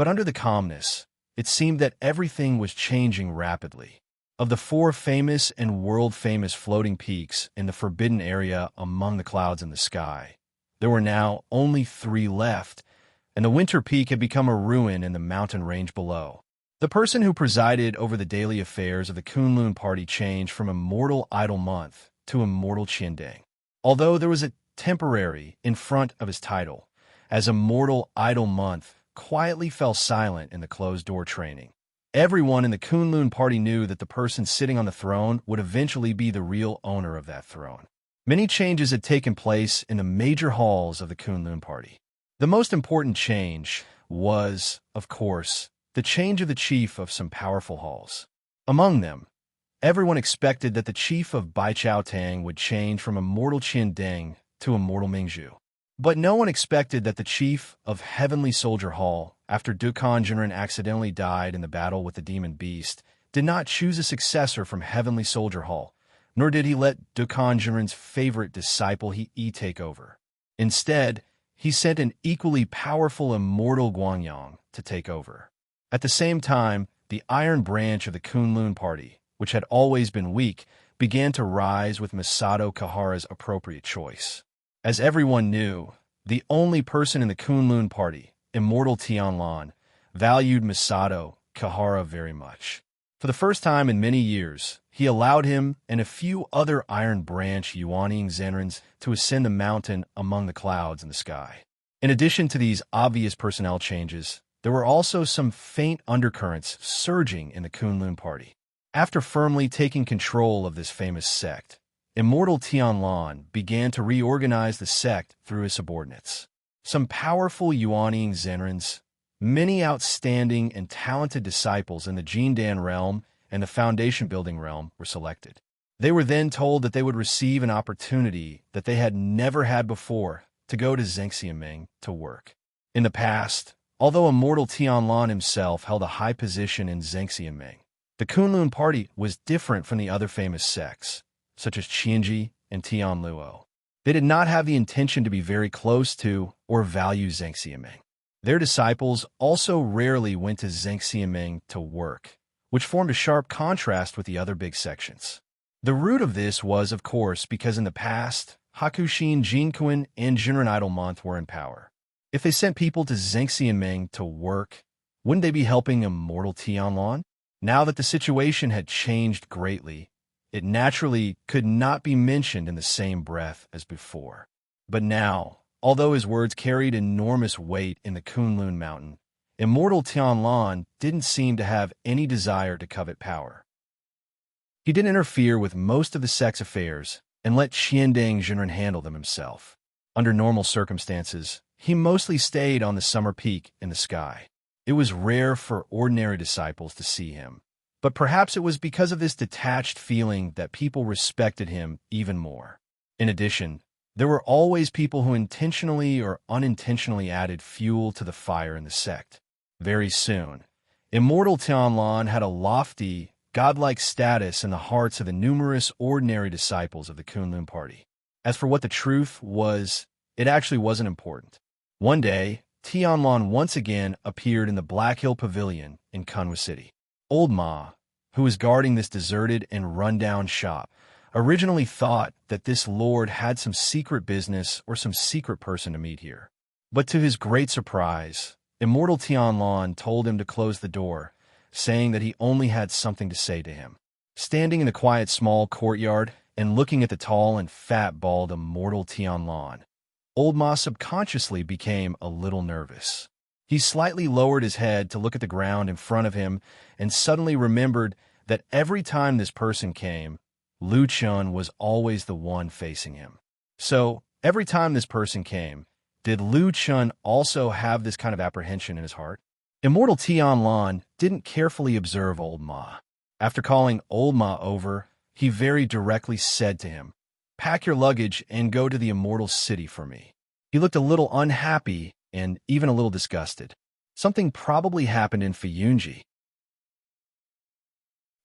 But under the calmness, it seemed that everything was changing rapidly. Of the 4 famous and world-famous floating peaks in the forbidden area among the clouds in the sky, there were now only 3 left, and the winter peak had become a ruin in the mountain range below. The person who presided over the daily affairs of the Kunlun party changed from Immortal Idle Month to Immortal Qianding. Although there was a temporary in front of his title, as Immortal Idle Month quietly fell silent in the closed-door training. Everyone in the Kunlun party knew that the person sitting on the throne would eventually be the real owner of that throne. Many changes had taken place in the major halls of the Kunlun party. The most important change was, of course, the change of the chief of some powerful halls. Among them, everyone expected that the chief of Baichao Tang would change from Immortal Qianding to Immortal Mingzhu. But no one expected that the chief of Heavenly Soldier Hall, after Dukan Jinren accidentally died in the battle with the demon beast, did not choose a successor from Heavenly Soldier Hall, nor did he let Dukan Jinren's favorite disciple He take over. Instead, he sent an equally powerful Immortal Guangyang to take over. At the same time, the Iron Branch of the Kunlun party, which had always been weak, began to rise with Masato Kahara's appropriate choice. As everyone knew, the only person in the Kunlun party, Immortal Tianlan, valued Masato Kahara very much. For the first time in many years, he allowed him and a few other Iron Branch Yuaning Zenrins to ascend the mountain among the clouds in the sky. In addition to these obvious personnel changes, there were also some faint undercurrents surging in the Kunlun party. After firmly taking control of this famous sect, Immortal Tianlan began to reorganize the sect through his subordinates. Some powerful Yuaning Zenrins, many outstanding and talented disciples in the Jindan realm and the foundation-building realm were selected. They were then told that they would receive an opportunity that they had never had before to go to Zhengxiaming to work. In the past, although Immortal Tianlan himself held a high position in Zhengxiaming, the Kunlun party was different from the other famous sects, such as Qianji and Tianluo. They did not have the intention to be very close to or value Zhengxiaming. Their disciples also rarely went to Zhengxiaming to work, which formed a sharp contrast with the other big sections. The root of this was, of course, because in the past, Hakushin Jinquan and Jinren Idle Month were in power. If they sent people to Zhengxiaming to work, wouldn't they be helping Immortal Tianlan? Now that the situation had changed greatly, it naturally could not be mentioned in the same breath as before. But now, although his words carried enormous weight in the Kunlun Mountain, Immortal Tianlan didn't seem to have any desire to covet power. He didn't interfere with most of the sect's affairs and let Qianding Jinren handle them himself. Under normal circumstances, he mostly stayed on the summer peak in the sky. It was rare for ordinary disciples to see him, but perhaps it was because of this detached feeling that people respected him even more. In addition, there were always people who intentionally or unintentionally added fuel to the fire in the sect. Very soon, Immortal Tianlan had a lofty, godlike status in the hearts of the numerous ordinary disciples of the Kunlun party. As for what the truth was, it actually wasn't important. One day, Tianlan once again appeared in the Black Hill Pavilion in Kunwa City. Old Ma, who was guarding this deserted and run-down shop, originally thought that this lord had some secret business or some secret person to meet here. But to his great surprise, Immortal Tianlan told him to close the door, saying that he only had something to say to him. Standing in the quiet small courtyard and looking at the tall and fat bald Immortal Tianlan, Old Ma subconsciously became a little nervous. He slightly lowered his head to look at the ground in front of him and suddenly remembered that every time this person came, Lu Chun was always the one facing him. So, every time this person came, did Lu Chun also have this kind of apprehension in his heart? Immortal Tianlan didn't carefully observe Old Ma. After calling Old Ma over, he very directly said to him, "Pack your luggage and go to the Immortal City for me." He looked a little unhappy and even a little disgusted. Something probably happened in Fuyunji.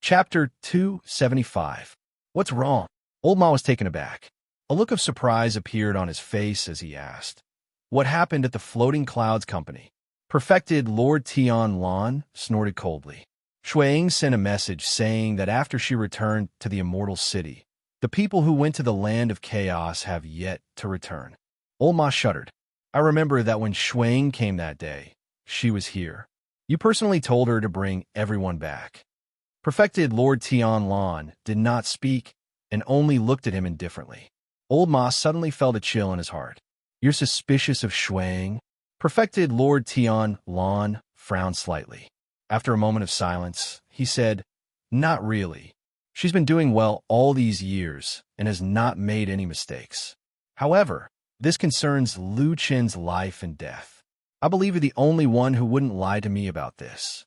Chapter 275. What's wrong? Old Ma was taken aback. A look of surprise appeared on his face as he asked, "What happened at the Floating Clouds Company?" Perfected Lord Tian Lan snorted coldly. Shuang sent a message saying that after she returned to the Immortals city, the people who went to the land of chaos have yet to return. Old Ma shuddered. I remember that when Shuang came that day, she was here. You personally told her to bring everyone back. Perfected Lord Tian Lan did not speak and only looked at him indifferently. Old Ma suddenly felt a chill in his heart. You're suspicious of Shuang? Perfected Lord Tian Lan frowned slightly. After a moment of silence, he said, Not really. She's been doing well all these years and has not made any mistakes. However, this concerns Lu Chen's life and death. I believe you're the only one who wouldn't lie to me about this.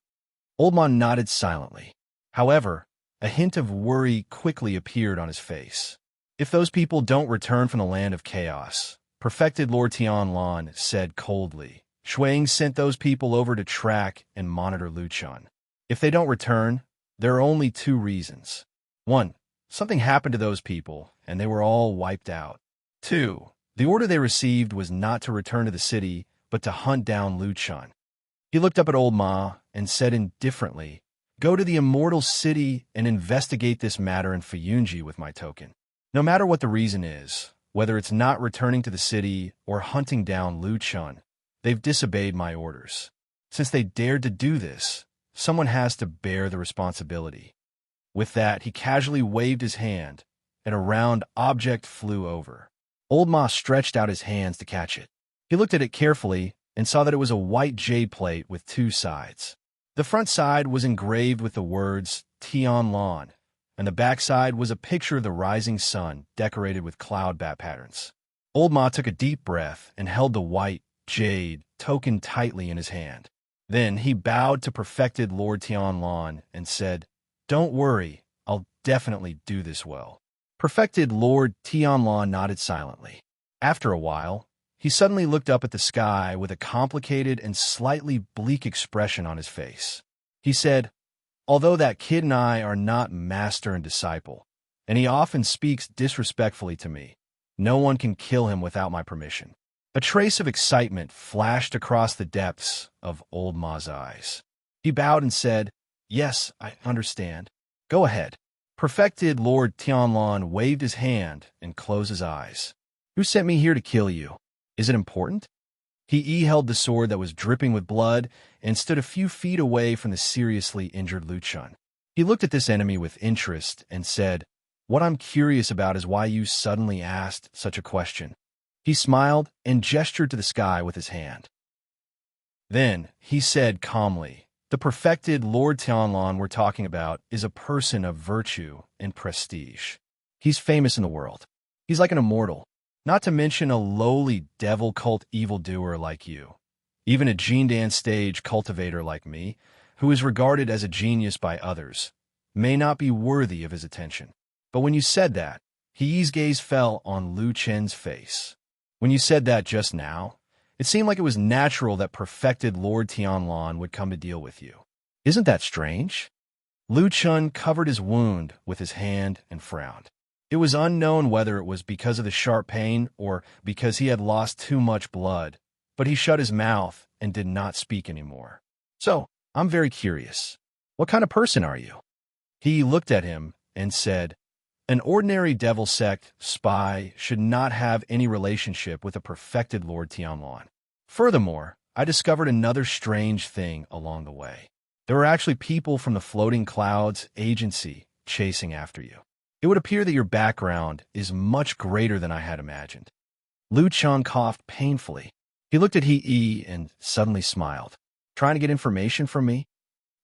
Old Man nodded silently. However, a hint of worry quickly appeared on his face. If those people don't return from the land of chaos, Perfected Lord Tian Lan said coldly, Shuang sent those people over to track and monitor Lu Chen. If they don't return, there are only two reasons. 1. Something happened to those people, and they were all wiped out. 2. The order they received was not to return to the city, but to hunt down Lu Chen. He looked up at Old Ma and said indifferently, Go to the Immortals city and investigate this matter in Fuyunji with my token. No matter what the reason is, whether it's not returning to the city or hunting down Lu Chen, they've disobeyed my orders. Since they dared to do this, someone has to bear the responsibility. With that, he casually waved his hand, and a round object flew over. Old Ma stretched out his hands to catch it. He looked at it carefully and saw that it was a white jade plate with two sides. The front side was engraved with the words Tian Lan, and the back side was a picture of the rising sun decorated with cloud bat patterns. Old Ma took a deep breath and held the white jade token tightly in his hand. Then he bowed to Perfected Lord Tian Lan and said, Don't worry, I'll definitely do this well. Perfected Lord Tian Lan nodded silently. After a while, he suddenly looked up at the sky with a complicated and slightly bleak expression on his face. He said, Although that kid and I are not master and disciple, and he often speaks disrespectfully to me, no one can kill him without my permission. A trace of excitement flashed across the depths of Old Ma's eyes. He bowed and said, Yes, I understand. Go ahead. Perfected Lord Tianlan waved his hand and closed his eyes. Who sent me here to kill you? Is it important? He held the sword that was dripping with blood and stood a few feet away from the seriously injured Lu Chen. He looked at this enemy with interest and said, What I'm curious about is why you suddenly asked such a question. He smiled and gestured to the sky with his hand. Then he said calmly, The perfected Lord Tianlan we're talking about is a person of virtue and prestige. He's famous in the world. He's like an immortal, not to mention a lowly devil cult evildoer like you. Even a Jindan stage cultivator like me, who is regarded as a genius by others, may not be worthy of his attention. But when you said that, He's gaze fell on Lu Chen's face. When you said that just now, it seemed like it was natural that perfected Lord Tianlan would come to deal with you. Isn't that strange? Lu Chen covered his wound with his hand and frowned. It was unknown whether it was because of the sharp pain or because he had lost too much blood, but he shut his mouth and did not speak anymore. So, I'm very curious. What kind of person are you? He looked at him and said, An ordinary devil sect spy should not have any relationship with a perfected Lord Tianlan. Furthermore, I discovered another strange thing along the way. There were actually people from the Floating Clouds agency chasing after you. It would appear that your background is much greater than I had imagined. Lu Chen coughed painfully. He looked at He and suddenly smiled. Trying to get information from me?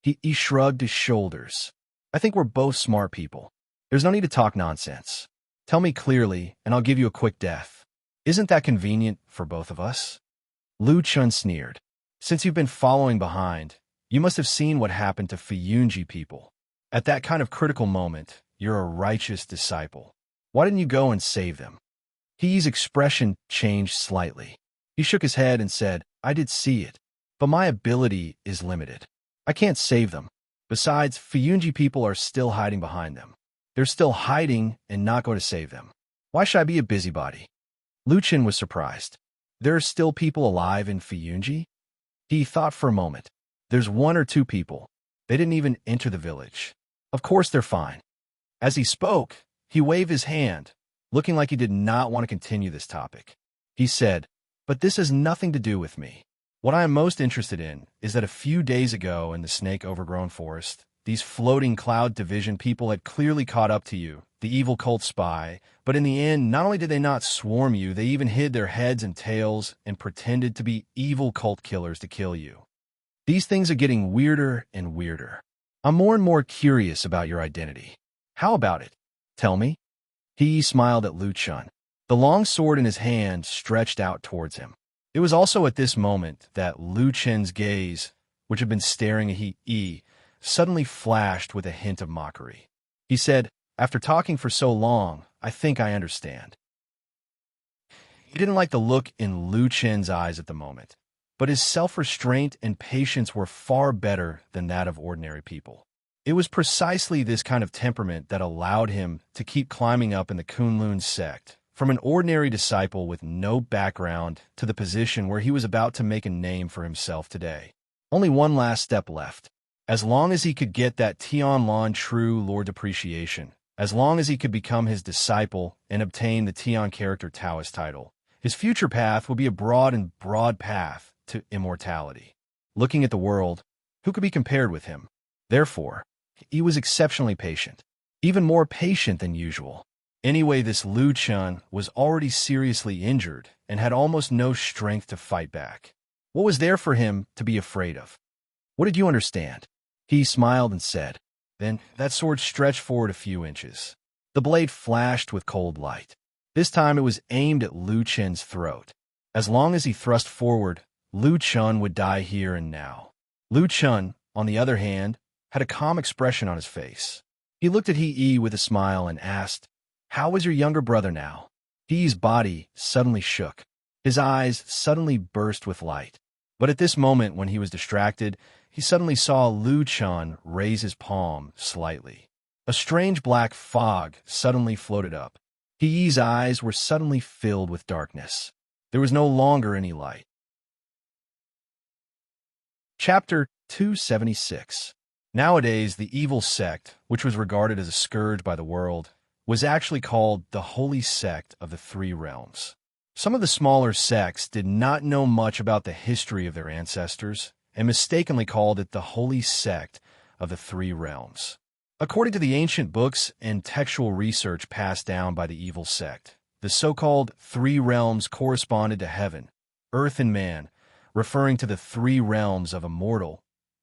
He shrugged his shoulders. I think we're both smart people. There's no need to talk nonsense. Tell me clearly, and I'll give you a quick death. Isn't that convenient for both of us? Lu Chen sneered. Since you've been following behind, you must have seen what happened to Fuyunji people. At that kind of critical moment, you're a righteous disciple. Why didn't you go and save them? He's expression changed slightly. He shook his head and said, I did see it, but my ability is limited. I can't save them. Besides, Fuyunji people are still hiding behind them. They're still hiding and not going to save them. Why should I be a busybody? Lu Chen was surprised. There are still people alive in Fuyunji? He thought for a moment. There's one or two people. They didn't even enter the village. Of course they're fine. As he spoke, he waved his hand, looking like he did not want to continue this topic. He said, "But this has nothing to do with me. What I am most interested in is that a few days ago in the snake-overgrown forest, these floating cloud division people had clearly caught up to you, the evil cult spy, but in the end, not only did they not swarm you, they even hid their heads and tails and pretended to be evil cult killers to kill you. These things are getting weirder and weirder. I'm more and more curious about your identity. How about it? Tell me." He smiled at Lu Chun, the long sword in his hand stretched out towards him. It was also at this moment that Lu Chen's gaze, which had been staring at He, suddenly flashed with a hint of mockery. He said, "After talking for so long, I think I understand." He didn't like the look in Lu Chen's eyes at the moment, but his self-restraint and patience were far better than that of ordinary people. It was precisely this kind of temperament that allowed him to keep climbing up in the Kunlun sect, from an ordinary disciple with no background to the position where he was about to make a name for himself today. Only one last step left. As long as he could get that Tianlan True Lord Depreciation, as long as he could become his disciple and obtain the Tian Character Taoist title, his future path would be a broad path to immortality. Looking at the world, who could be compared with him? Therefore, he was exceptionally patient, even more patient than usual. Anyway, this Lu Chun was already seriously injured and had almost no strength to fight back. What was there for him to be afraid of? What did you understand? He smiled and said. Then that sword stretched forward a few inches. The blade flashed with cold light. This time it was aimed at Lu Chen's throat. As long as he thrust forward, Lu Chun would die here and now. Lu Chun, on the other hand, had a calm expression on his face. He looked at He with a smile and asked, "How is your younger brother now?" He's body suddenly shook. His eyes suddenly burst with light. But at this moment, when he was distracted, he suddenly saw Lu Chun raise his palm slightly. A strange black fog suddenly floated up. He's eyes were suddenly filled with darkness. There was no longer any light. Chapter 276. Nowadays, the evil sect, which was regarded as a scourge by the world, was actually called the Holy Sect of the Three Realms. Some of the smaller sects did not know much about the history of their ancestors and mistakenly called it the Holy Sect of the Three Realms. According to the ancient books and textual research passed down by the evil sect, the so-called Three Realms corresponded to heaven, earth, and man, referring to the three realms of immortal,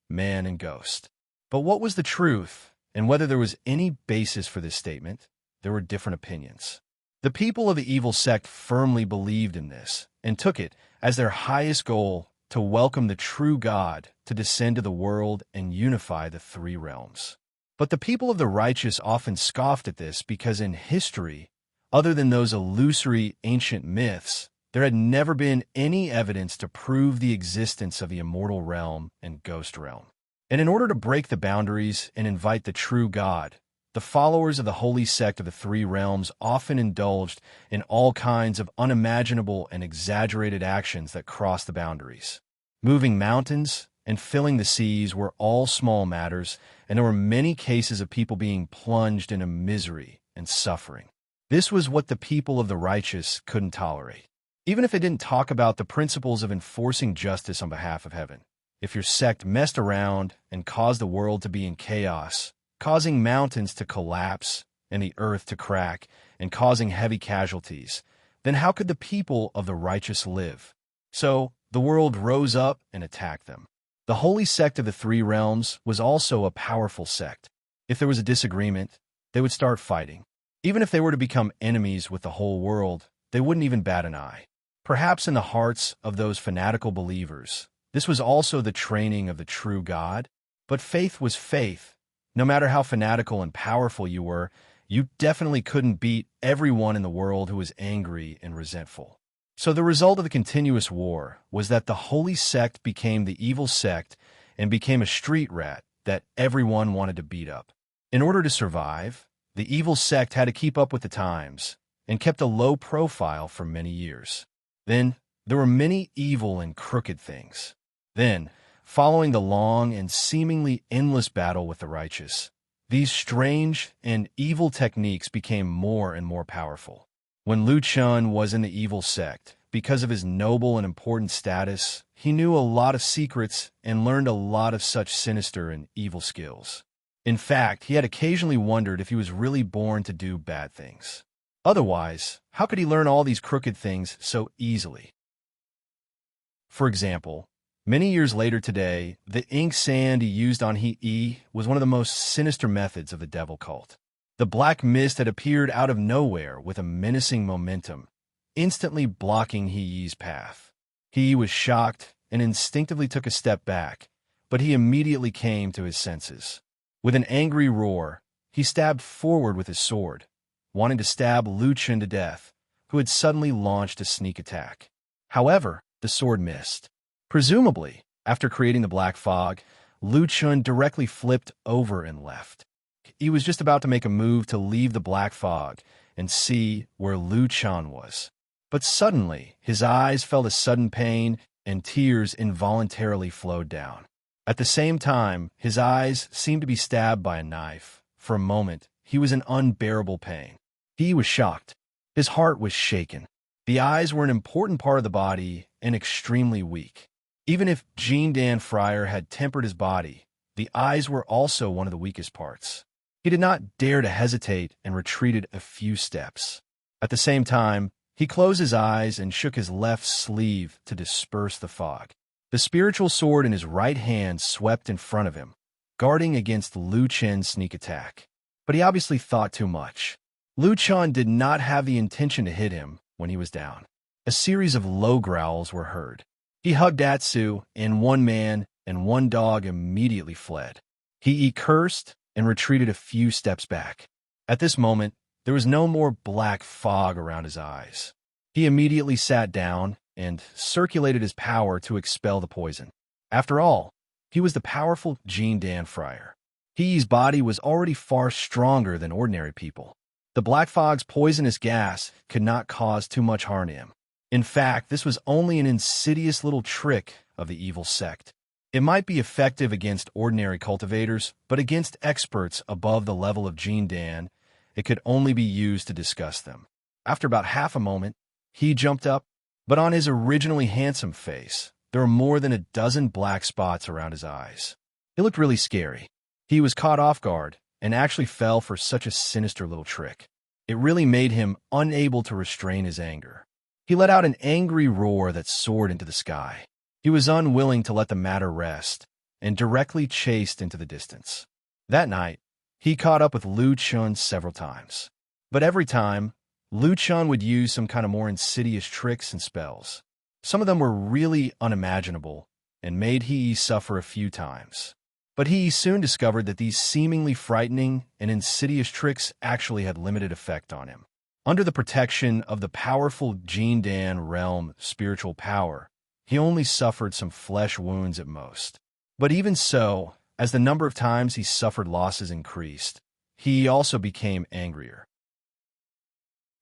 man, and ghost. But what was the truth, and whether there was any basis for this statement, there were different opinions. The people of the evil sect firmly believed in this and took it as their highest goal to welcome the true God to descend to the world and unify the three realms. But the people of the righteous often scoffed at this because in history, other than those illusory ancient myths, there had never been any evidence to prove the existence of the immortal realm and ghost realm. And in order to break the boundaries and invite the true God, the followers of the holy sect of the three realms often indulged in all kinds of unimaginable and exaggerated actions that crossed the boundaries. Moving mountains and filling the seas were all small matters, and there were many cases of people being plunged into misery and suffering. This was what the people of the righteous couldn't tolerate. Even if they didn't talk about the principles of enforcing justice on behalf of heaven, if your sect messed around and caused the world to be in chaos, causing mountains to collapse and the earth to crack and causing heavy casualties, then how could the people of the righteous live? So the world rose up and attacked them. The holy sect of the three realms was also a powerful sect. If there was a disagreement, they would start fighting. Even if they were to become enemies with the whole world, they wouldn't even bat an eye. Perhaps in the hearts of those fanatical believers, this was also the training of the true God. But faith was faith. No matter how fanatical and powerful you were, you definitely couldn't beat everyone in the world who was angry and resentful. So the result of the continuous war was that the holy sect became the evil sect and became a street rat that everyone wanted to beat up. In order to survive, the evil sect had to keep up with the times and kept a low profile for many years. Then there were many evil and crooked things. Then, following the long and seemingly endless battle with the righteous, these strange and evil techniques became more and more powerful. When Lu Chun was in the evil sect, because of his noble and important status, he knew a lot of secrets and learned a lot of such sinister and evil skills. In fact, he had occasionally wondered if he was really born to do bad things. Otherwise, how could he learn all these crooked things so easily? For example, many years later today, the ink sand he used on He was one of the most sinister methods of the devil cult. The black mist had appeared out of nowhere with a menacing momentum, instantly blocking He's path. He was shocked and instinctively took a step back, but he immediately came to his senses. With an angry roar, he stabbed forward with his sword, wanting to stab Lu Chun to death, who had suddenly launched a sneak attack. However, the sword missed. Presumably, after creating the black fog, Lu Chun directly flipped over and left. He was just about to make a move to leave the black fog and see where Lu Chun was. But suddenly, his eyes felt a sudden pain and tears involuntarily flowed down. At the same time, his eyes seemed to be stabbed by a knife. For a moment, he was in unbearable pain. He was shocked. His heart was shaken. The eyes were an important part of the body and extremely weak. Even if Jean Dan Fryer had tempered his body, the eyes were also one of the weakest parts. He did not dare to hesitate and retreated a few steps. At the same time, he closed his eyes and shook his left sleeve to disperse the fog. The spiritual sword in his right hand swept in front of him, guarding against Lu Chun's sneak attack. But he obviously thought too much. Lu Chun did not have the intention to hit him when he was down. A series of low growls were heard. He hugged Atsu, and one man and one dog immediately fled. He cursed and retreated a few steps back. At this moment, there was no more black fog around his eyes. He immediately sat down and circulated his power to expel the poison. After all, he was the powerful Jean Dan Fryer. He's body was already far stronger than ordinary people. The black fog's poisonous gas could not cause too much harm to him. In fact, this was only an insidious little trick of the evil sect. It might be effective against ordinary cultivators, but against experts above the level of Jean Dan, it could only be used to disgust them. After about half a moment, he jumped up, but on his originally handsome face, there were more than a dozen black spots around his eyes. It looked really scary. He was caught off guard and actually fell for such a sinister little trick. It really made him unable to restrain his anger. He let out an angry roar that soared into the sky. He was unwilling to let the matter rest and directly chased into the distance. That night, he caught up with Lu Chun several times. But every time, Lu Chun would use some kind of more insidious tricks and spells. Some of them were really unimaginable and made He suffer a few times. But he soon discovered that these seemingly frightening and insidious tricks actually had limited effect on him. Under the protection of the powerful Jean Dan realm spiritual power, he only suffered some flesh wounds at most. But even so, as the number of times he suffered losses increased, he also became angrier.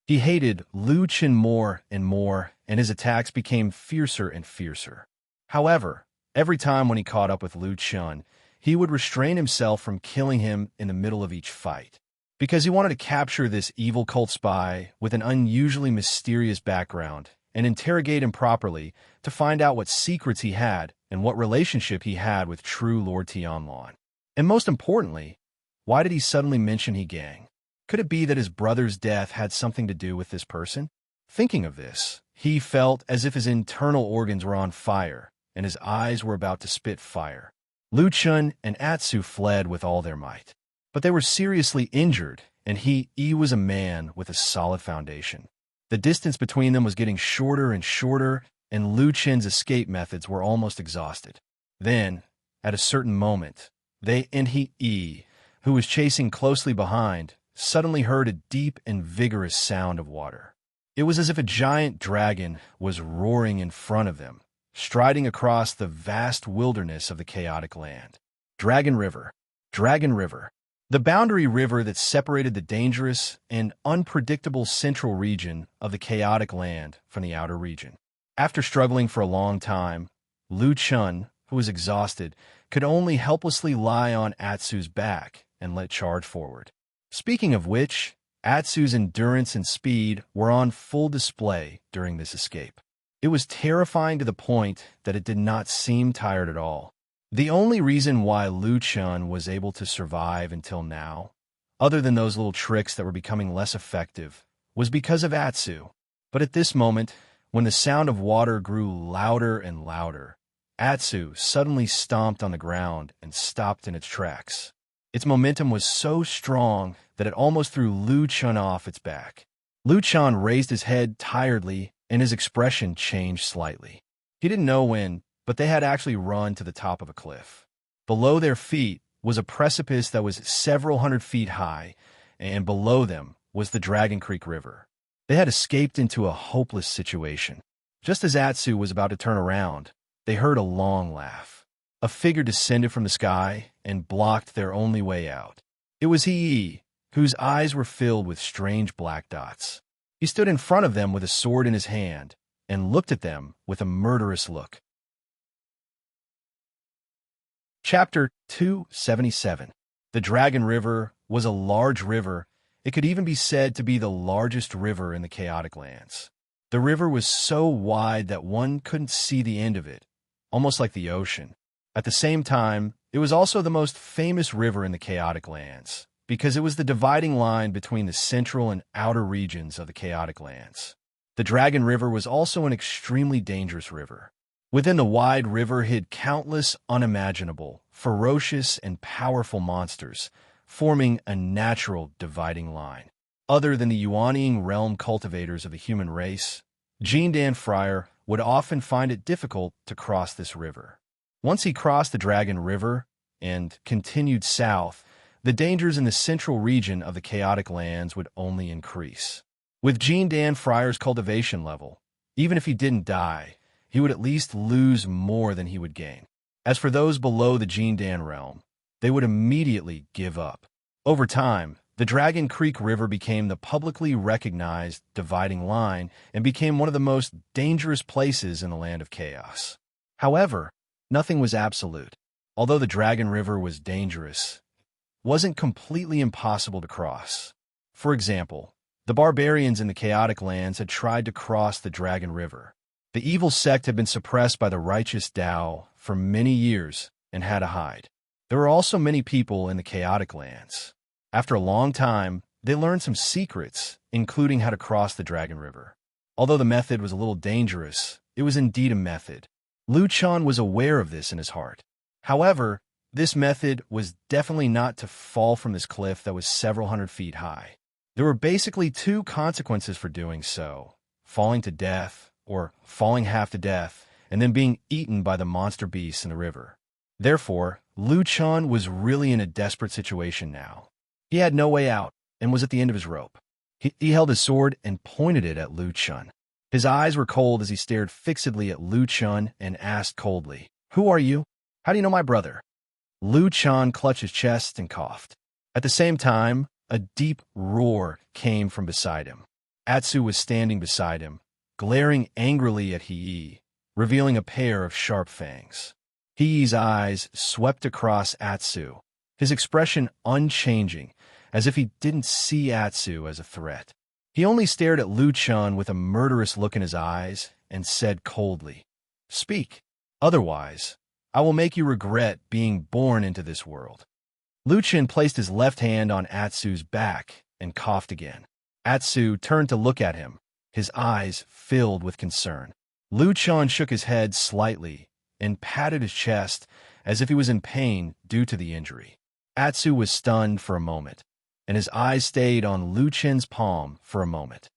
He hated Lu Chun more and more, and his attacks became fiercer and fiercer. However, every time when he caught up with Lu Chun, he would restrain himself from killing him in the middle of each fight, because he wanted to capture this evil cult spy with an unusually mysterious background and interrogate him properly to find out what secrets he had and what relationship he had with true Lord Tianlong. And most importantly, why did he suddenly mention He Gang? Could it be that his brother's death had something to do with this person? Thinking of this, he felt as if his internal organs were on fire and his eyes were about to spit fire. Lu Chun and Atsu fled with all their might, but they were seriously injured, and he was a man with a solid foundation. The distance between them was getting shorter and shorter, and Lu Chun's escape methods were almost exhausted. Then, at a certain moment, they and He, who was chasing closely behind, suddenly heard a deep and vigorous sound of water. It was as if a giant dragon was roaring in front of them, striding across the vast wilderness of the chaotic land. Dragon River. Dragon River. The boundary river that separated the dangerous and unpredictable central region of the chaotic land from the outer region. After struggling for a long time, Lu Chun, who was exhausted, could only helplessly lie on Atsu's back and let charge forward. Speaking of which, Atsu's endurance and speed were on full display during this escape. It was terrifying to the point that it did not seem tired at all. The only reason why Liu Chun was able to survive until now, other than those little tricks that were becoming less effective, was because of Atsu. But at this moment, when the sound of water grew louder and louder, Atsu suddenly stomped on the ground and stopped in its tracks. Its momentum was so strong that it almost threw Liu Chun off its back. Liu Chun raised his head tiredly, and his expression changed slightly. He didn't know when, but they had actually run to the top of a cliff. Below their feet was a precipice that was several hundred feet high, and below them was the Dragon Creek River. They had escaped into a hopeless situation. Just as Atsu was about to turn around, they heard a long laugh. A figure descended from the sky and blocked their only way out. It was Hee, whose eyes were filled with strange black dots. He stood in front of them with a sword in his hand and looked at them with a murderous look. Chapter 277. The Dragon River was a large river. It could even be said to be the largest river in the Chaotic Lands. The river was so wide that one couldn't see the end of it, almost like the ocean. At the same time, it was also the most famous river in the Chaotic Lands, because it was the dividing line between the central and outer regions of the Chaotic Lands. The Dragon River was also an extremely dangerous river. Within the wide river hid countless unimaginable, ferocious, and powerful monsters, forming a natural dividing line. Other than the Yuanying realm cultivators of the human race, Jindan Friar would often find it difficult to cross this river. Once he crossed the Dragon River and continued south, the dangers in the central region of the Chaotic Lands would only increase. With Jindan Friar's cultivation level, even if he didn't die, he would at least lose more than he would gain. As for those below the Jindan realm, they would immediately give up. Over time, the Dragon Creek River became the publicly recognized dividing line and became one of the most dangerous places in the Land of Chaos. However, nothing was absolute. Although the Dragon River was dangerous, it wasn't completely impossible to cross. For example, the barbarians in the Chaotic Lands had tried to cross the Dragon River. The evil sect had been suppressed by the righteous Tao for many years and had to hide. There were also many people in the Chaotic Lands. After a long time, they learned some secrets, including how to cross the Dragon River. Although the method was a little dangerous, it was indeed a method. Liu Chun was aware of this in his heart. However, this method was definitely not to fall from this cliff that was several hundred feet high. There were basically two consequences for doing so: falling to death, or falling half to death, and then being eaten by the monster beasts in the river. Therefore, Liu Chun was really in a desperate situation now. He had no way out and was at the end of his rope. He held his sword and pointed it at Liu Chun. His eyes were cold as he stared fixedly at Liu Chun and asked coldly, "Who are you? How do you know my brother?" Liu Chun clutched his chest and coughed. At the same time, a deep roar came from beside him. Atsu was standing beside him, glaring angrily at Hii, revealing a pair of sharp fangs. Hii's eyes swept across Atsu, his expression unchanging, as if he didn't see Atsu as a threat. He only stared at Liu Chun with a murderous look in his eyes and said coldly, "Speak. Otherwise, I will make you regret being born into this world." Liu Chun placed his left hand on Atsu's back and coughed again. Atsu turned to look at him, his eyes filled with concern. Liu Chun shook his head slightly and patted his chest as if he was in pain due to the injury. Atsu was stunned for a moment, and his eyes stayed on Liu Chun's palm for a moment.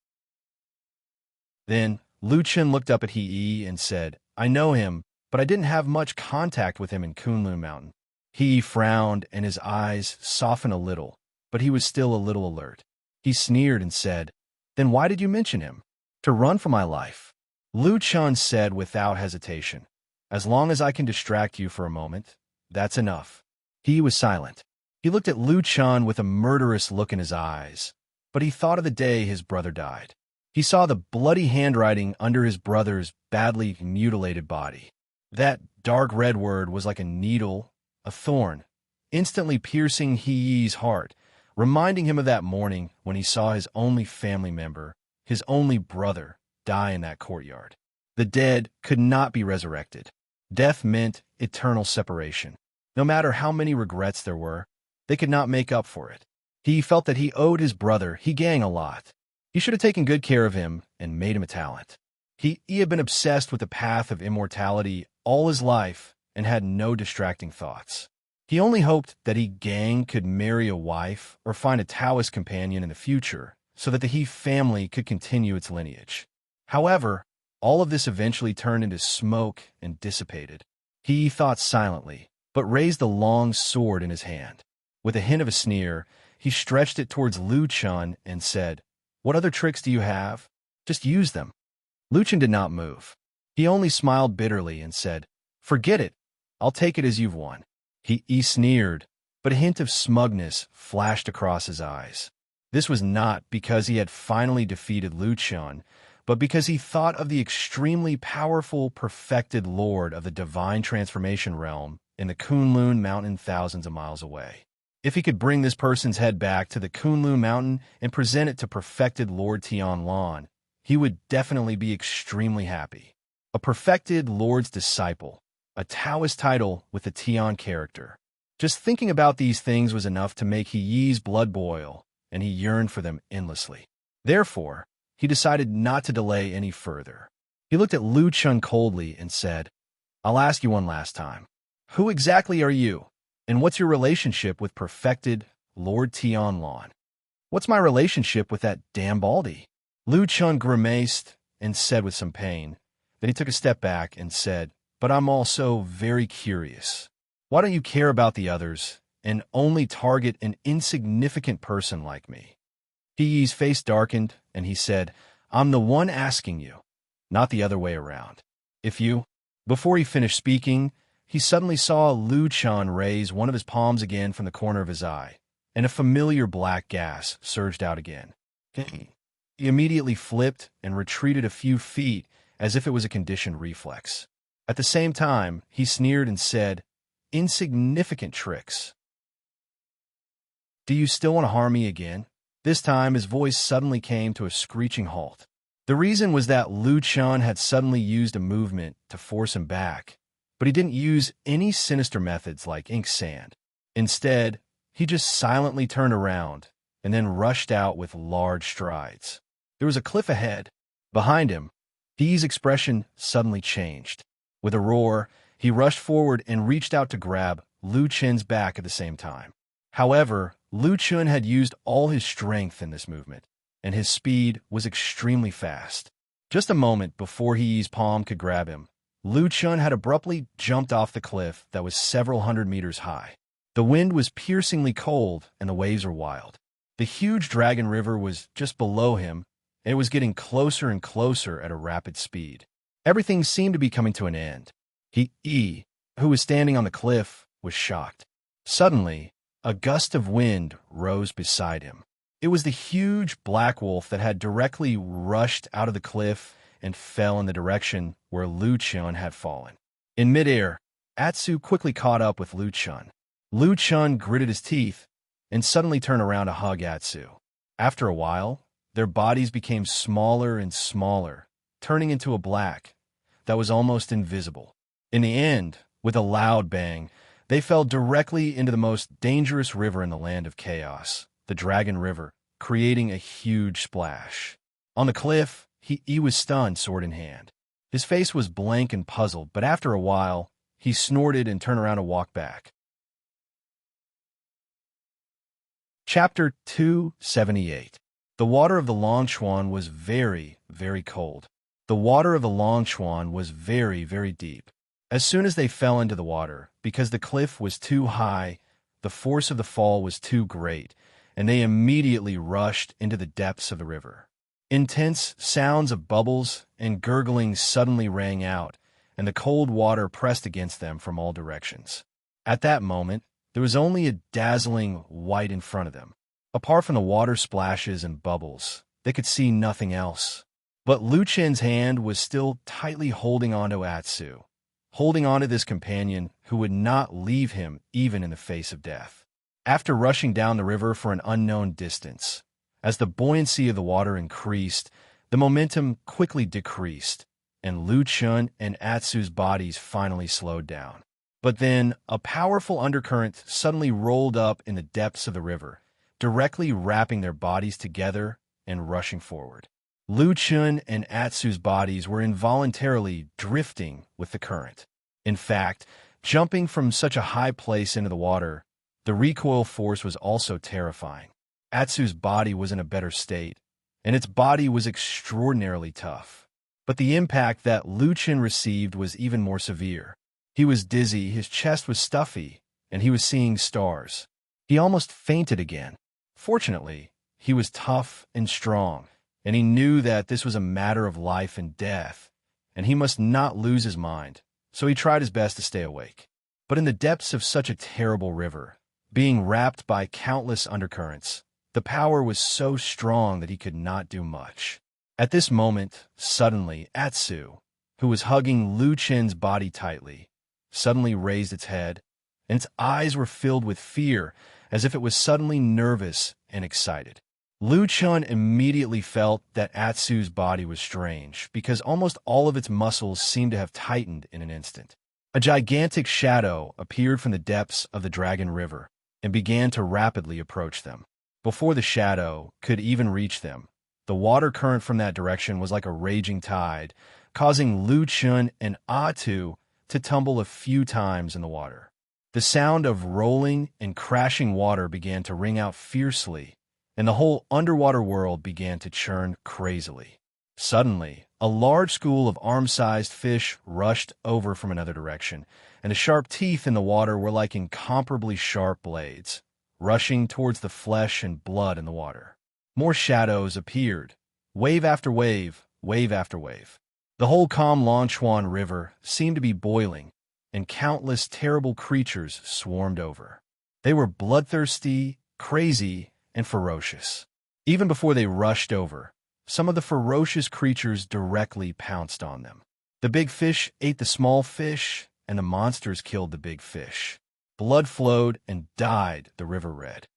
Then Liu Chun looked up at Hii and said, "I know him, but I didn't have much contact with him in Kunlun Mountain." He frowned and his eyes softened a little, but he was still a little alert. He sneered and said, "Then why did you mention him?" "To run for my life," Liu Chun said without hesitation. "As long as I can distract you for a moment, that's enough." He was silent. He looked at Liu Chun with a murderous look in his eyes, but he thought of the day his brother died. He saw the bloody handwriting under his brother's badly mutilated body. That dark red word was like a needle, a thorn, instantly piercing He's heart, reminding him of that morning when he saw his only family member, his only brother, die in that courtyard. The dead could not be resurrected. Death meant eternal separation. No matter how many regrets there were, they could not make up for it. He felt that he owed his brother, Gang, a lot. He should have taken good care of him and made him a talent. He had been obsessed with the path of immortality all his life and had no distracting thoughts. He only hoped that Gang could marry a wife or find a Taoist companion in the future so that the He family could continue its lineage. However, all of this eventually turned into smoke and dissipated. He thought silently, but raised a long sword in his hand. With a hint of a sneer, he stretched it towards Lu Chun and said, "What other tricks do you have? Just use them." Lu Chun did not move. He only smiled bitterly and said, "Forget it. I'll take it as you've won." He sneered, but a hint of smugness flashed across his eyes. This was not because he had finally defeated Lu Chun, but because he thought of the extremely powerful, perfected Lord of the Divine Transformation Realm in the Kunlun Mountain thousands of miles away. If he could bring this person's head back to the Kunlun Mountain and present it to perfected Lord Tianlan, he would definitely be extremely happy. A perfected Lord's disciple, a Taoist title with a Tian character. Just thinking about these things was enough to make He's blood boil, and he yearned for them endlessly. Therefore, he decided not to delay any further. He looked at Lu Chun coldly and said, "I'll ask you one last time. Who exactly are you, and what's your relationship with perfected Lord Tianlan?" "What's my relationship with that damn Baldy?" Lu Chun grimaced and said with some pain. Then he took a step back and said, "But I'm also very curious. Why don't you care about the others and only target an insignificant person like me?" He's face darkened, and he said, "I'm the one asking you, not the other way around. If you—" Before he finished speaking, he suddenly saw Lu Chun raise one of his palms again from the corner of his eye, and a familiar black gas surged out again. He immediately flipped and retreated a few feet as if it was a conditioned reflex. At the same time, he sneered and said, "Insignificant tricks. Do you still want to harm me again?" This time, his voice suddenly came to a screeching halt. The reason was that Lu Chun had suddenly used a movement to force him back, but he didn't use any sinister methods like ink sand. Instead, he just silently turned around and then rushed out with large strides. There was a cliff ahead. Behind him, He's expression suddenly changed. With a roar, he rushed forward and reached out to grab Lu Chun's back at the same time. However, Lu Chun had used all his strength in this movement, and his speed was extremely fast. Just a moment before He's palm could grab him, Lu Chun had abruptly jumped off the cliff that was several hundred meters high. The wind was piercingly cold, and the waves were wild. The huge Dragon River was just below him, and it was getting closer and closer at a rapid speed. Everything seemed to be coming to an end. He, who was standing on the cliff, was shocked. Suddenly, a gust of wind rose beside him. It was the huge black wolf that had directly rushed out of the cliff and fell in the direction where Lu Chun had fallen. In midair, Atsu quickly caught up with Lu Chun. Lu Chun gritted his teeth and suddenly turned around to hug Atsu. After a while, their bodies became smaller and smaller, turning into a black that was almost invisible. In the end, with a loud bang, they fell directly into the most dangerous river in the land of chaos, the Dragon River, creating a huge splash. On the cliff, he was stunned, sword in hand. His face was blank and puzzled, but after a while, he snorted and turned around to walk back. Chapter 278. The water of the Longchuan was very, very cold. The water of the Longchuan was very, very deep. As soon as they fell into the water, because the cliff was too high, the force of the fall was too great, and they immediately rushed into the depths of the river. Intense sounds of bubbles and gurgling suddenly rang out, and the cold water pressed against them from all directions. At that moment, there was only a dazzling white in front of them. Apart from the water splashes and bubbles, they could see nothing else. But Lu Chun's hand was still tightly holding onto Atsu, holding on to this companion who would not leave him even in the face of death. After rushing down the river for an unknown distance, as the buoyancy of the water increased, the momentum quickly decreased, and Lu Chun and Atsu's bodies finally slowed down. But then, a powerful undercurrent suddenly rolled up in the depths of the river, directly wrapping their bodies together and rushing forward. Lu Chun and Atsu's bodies were involuntarily drifting with the current. In fact, jumping from such a high place into the water, the recoil force was also terrifying. Atsu's body was in a better state, and its body was extraordinarily tough. But the impact that Lu Chun received was even more severe. He was dizzy, his chest was stuffy, and he was seeing stars. He almost fainted again. Fortunately, he was tough and strong, and he knew that this was a matter of life and death, and he must not lose his mind, so he tried his best to stay awake. But in the depths of such a terrible river, being wrapped by countless undercurrents, the power was so strong that he could not do much. At this moment, suddenly, Atsu, who was hugging Lu Chun's body tightly, suddenly raised its head, and its eyes were filled with fear, as if it was suddenly nervous and excited. Lu Chun immediately felt that Atsu's body was strange, because almost all of its muscles seemed to have tightened in an instant. A gigantic shadow appeared from the depths of the Dragon River and began to rapidly approach them. Before the shadow could even reach them, the water current from that direction was like a raging tide, causing Lu Chun and Atsu to tumble a few times in the water. The sound of rolling and crashing water began to ring out fiercely, and the whole underwater world began to churn crazily. Suddenly, a large school of arm-sized fish rushed over from another direction, and the sharp teeth in the water were like incomparably sharp blades, rushing towards the flesh and blood in the water. More shadows appeared, wave after wave, wave after wave. The whole calm Longchuan River seemed to be boiling, and countless terrible creatures swarmed over. They were bloodthirsty, crazy, and ferocious. Even before they rushed over, some of the ferocious creatures directly pounced on them. The big fish ate the small fish, and the monsters killed the big fish. Blood flowed and dyed the river red.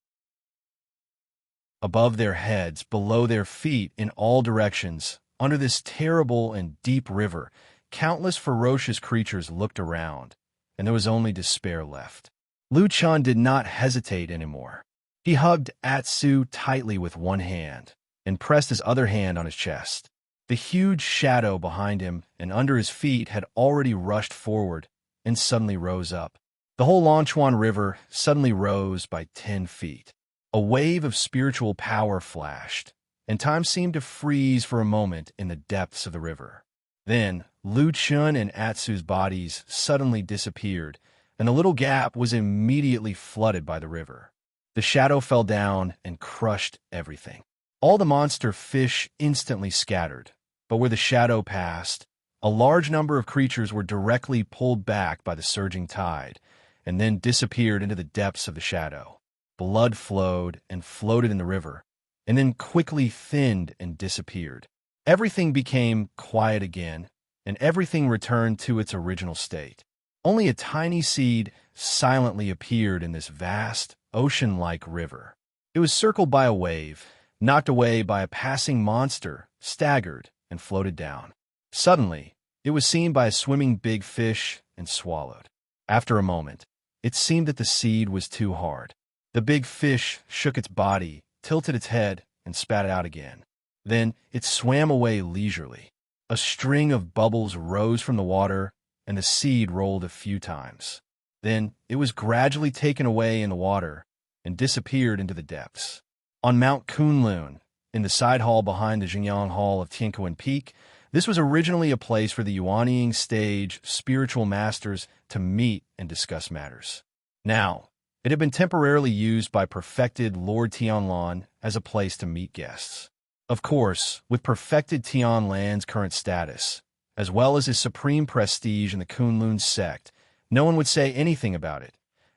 Above their heads, below their feet, in all directions, under this terrible and deep river, countless ferocious creatures looked around, and there was only despair left. Lu Chun did not hesitate anymore. He hugged Atsu tightly with one hand and pressed his other hand on his chest. The huge shadow behind him and under his feet had already rushed forward and suddenly rose up. The whole Longchuan River suddenly rose by 10 feet. A wave of spiritual power flashed, and time seemed to freeze for a moment in the depths of the river. Then, Lu Chun and Atsu's bodies suddenly disappeared, and the little gap was immediately flooded by the river. The shadow fell down and crushed everything. All the monster fish instantly scattered, but where the shadow passed, a large number of creatures were directly pulled back by the surging tide, and then disappeared into the depths of the shadow. Blood flowed and floated in the river, and then quickly thinned and disappeared. Everything became quiet again, and everything returned to its original state. Only a tiny seed silently appeared in this vast, ocean-like river. It was circled by a wave, knocked away by a passing monster, staggered, and floated down. Suddenly, it was seen by a swimming big fish and swallowed. After a moment, it seemed that the seed was too hard. The big fish shook its body, tilted its head, and spat it out again. Then it swam away leisurely. A string of bubbles rose from the water, and the seed rolled a few times. Then it was gradually taken away in the water and disappeared into the depths. On Mount Kunlun, in the side hall behind the Jingyang Hall of Tiankuan Peak, this was originally a place for the Yuanying stage spiritual masters to meet and discuss matters. Now, it had been temporarily used by perfected Lord Tianlan as a place to meet guests. Of course, with perfected Tianlan's current status, as well as his supreme prestige in the Kunlun sect, no one would say anything about it,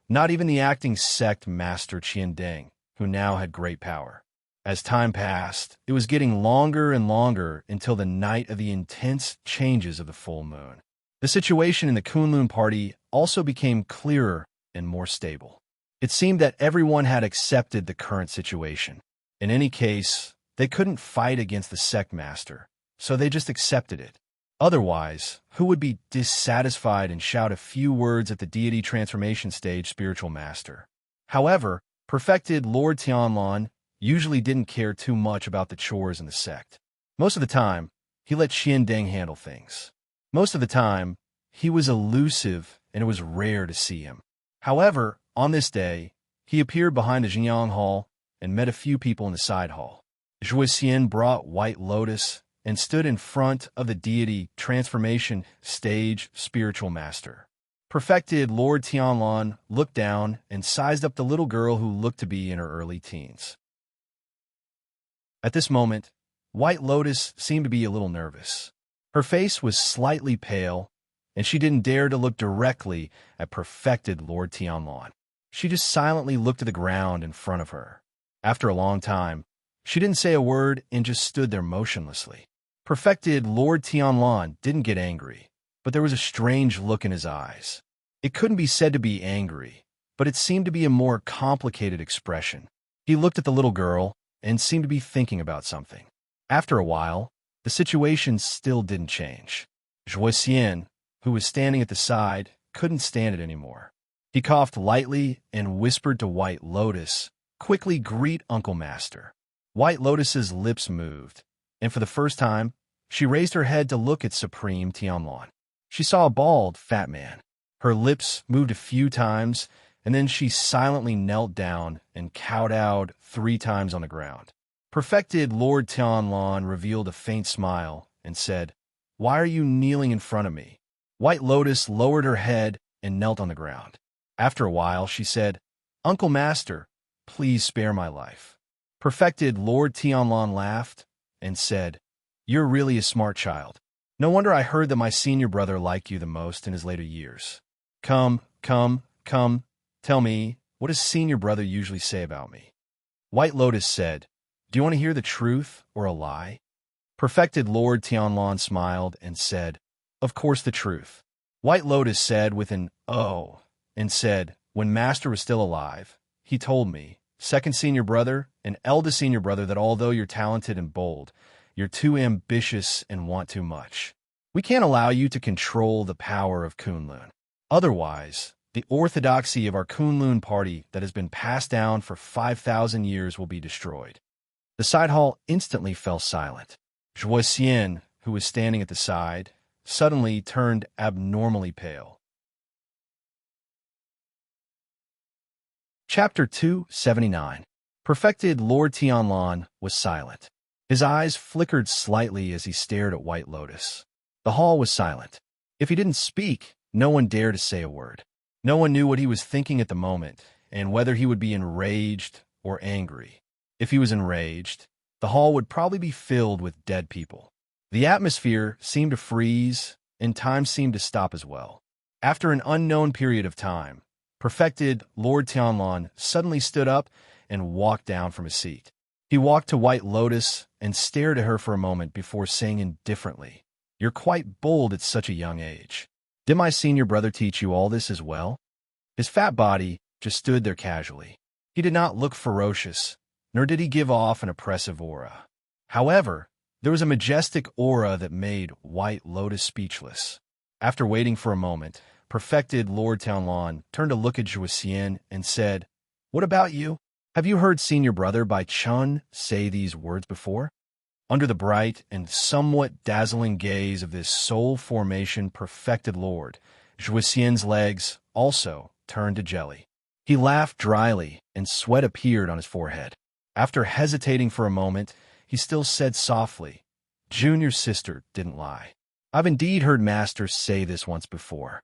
not even the acting sect master Qiandeng, who now had great power. As time passed, it was getting longer and longer until the night of the intense changes of the full moon. The situation in the Kunlun party also became clearer and more stable. It seemed that everyone had accepted the current situation. In any case, they couldn't fight against the sect master, so they just accepted it. Otherwise, who would be dissatisfied and shout a few words at the deity transformation stage spiritual master? However, perfected Lord Tianlan usually didn't care too much about the chores in the sect. Most of the time, he let Xian Deng handle things. Most of the time, he was elusive and it was rare to see him. However, on this day, he appeared behind the Jinyang Hall and met a few people in the side hall. Zhuo Xian brought White Lotus and stood in front of the deity transformation stage spiritual master. Perfected Lord Tianlan looked down and sized up the little girl who looked to be in her early teens. At this moment, White Lotus seemed to be a little nervous. Her face was slightly pale, and she didn't dare to look directly at perfected Lord Tianlan. She just silently looked at the ground in front of her. After a long time, she didn't say a word and just stood there motionlessly. Perfected Lord Tianlan didn't get angry, but there was a strange look in his eyes. It couldn't be said to be angry, but it seemed to be a more complicated expression. He looked at the little girl and seemed to be thinking about something. After a while, the situation still didn't change. Zhuo Xian, who was standing at the side, couldn't stand it anymore. He coughed lightly and whispered to White Lotus, "Quickly greet Uncle Master." White Lotus's lips moved, and for the first time, she raised her head to look at Supreme Tianlan. She saw a bald, fat man. Her lips moved a few times, and then she silently knelt down and kowtowed 3 times on the ground. Perfected Lord Tianlan revealed a faint smile and said, "Why are you kneeling in front of me?" White Lotus lowered her head and knelt on the ground. After a while, she said, "Uncle Master, please spare my life." Perfected Lord Tianlan laughed and said, "You're really a smart child. No wonder I heard that my senior brother liked you the most in his later years. Come, tell me, what does senior brother usually say about me?" White Lotus said, "Do you want to hear the truth or a lie?" Perfected Lord Tianlan smiled and said, "Of course the truth." White Lotus said with an "oh," and said, "When Master was still alive, he told me, second senior brother and eldest senior brother, that although you're talented and bold, you're too ambitious and want too much. We can't allow you to control the power of Kunlun. Otherwise, the orthodoxy of our Kunlun party that has been passed down for 5,000 years will be destroyed." The side hall instantly fell silent. Zhuo Xian, who was standing at the side, suddenly turned abnormally pale. Chapter 279. Perfected Lord Tianlan was silent. His eyes flickered slightly as he stared at White Lotus. The hall was silent. If he didn't speak, no one dared to say a word. No one knew what he was thinking at the moment, and whether he would be enraged or angry. If he was enraged, the hall would probably be filled with dead people. The atmosphere seemed to freeze, and time seemed to stop as well. After an unknown period of time, perfected Lord Tianlan suddenly stood up and walked down from his seat. He walked to White Lotus and stared at her for a moment before saying indifferently, "You're quite bold at such a young age. Did my senior brother teach you all this as well?" His fat body just stood there casually. He did not look ferocious, nor did he give off an oppressive aura. However, there was a majestic aura that made White Lotus speechless. After waiting for a moment, perfected Lord Tianlan turned to look at Zhuo Xian and said, "What about you? Have you heard senior brother Bai Chun say these words before?" Under the bright and somewhat dazzling gaze of this soul formation perfected lord, Zhuo Xian's legs also turned to jelly. He laughed dryly, and sweat appeared on his forehead. After hesitating for a moment, he still said softly, "Junior's sister didn't lie. I've indeed heard Master say this once before."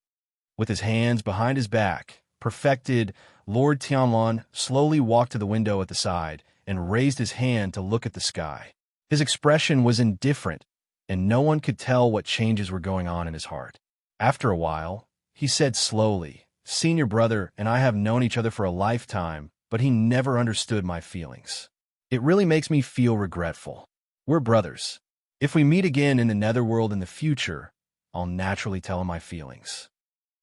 With his hands behind his back, perfected Lord Tianlan slowly walked to the window at the side and raised his hand to look at the sky. His expression was indifferent, and no one could tell what changes were going on in his heart. After a while, he said slowly, "Senior brother and I have known each other for a lifetime, but he never understood my feelings. It really makes me feel regretful. We're brothers. If we meet again in the netherworld in the future, I'll naturally tell him my feelings.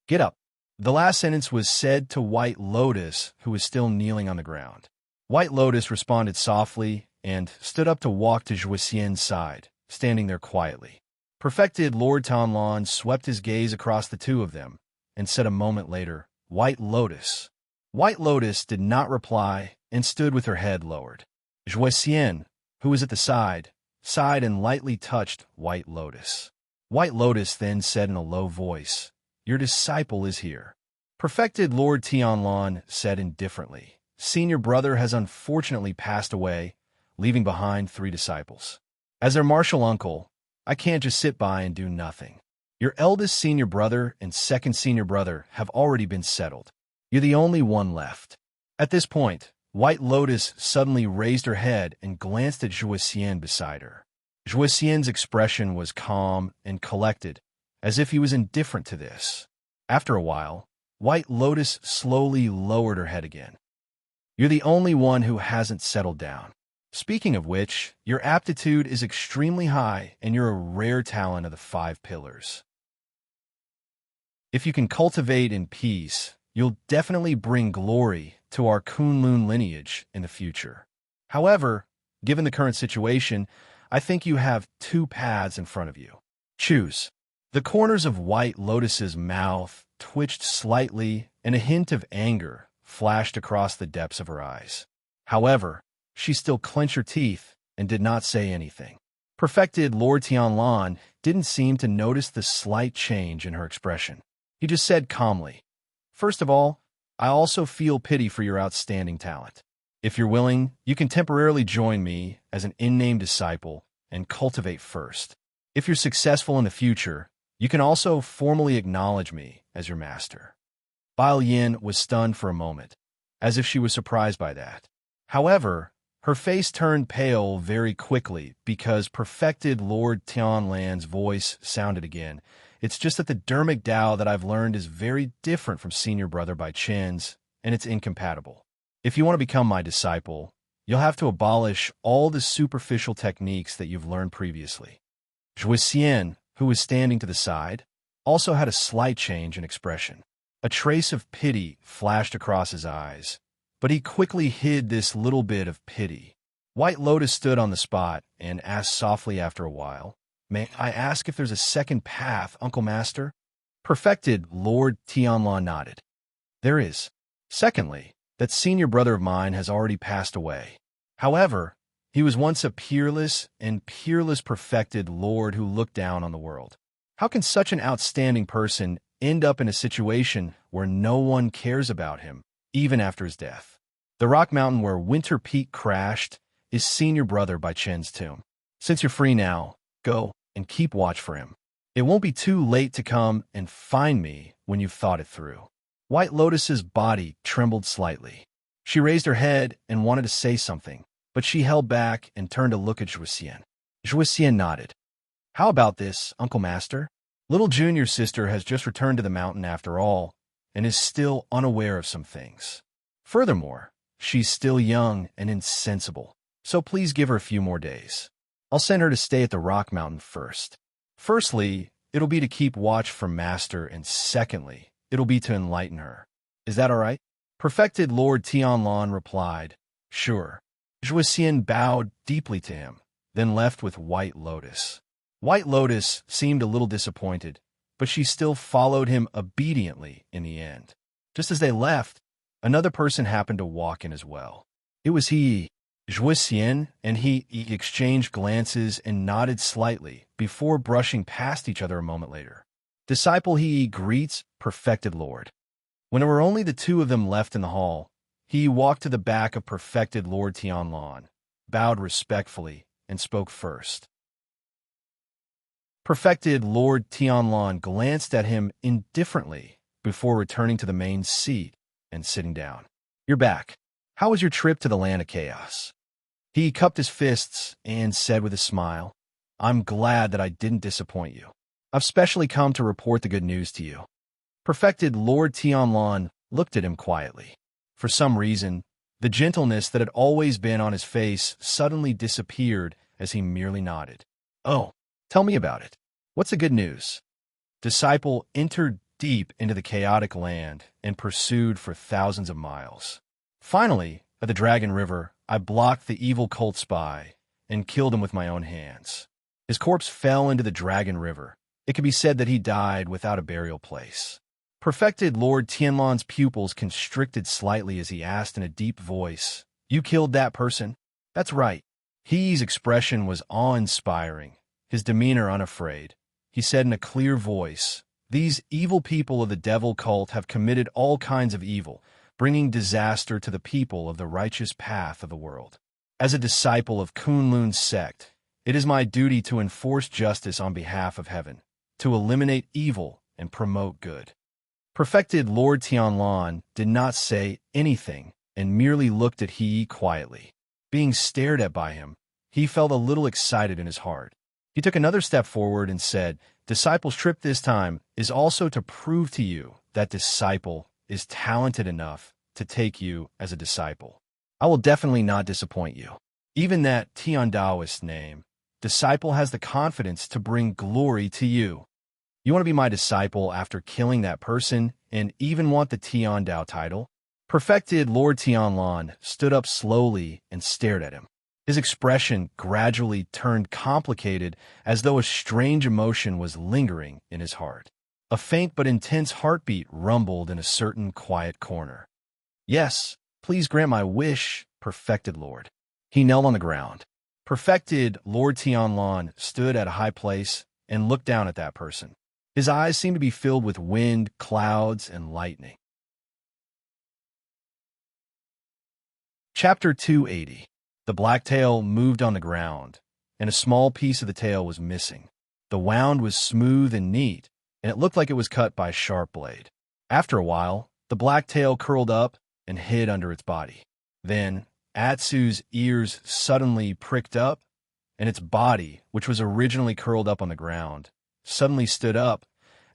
Get up. The last sentence was said to White Lotus, who was still kneeling on the ground. White Lotus responded softly and stood up to walk to Joisien's side, standing there quietly. Perfected Lord Tianlan swept his gaze across the two of them and said a moment later, White Lotus. White Lotus did not reply and stood with her head lowered. Joisien, who was at the side, sighed and lightly touched White Lotus. White Lotus then said in a low voice, Your disciple is here. Perfected Lord Tianlan said indifferently, Senior brother has unfortunately passed away, leaving behind 3 disciples. As their martial uncle, I can't just sit by and do nothing. Your eldest senior brother and second senior brother have already been settled. You're the only one left. At this point, White Lotus suddenly raised her head and glanced at Joisien beside her. Joisien's expression was calm and collected, as if he was indifferent to this. After a while, White Lotus slowly lowered her head again. You're the only one who hasn't settled down. Speaking of which, your aptitude is extremely high and you're a rare talent of the 5 pillars. If you can cultivate in peace, you'll definitely bring glory to our Kunlun lineage in the future. However, given the current situation, I think you have 2 paths in front of you. Choose. The corners of White Lotus's mouth twitched slightly and a hint of anger flashed across the depths of her eyes. However, she still clenched her teeth and did not say anything. Perfected Lord Tianlan didn't seem to notice the slight change in her expression. He just said calmly, First of all, I also feel pity for your outstanding talent. If you're willing, you can temporarily join me as an in-name disciple and cultivate first. If you're successful in the future, you can also formally acknowledge me as your master. Bao Yin was stunned for a moment, as if she was surprised by that. However, her face turned pale very quickly because Perfected Lord Tianlan's voice sounded again. It's just that the Dermic Dao that I've learned is very different from Senior Brother Bai Chen's, and it's incompatible. If you want to become my disciple, you'll have to abolish all the superficial techniques that you've learned previously. Joisien, who was standing to the side, also had a slight change in expression. A trace of pity flashed across his eyes, but he quickly hid this little bit of pity. White Lotus stood on the spot and asked softly after a while, May I ask if there's a second path, Uncle Master? Perfected Lord Tianlan nodded. There is. Secondly, that senior brother of mine has already passed away. However, he was once a peerless perfected lord who looked down on the world. How can such an outstanding person end up in a situation where no one cares about him, even after his death? The rock mountain where Winter Peak crashed is Senior Brother Bai Chen's tomb. Since you're free now, go and keep watch for him. It won't be too late to come and find me when you've thought it through. White Lotus's body trembled slightly. She raised her head and wanted to say something, but she held back and turned to look at Joisien. Joisien nodded. How about this, Uncle Master? Little junior sister has just returned to the mountain after all, and is still unaware of some things. Furthermore, she's still young and insensible, so please give her a few more days. I'll send her to stay at the Rock Mountain first. Firstly, it'll be to keep watch for Master, and secondly, it'll be to enlighten her. Is that all right? Perfected Lord Tianlan replied, Sure. Joisien bowed deeply to him, then left with White Lotus. White Lotus seemed a little disappointed, but she still followed him obediently in the end. Just as they left, another person happened to walk in as well. It was he. Joisien and he exchanged glances and nodded slightly before brushing past each other a moment later. Disciple he greets Perfected Lord. When there were only the 2 of them left in the hall, he walked to the back of Perfected Lord Tianlan, bowed respectfully, and spoke first. Perfected Lord Tianlan glanced at him indifferently before returning to the main seat and sitting down. You're back. How was your trip to the land of chaos? He cupped his fists and said with a smile, I'm glad that I didn't disappoint you. I've specially come to report the good news to you. Perfected Lord Tianlan looked at him quietly. For some reason, the gentleness that had always been on his face suddenly disappeared as he merely nodded. Oh, tell me about it. What's the good news? Disciple entered deep into the chaotic land and pursued for thousands of miles. Finally, at the Dragon River, I blocked the evil cult spy and killed him with my own hands. His corpse fell into the Dragon River. It could be said that he died without a burial place. Perfected Lord Tianlan's pupils constricted slightly as he asked in a deep voice, "You killed that person?" "That's right." He's expression was awe-inspiring, his demeanor unafraid. He said in a clear voice, "These evil people of the devil cult have committed all kinds of evil, bringing disaster to the people of the righteous path of the world. As a disciple of Kunlun's sect, it is my duty to enforce justice on behalf of heaven, to eliminate evil and promote good." Perfected Lord Tianlan did not say anything and merely looked at He quietly. Being stared at by him, he felt a little excited in his heart. He took another step forward and said, "Disciple's trip this time is also to prove to you that disciple is talented enough to take you as a disciple. I will definitely not disappoint you." Even that Tiandaoist name, disciple, has the confidence to bring glory to you. You want to be my disciple after killing that person and even want the Tiandao title? Perfected Lord Tianlan stood up slowly and stared at him. His expression gradually turned complicated as though a strange emotion was lingering in his heart. A faint but intense heartbeat rumbled in a certain quiet corner. "Yes, please grant my wish, Perfected Lord." He knelt on the ground. Perfected Lord Tianlan stood at a high place and looked down at that person. His eyes seemed to be filled with wind, clouds, and lightning. Chapter 280. The black tail moved on the ground, and a small piece of the tail was missing. The wound was smooth and neat, and it looked like it was cut by a sharp blade. After a while, the black tail curled up and hid under its body. Then, Atsu's ears suddenly pricked up, and its body, which was originally curled up on the ground, suddenly stood up,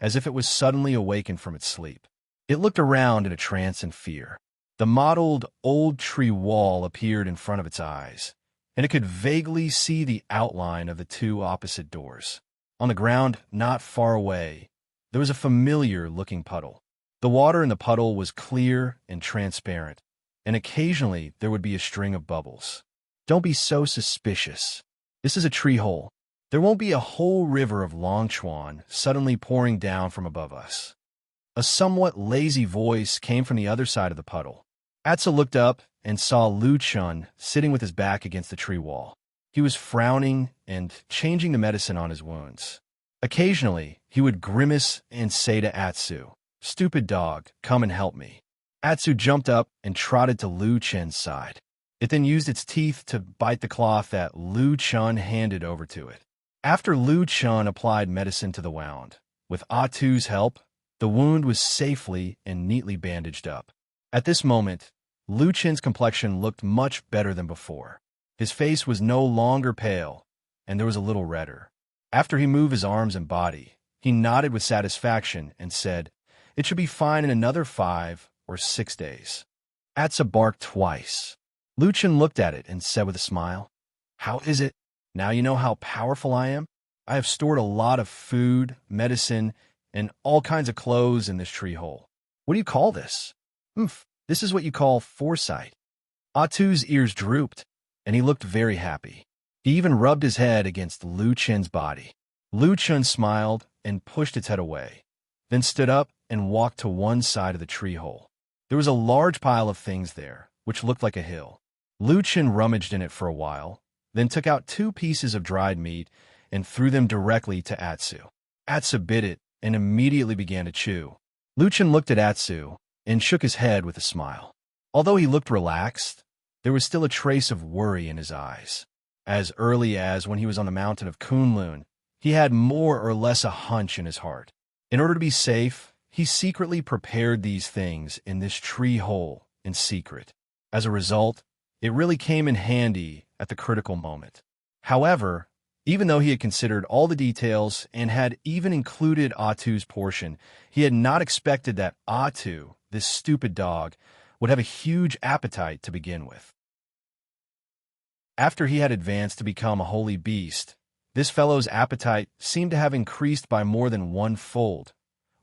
as if it was suddenly awakened from its sleep. It looked around in a trance and fear. The mottled old tree wall appeared in front of its eyes, and it could vaguely see the outline of the two opposite doors. On the ground, not far away, there was a familiar-looking puddle. The water in the puddle was clear and transparent, and occasionally there would be a string of bubbles. "Don't be so suspicious. This is a tree hole. There won't be a whole river of Longchuan suddenly pouring down from above us." A somewhat lazy voice came from the other side of the puddle. Atsu looked up and saw Lu Chun sitting with his back against the tree wall. He was frowning and changing the medicine on his wounds. Occasionally, he would grimace and say to Atsu, "Stupid dog, come and help me." Atsu jumped up and trotted to Lu Chen's side. It then used its teeth to bite the cloth that Lu Chun handed over to it. After Lu Chun applied medicine to the wound, with Atsu's help, the wound was safely and neatly bandaged up. At this moment, Lu Chen's complexion looked much better than before. His face was no longer pale, and there was a little redder. After he moved his arms and body, he nodded with satisfaction and said, "It should be fine in another 5 or 6 days." Atsu barked twice. Lu Chen looked at it and said with a smile, "How is it? Now you know how powerful I am? I have stored a lot of food, medicine, and all kinds of clothes in this tree hole. What do you call this?" This is what you call foresight." Atsu's ears drooped, and he looked very happy. He even rubbed his head against Lu Chen's body. Lu Chen smiled and pushed its head away, then stood up and walked to one side of the tree hole. There was a large pile of things there, which looked like a hill. Lu Chen rummaged in it for a while, then took out 2 pieces of dried meat and threw them directly to Atsu. Atsu bit it and immediately began to chew. Lu Chen looked at Atsu and shook his head with a smile. Although he looked relaxed, there was still a trace of worry in his eyes. As early as when he was on the mountain of Kunlun, he had more or less a hunch in his heart. In order to be safe, he secretly prepared these things in this tree hole in secret. As a result, it really came in handy at the critical moment. However, even though he had considered all the details and had even included Atsu's portion, he had not expected that Atsu, this stupid dog, would have a huge appetite to begin with. After he had advanced to become a holy beast, This fellow's appetite seemed to have increased by more than one-fold.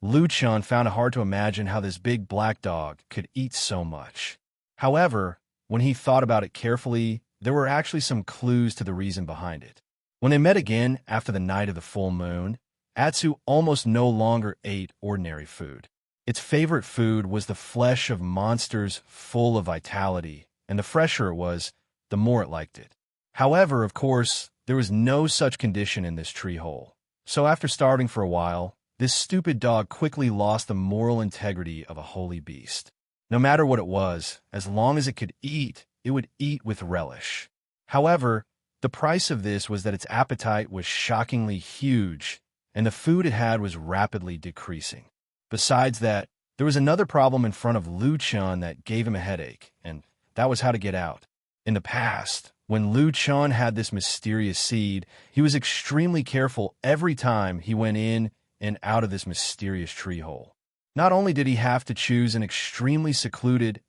Lu Chun found it hard to imagine how this big black dog could eat so much. However, when he thought about it carefully, there were actually some clues to the reason behind it. When they met again after the night of the full moon, Atsu almost no longer ate ordinary food. Its favorite food was the flesh of monsters full of vitality, and the fresher it was, the more it liked it. However, of course, there was no such condition in this tree hole. So after starving for a while, this stupid dog quickly lost the moral integrity of a holy beast. No matter what it was, as long as it could eat, it would eat with relish. However, the price of this was that its appetite was shockingly huge, and the food it had was rapidly decreasing. Besides that, there was another problem in front of Lu Chun that gave him a headache, and that was how to get out. In the past, when Lu Chun had this mysterious seed, he was extremely careful every time he went in and out of this mysterious tree hole. Not only did he have to choose an extremely secluded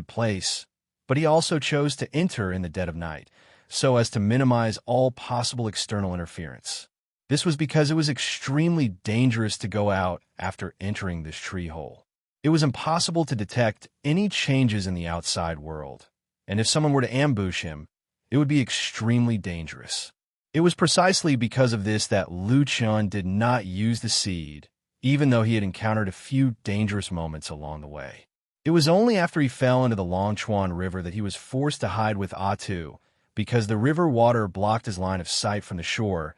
place, but he also chose to enter in the dead of night, so as to minimize all possible external interference. This was because it was extremely dangerous to go out after entering this tree hole. It was impossible to detect any changes in the outside world, and if someone were to ambush him, it would be extremely dangerous. It was precisely because of this that Lu Chun did not use the seed, even though he had encountered a few dangerous moments along the way. It was only after he fell into the Longchuan River that he was forced to hide with Atu, because the river water blocked his line of sight from the shore.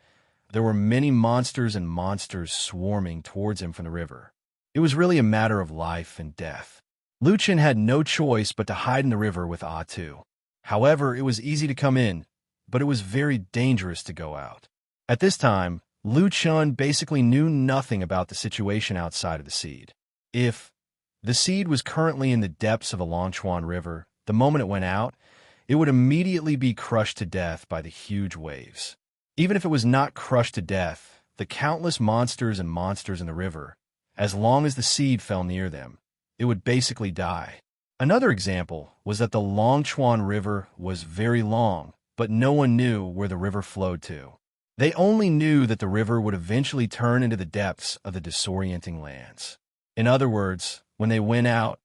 There were many monsters swarming towards him from the river. It was really a matter of life and death. Lu Chun had no choice but to hide in the river with Atu. However, it was easy to come in, but it was very dangerous to go out. At this time, Lu Chun basically knew nothing about the situation outside of the seed. If the seed was currently in the depths of a Longchuan River, the moment it went out, it would immediately be crushed to death by the huge waves. Even if it was not crushed to death, the countless monsters in the river, as long as the seed fell near them, it would basically die. Another example was that the Longchuan River was very long, but no one knew where the river flowed to. They only knew that the river would eventually turn into the depths of the disorienting lands. In other words, when they went out,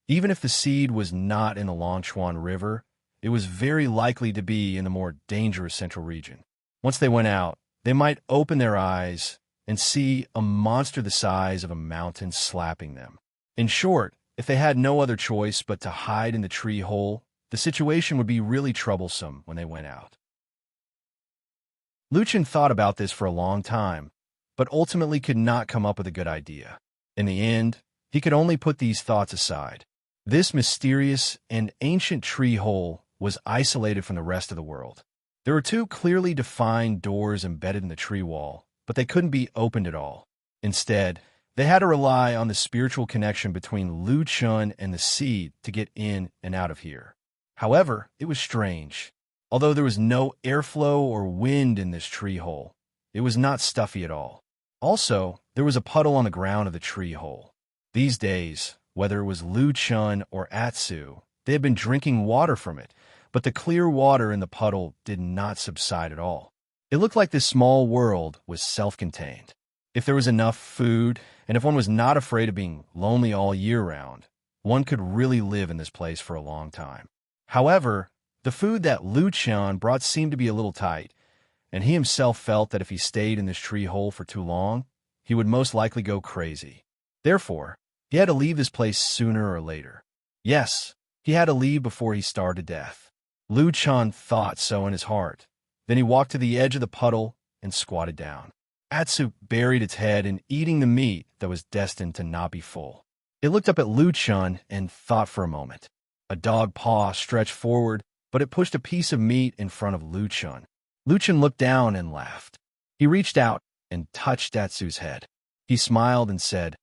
even if the seed was not in the Longchuan River, it was very likely to be in the more dangerous central region. Once they went out, they might open their eyes and see a monster the size of a mountain slapping them. In short, if they had no other choice but to hide in the tree hole, the situation would be really troublesome when they went out. Lu Chun thought about this for a long time, but ultimately could not come up with a good idea. In the end, he could only put these thoughts aside. This mysterious and ancient tree hole was isolated from the rest of the world. There were two clearly defined doors embedded in the tree wall, but they couldn't be opened at all. Instead, they had to rely on the spiritual connection between Lu Chun and the seed to get in and out of here. However, it was strange. Although there was no airflow or wind in this tree hole, it was not stuffy at all. Also, there was a puddle on the ground of the tree hole. These days, whether it was Lu Chun or Atsu, they had been drinking water from it, but the clear water in the puddle did not subside at all. It looked like this small world was self-contained. If there was enough food, and if one was not afraid of being lonely all year round, one could really live in this place for a long time. However, the food that Lu Chun brought seemed to be a little tight, and he himself felt that if he stayed in this tree hole for too long, he would most likely go crazy. Therefore, he had to leave this place sooner or later. Yes, he had to leave before he starved to death. Lu Chun thought so in his heart. Then he walked to the edge of the puddle and squatted down. Atsu buried its head in eating the meat that was destined to not be full. It looked up at Lu Chun and thought for a moment. A dog paw stretched forward, but it pushed a piece of meat in front of Lu Chun. Lu Chun looked down and laughed. He reached out and touched Atsu's head. He smiled and said,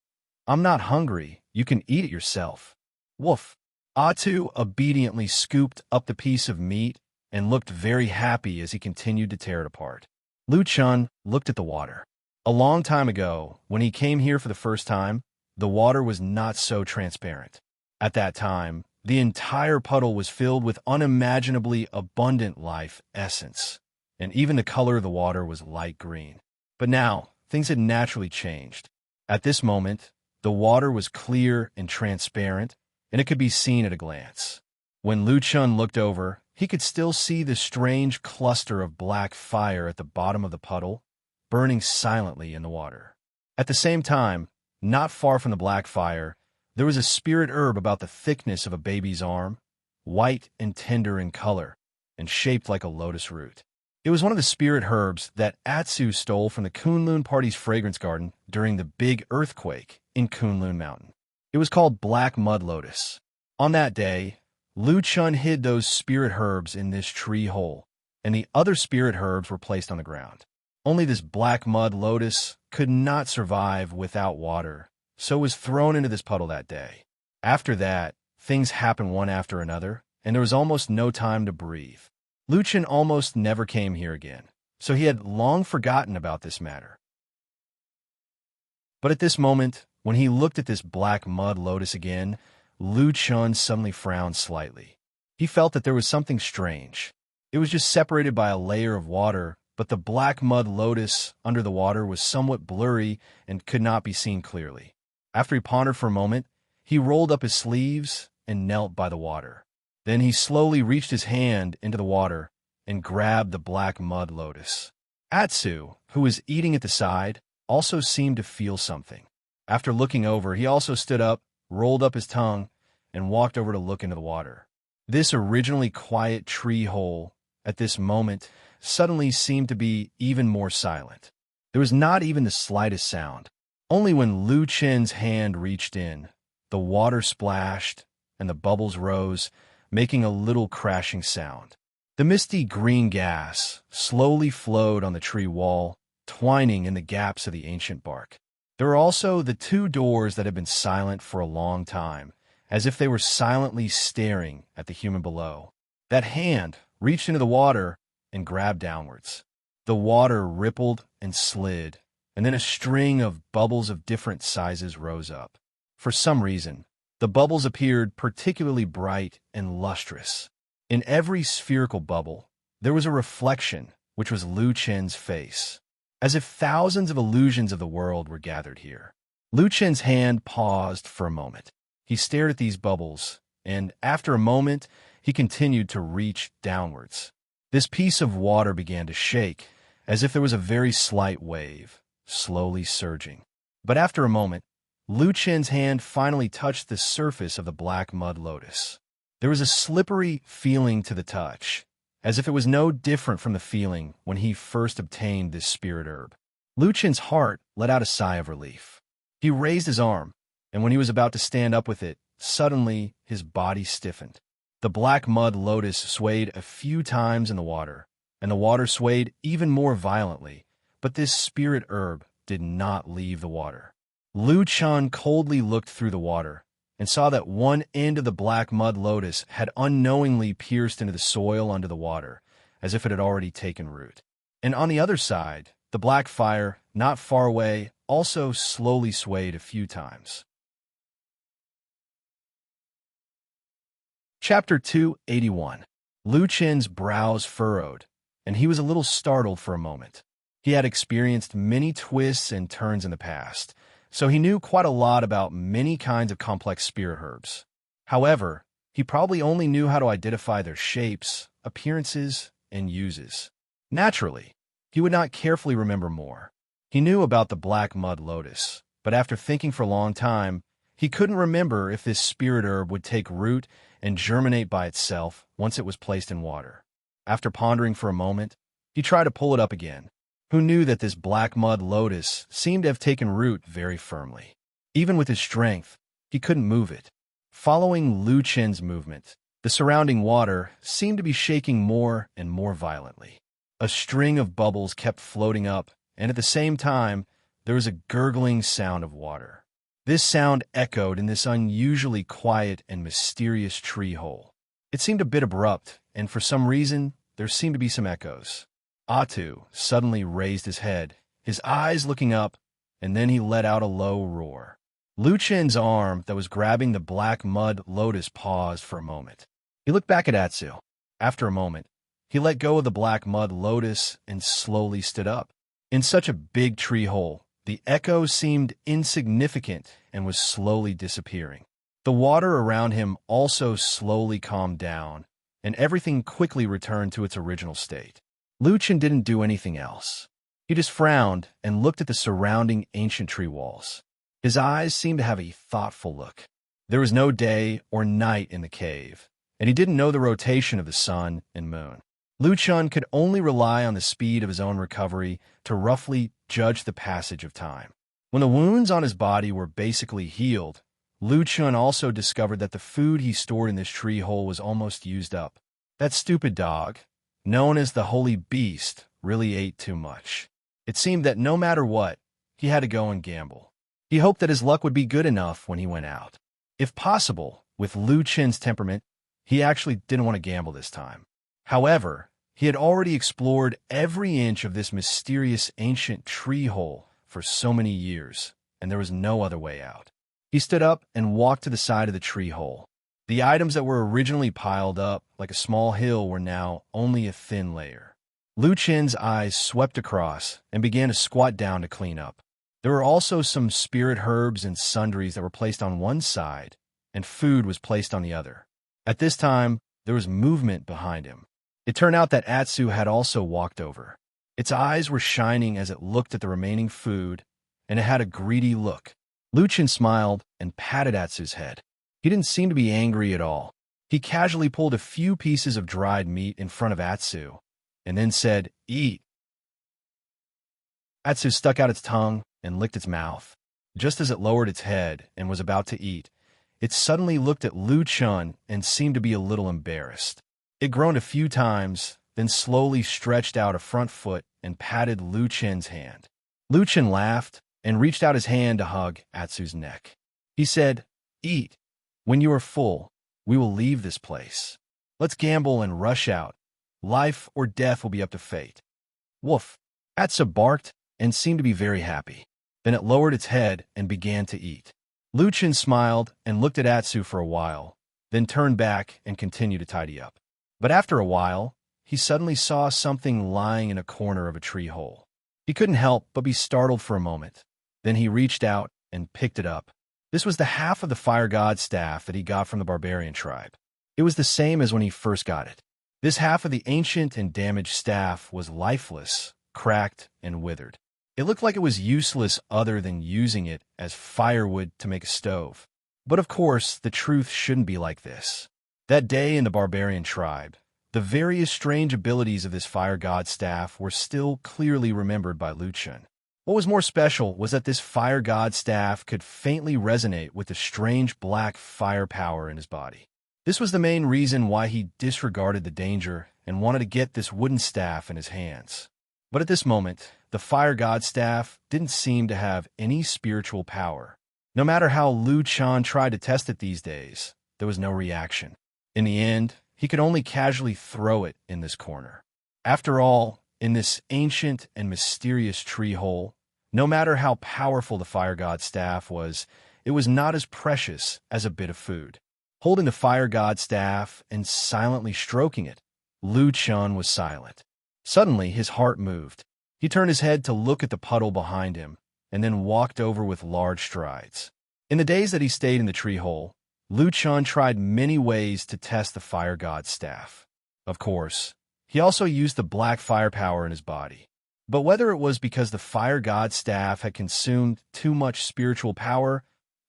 "I'm not hungry. You can eat it yourself." Woof. Atsu obediently scooped up the piece of meat and looked very happy as he continued to tear it apart. Lu Chun looked at the water. A long time ago, when he came here for the first time, the water was not so transparent. At that time, the entire puddle was filled with unimaginably abundant life essence. and even the color of the water was light green. But now, things had naturally changed. At this moment, the water was clear and transparent, and it could be seen at a glance. When Lu Chun looked over, he could still see the strange cluster of black fire at the bottom of the puddle, burning silently in the water. At the same time, not far from the black fire, there was a spirit herb about the thickness of a baby's arm, white and tender in color, and shaped like a lotus root. It was one of the spirit herbs that Atsu stole from the Kunlun party's fragrance garden during the big earthquake in Kunlun Mountain. It was called Black Mud Lotus. On that day, Lu Chun hid those spirit herbs in this tree hole, and the other spirit herbs were placed on the ground. Only this black mud lotus could not survive without water, so it was thrown into this puddle that day. After that, things happened one after another, and there was almost no time to breathe. Lu Chun almost never came here again, so he had long forgotten about this matter. But at this moment, when he looked at this black mud lotus again, Lu Chun suddenly frowned slightly. He felt that there was something strange. It was just separated by a layer of water, but the black mud lotus under the water was somewhat blurry and could not be seen clearly. After he pondered for a moment, he rolled up his sleeves and knelt by the water. Then he slowly reached his hand into the water and grabbed the black mud lotus. Atsu, who was eating at the side, also seemed to feel something. After looking over, he also stood up, rolled up his tongue, and walked over to look into the water. This originally quiet tree hole, at this moment, suddenly seemed to be even more silent. There was not even the slightest sound. Only when Lu Chen's hand reached in, the water splashed and the bubbles rose, making a little crashing sound. The misty green gas slowly flowed on the tree wall, twining in the gaps of the ancient bark. There were also the two doors that had been silent for a long time, as if they were silently staring at the human below. That hand reached into the water and grabbed downwards. The water rippled and slid, and then a string of bubbles of different sizes rose up. For some reason, the bubbles appeared particularly bright and lustrous. In every spherical bubble, there was a reflection, which was Lu Chen's face, as if thousands of illusions of the world were gathered here. Lu Chen's hand paused for a moment. He stared at these bubbles, and after a moment, he continued to reach downwards. This piece of water began to shake, as if there was a very slight wave, slowly surging. But after a moment, Lu Chen's hand finally touched the surface of the black mud lotus. There was a slippery feeling to the touch, as if it was no different from the feeling when he first obtained this spirit herb. Lu Chen's heart let out a sigh of relief. He raised his arm, and when he was about to stand up with it, suddenly his body stiffened. The black mud lotus swayed a few times in the water, and the water swayed even more violently, but this spirit herb did not leave the water. Lu Chun coldly looked through the water and saw that one end of the black mud lotus had unknowingly pierced into the soil under the water, as if it had already taken root. And on the other side, the black fire, not far away, also slowly swayed a few times. Chapter 281. Lu Chen's brows furrowed, and he was a little startled for a moment. He had experienced many twists and turns in the past, so he knew quite a lot about many kinds of complex spirit herbs. However, he probably only knew how to identify their shapes, appearances, and uses. Naturally, he would not carefully remember more. He knew about the black mud lotus, but after thinking for a long time, he couldn't remember if this spirit herb would take root and germinate by itself once it was placed in water. After pondering for a moment, he tried to pull it up again. Who knew that this black mud lotus seemed to have taken root very firmly? Even with his strength, he couldn't move it. Following Lu Chen's movement, the surrounding water seemed to be shaking more and more violently. A string of bubbles kept floating up, and at the same time, there was a gurgling sound of water. This sound echoed in this unusually quiet and mysterious tree hole. It seemed a bit abrupt, and for some reason, there seemed to be some echoes. Atu suddenly raised his head, his eyes looking up, and then he let out a low roar. Lu Chen's arm that was grabbing the black mud lotus paused for a moment. He looked back at Atsu. After a moment, He let go of the black mud lotus and slowly stood up. In such a big tree hole, the echo seemed insignificant and was slowly disappearing. The water around him also slowly calmed down, and everything quickly returned to its original state. Luchan didn't do anything else. He just frowned and looked at the surrounding ancient tree walls. His eyes seemed to have a thoughtful look. There was no day or night in the cave, and he didn't know the rotation of the sun and moon. Luchan could only rely on the speed of his own recovery to roughly judge the passage of time. When the wounds on his body were basically healed, Luchan also discovered that the food he stored in this tree hole was almost used up. That stupid dog, known as the Holy Beast, really ate too much. It seemed that no matter what, he had to go and gamble. He hoped that his luck would be good enough when he went out. If possible, with Luchan's temperament, he actually didn't want to gamble this time. However, he had already explored every inch of this mysterious ancient tree hole for so many years, and there was no other way out. He stood up and walked to the side of the tree hole. The items that were originally piled up like a small hill were now only a thin layer. Luchan's eyes swept across and began to squat down to clean up. There were also some spirit herbs and sundries that were placed on one side, and food was placed on the other. At this time, there was movement behind him. It turned out that Atsu had also walked over. Its eyes were shining as it looked at the remaining food, and it had a greedy look. Luchan smiled and patted Atsu's head. He didn't seem to be angry at all. He casually pulled a few pieces of dried meat in front of Atsu, and then said, "Eat." Atsu stuck out its tongue and licked its mouth. Just as it lowered its head and was about to eat, it suddenly looked at Luchan and seemed to be a little embarrassed. It groaned a few times, then slowly stretched out a front foot and patted Luchan's hand. Luchan laughed and reached out his hand to hug Atsu's neck. He said, "Eat. When you are full, we will leave this place. Let's gamble and rush out. Life or death will be up to fate." Woof! Atsu barked and seemed to be very happy. Then it lowered its head and began to eat. Luchan smiled and looked at Atsu for a while, then turned back and continued to tidy up. But after a while, he suddenly saw something lying in a corner of a tree hole. He couldn't help but be startled for a moment. Then he reached out and picked it up. This was the half of the fire god staff that he got from the barbarian tribe. It was the same as when he first got it. This half of the ancient and damaged staff was lifeless, cracked, and withered. It looked like it was useless other than using it as firewood to make a stove. But of course, the truth shouldn't be like this. That day in the barbarian tribe, the various strange abilities of this fire god staff were still clearly remembered by Luchan. What was more special was that this fire god staff could faintly resonate with the strange black fire power in his body. This was the main reason why he disregarded the danger and wanted to get this wooden staff in his hands. But at this moment, the fire god staff didn't seem to have any spiritual power. No matter how Luchan tried to test it these days, there was no reaction. In the end, he could only casually throw it in this corner. After all, in this ancient and mysterious tree hole, no matter how powerful the fire god staff was, it was not as precious as a bit of food. Holding the fire god staff and silently stroking it, Luchan was silent. Suddenly, his heart moved. He turned his head to look at the puddle behind him, and then walked over with large strides. In the days that he stayed in the tree hole, Luchan tried many ways to test the fire god's staff. Of course, he also used the black fire power in his body. But whether it was because the fire god's staff had consumed too much spiritual power,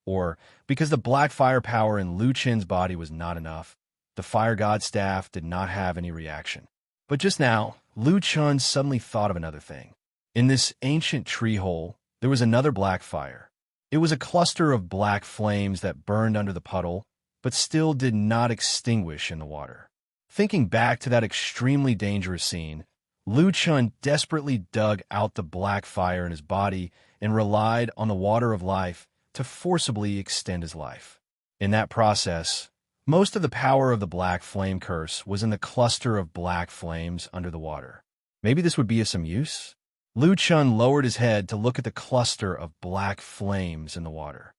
or because the black fire power in Luchan's body was not enough, the fire god's staff did not have any reaction. But just now, Luchan suddenly thought of another thing. In this ancient tree hole, there was another black fire. It was a cluster of black flames that burned under the puddle, but still did not extinguish in the water. Thinking back to that extremely dangerous scene, Luchan desperately dug out the black fire in his body and relied on the water of life to forcibly extend his life. In that process, most of the power of the black flame curse was in the cluster of black flames under the water. Maybe this would be of some use? Luchan lowered his head to look at the cluster of black flames in the water.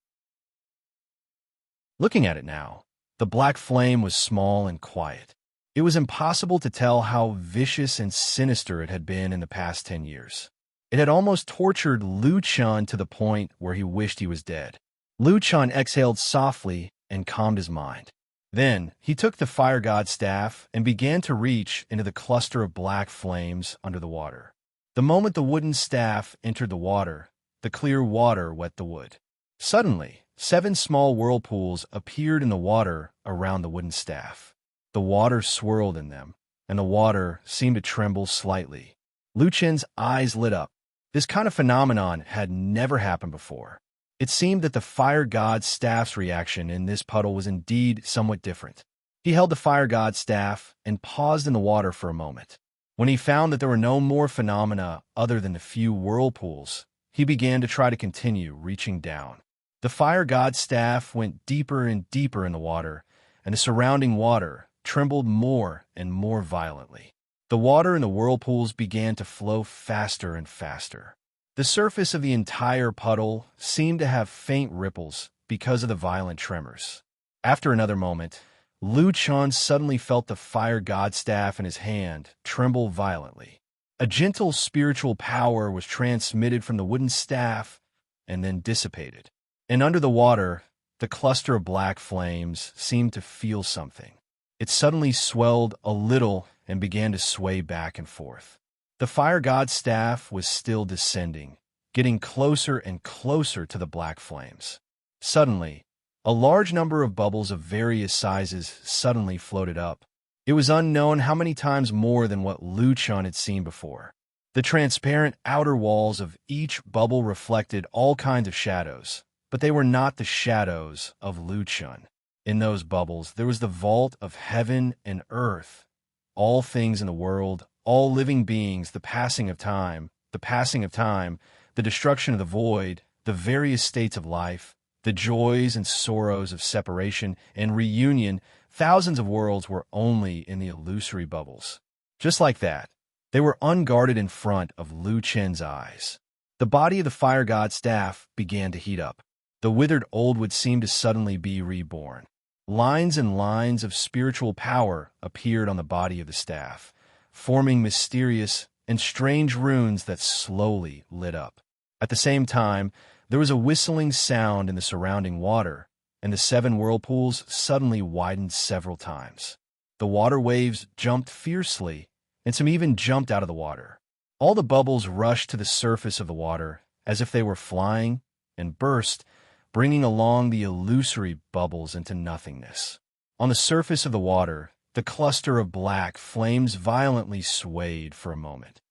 Looking at it now, the black flame was small and quiet. It was impossible to tell how vicious and sinister it had been in the past 10 years. It had almost tortured Lu Chun to the point where he wished he was dead. Lu Chun exhaled softly and calmed his mind. Then, he took the fire god staff and began to reach into the cluster of black flames under the water. The moment the wooden staff entered the water, the clear water wet the wood. Suddenly, 7 small whirlpools appeared in the water around the wooden staff. The water swirled in them, and the water seemed to tremble slightly. Lu Chen's eyes lit up. This kind of phenomenon had never happened before. It seemed that the fire god's staff's reaction in this puddle was indeed somewhat different. He held the fire god's staff and paused in the water for a moment. When he found that there were no more phenomena other than the few whirlpools, he began to try to continue reaching down. The fire god's staff went deeper and deeper in the water, and the surrounding water trembled more and more violently. The water in the whirlpools began to flow faster and faster. The surface of the entire puddle seemed to have faint ripples because of the violent tremors. After another moment, Lu Chun suddenly felt the fire god staff in his hand tremble violently. A gentle spiritual power was transmitted from the wooden staff and then dissipated. And under the water, the cluster of black flames seemed to feel something. It suddenly swelled a little and began to sway back and forth. The fire god's staff was still descending, getting closer and closer to the black flames. Suddenly, a large number of bubbles of various sizes suddenly floated up. It was unknown how many times more than what Lu Chun had seen before. The transparent outer walls of each bubble reflected all kinds of shadows, but they were not the shadows of Lu Chun. In those bubbles, there was the vault of heaven and earth, all things in the world, all living beings, the passing of time, the destruction of the void, the various states of life, the joys and sorrows of separation and reunion. Thousands of worlds were only in the illusory bubbles. Just like that, they were unguarded in front of Lu Chen's eyes. The body of the fire god's staff began to heat up. The withered old would seem to suddenly be reborn. Lines and lines of spiritual power appeared on the body of the staff, forming mysterious and strange runes that slowly lit up. At the same time, there was a whistling sound in the surrounding water, and the 7 whirlpools suddenly widened several times. The water waves jumped fiercely, and some even jumped out of the water. All the bubbles rushed to the surface of the water as if they were flying and burst, bringing along the illusory bubbles into nothingness. On the surface of the water, the cluster of black flames violently swayed for a moment.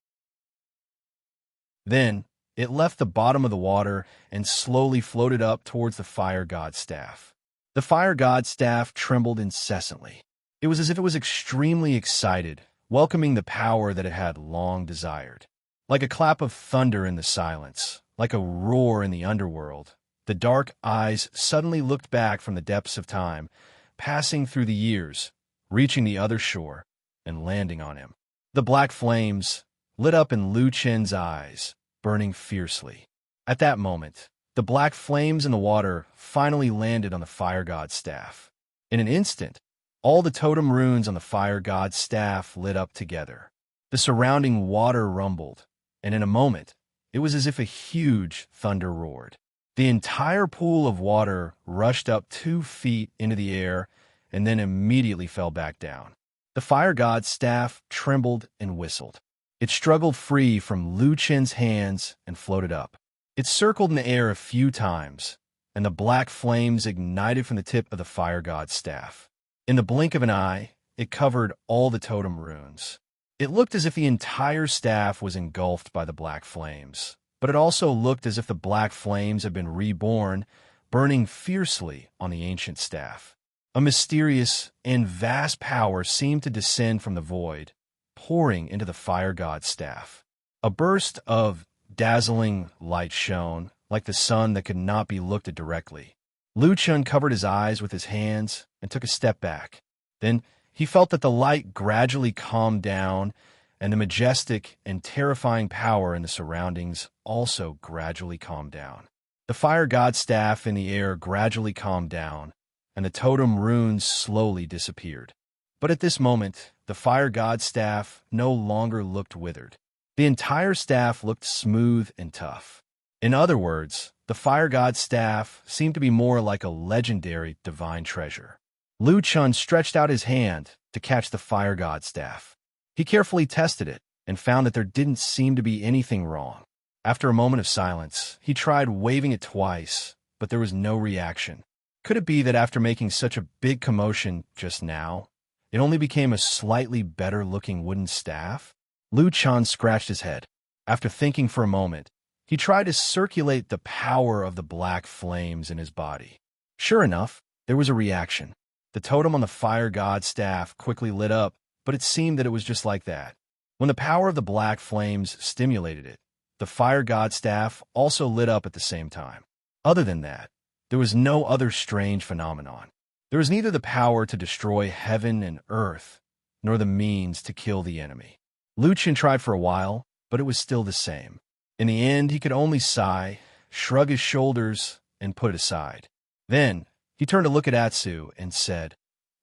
Then, it left the bottom of the water and slowly floated up towards the fire god's staff. The fire god's staff trembled incessantly. It was as if it was extremely excited, welcoming the power that it had long desired. Like a clap of thunder in the silence, like a roar in the underworld, the dark eyes suddenly looked back from the depths of time, passing through the years, reaching the other shore, and landing on him. The black flames lit up in Lu Chen's eyes, burning fiercely. At that moment, the black flames in the water finally landed on the fire god's staff. In an instant, all the totem runes on the fire god's staff lit up together. The surrounding water rumbled, and in a moment, it was as if a huge thunder roared. The entire pool of water rushed up 2 feet into the air and then immediately fell back down. The fire god's staff trembled and whistled. It struggled free from Lu Chen's hands and floated up. It circled in the air a few times, and the black flames ignited from the tip of the fire god's staff. In the blink of an eye, it covered all the totem runes. It looked as if the entire staff was engulfed by the black flames, but it also looked as if the black flames had been reborn, burning fiercely on the ancient staff. A mysterious and vast power seemed to descend from the void, pouring into the fire god's staff. A burst of dazzling light shone, like the sun that could not be looked at directly. Lu Chun covered his eyes with his hands and took a step back. Then he felt that the light gradually calmed down, and the majestic and terrifying power in the surroundings also gradually calmed down. The fire god's staff in the air gradually calmed down, and the totem runes slowly disappeared. But at this moment, the fire god's staff no longer looked withered. The entire staff looked smooth and tough. In other words, the fire god's staff seemed to be more like a legendary divine treasure. Lu Chun stretched out his hand to catch the fire god's staff. He carefully tested it and found that there didn't seem to be anything wrong. After a moment of silence, he tried waving it twice, but there was no reaction. Could it be that after making such a big commotion just now, it only became a slightly better-looking wooden staff? Lu Chun scratched his head. After thinking for a moment, he tried to circulate the power of the black flames in his body. Sure enough, there was a reaction. The totem on the fire god's staff quickly lit up, but it seemed that it was just like that. When the power of the black flames stimulated it, the fire god's staff also lit up at the same time. Other than that, there was no other strange phenomenon. There was neither the power to destroy heaven and earth, nor the means to kill the enemy. Lu Chun tried for a while, but it was still the same. In the end, he could only sigh, shrug his shoulders, and put it aside. Then, he turned to look at Atsu and said,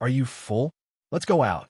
"Are you full? Let's go out."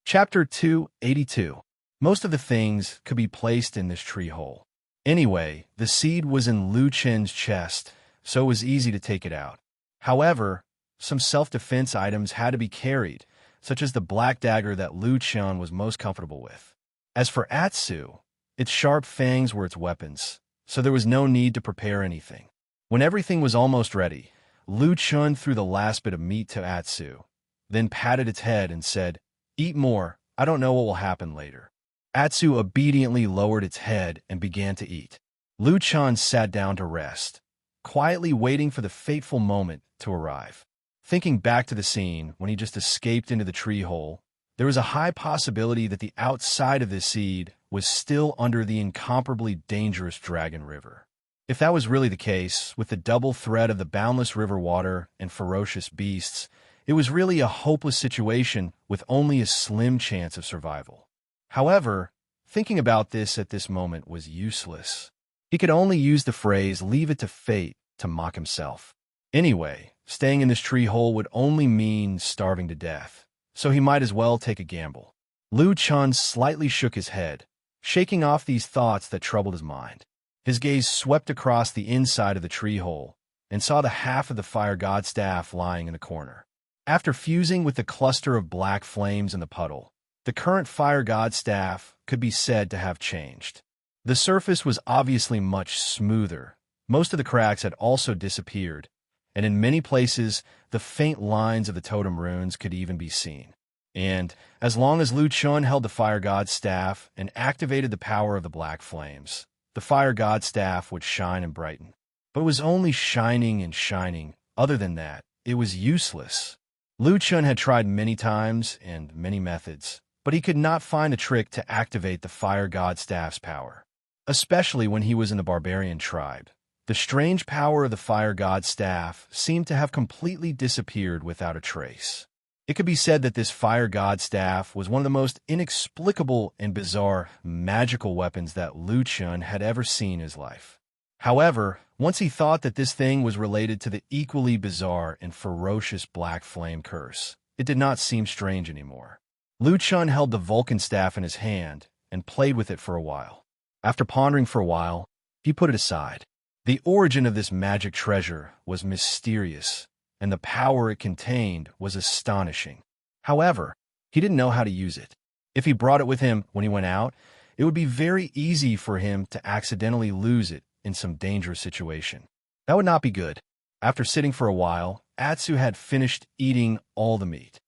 Chapter 282. Most of the things could be placed in this tree hole. Anyway, the seed was in Lu Chun's chest, so it was easy to take it out. However, some self-defense items had to be carried, such as the black dagger that Lu Chun was most comfortable with. As for Atsu, its sharp fangs were its weapons, so there was no need to prepare anything. When everything was almost ready, Lu Chun threw the last bit of meat to Atsu, then patted its head and said, "Eat more, I don't know what will happen later." Atsu obediently lowered its head and began to eat. Lu Chun sat down to rest, quietly waiting for the fateful moment to arrive. Thinking back to the scene when he just escaped into the tree hole, there was a high possibility that the outside of this seed was still under the incomparably dangerous Dragon River. If that was really the case, with the double threat of the boundless river water and ferocious beasts, it was really a hopeless situation with only a slim chance of survival. However, thinking about this at this moment was useless. He could only use the phrase "leave it to fate" to mock himself. Anyway, staying in this tree hole would only mean starving to death, so he might as well take a gamble. Lu Chun slightly shook his head, shaking off these thoughts that troubled his mind. His gaze swept across the inside of the tree hole and saw the half of the fire god's staff lying in a corner. After fusing with the cluster of black flames in the puddle, the current fire god's staff could be said to have changed. The surface was obviously much smoother. Most of the cracks had also disappeared, and in many places, the faint lines of the totem runes could even be seen. And, as long as Lu Chun held the fire god's staff and activated the power of the black flames, the fire god's staff would shine and brighten. But it was only shining and shining. Other than that, it was useless. Lu Chun had tried many times and many methods, but he could not find a trick to activate the fire god's staff's power. Especially when he was in the barbarian tribe. The strange power of the fire god's staff seemed to have completely disappeared without a trace. It could be said that this fire god's staff was one of the most inexplicable and bizarre magical weapons that Lu Chun had ever seen in his life. However, once he thought that this thing was related to the equally bizarre and ferocious black flame curse, it did not seem strange anymore. Lu Chun held the Vulcan staff in his hand and played with it for a while. After pondering for a while, he put it aside. The origin of this magic treasure was mysterious, and the power it contained was astonishing. However, he didn't know how to use it. If he brought it with him when he went out, it would be very easy for him to accidentally lose it in some dangerous situation. That would not be good. After sitting for a while, Atsu had finished eating all the meat.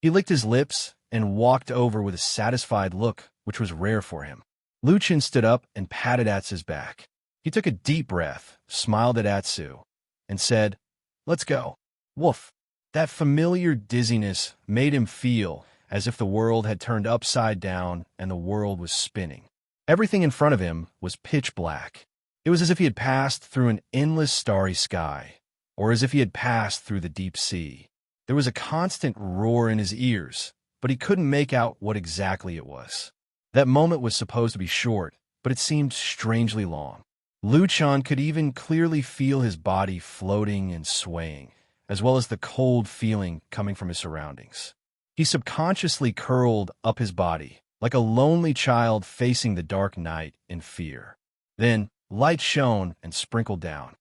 He licked his lips and walked over with a satisfied look, which was rare for him. Lu Chun stood up and patted Atsu's back. He took a deep breath, smiled at Atsu, and said, "Let's go." Woof. That familiar dizziness made him feel as if the world had turned upside down and the world was spinning. Everything in front of him was pitch black. It was as if he had passed through an endless starry sky, or as if he had passed through the deep sea. There was a constant roar in his ears, but he couldn't make out what exactly it was. That moment was supposed to be short, but it seemed strangely long. Lu Chun could even clearly feel his body floating and swaying, as well as the cold feeling coming from his surroundings. He subconsciously curled up his body, like a lonely child facing the dark night in fear. Then, light shone and sprinkled down.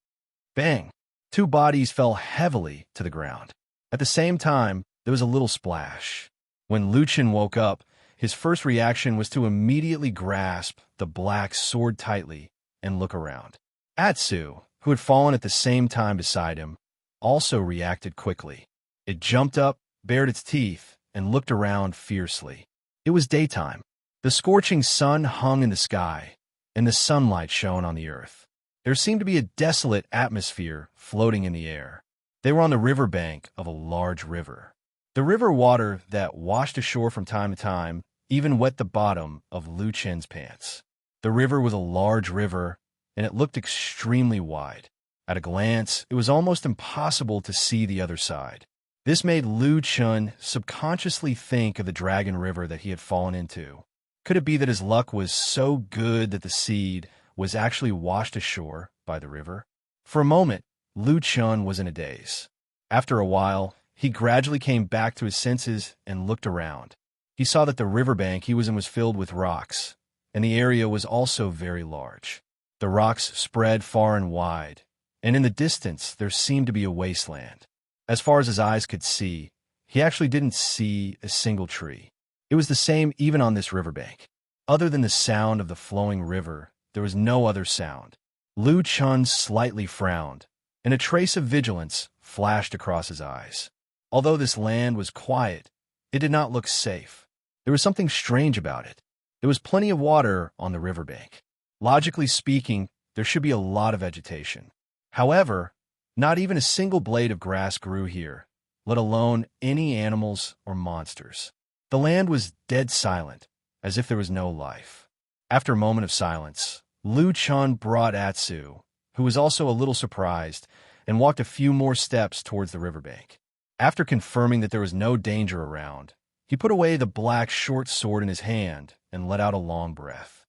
Bang! Two bodies fell heavily to the ground. At the same time, there was a little splash. When Lu Chun woke up, his first reaction was to immediately grasp the black sword tightly and look around. Atsu, who had fallen at the same time beside him, also reacted quickly. It jumped up, bared its teeth, and looked around fiercely. It was daytime. The scorching sun hung in the sky, and the sunlight shone on the earth. There seemed to be a desolate atmosphere floating in the air. They were on the riverbank of a large river. The river water that washed ashore from time to time even wet the bottom of Lu Chun's pants. The river was a large river, and it looked extremely wide. At a glance, it was almost impossible to see the other side. This made Lu Chun subconsciously think of the dragon river that he had fallen into. Could it be that his luck was so good that the seed was actually washed ashore by the river? For a moment, Lu Chun was in a daze. After a while, he gradually came back to his senses and looked around. He saw that the riverbank he was in was filled with rocks, and the area was also very large. The rocks spread far and wide, and in the distance there seemed to be a wasteland. As far as his eyes could see, he actually didn't see a single tree. It was the same even on this riverbank. Other than the sound of the flowing river, there was no other sound. Lu Chun slightly frowned, and a trace of vigilance flashed across his eyes. Although this land was quiet, it did not look safe. There was something strange about it. There was plenty of water on the riverbank. Logically speaking, there should be a lot of vegetation. However, not even a single blade of grass grew here, let alone any animals or monsters. The land was dead silent, as if there was no life. After a moment of silence, Lu Chun brought Atsu, who was also a little surprised, and walked a few more steps towards the riverbank. After confirming that there was no danger around, he put away the black short sword in his hand and let out a long breath.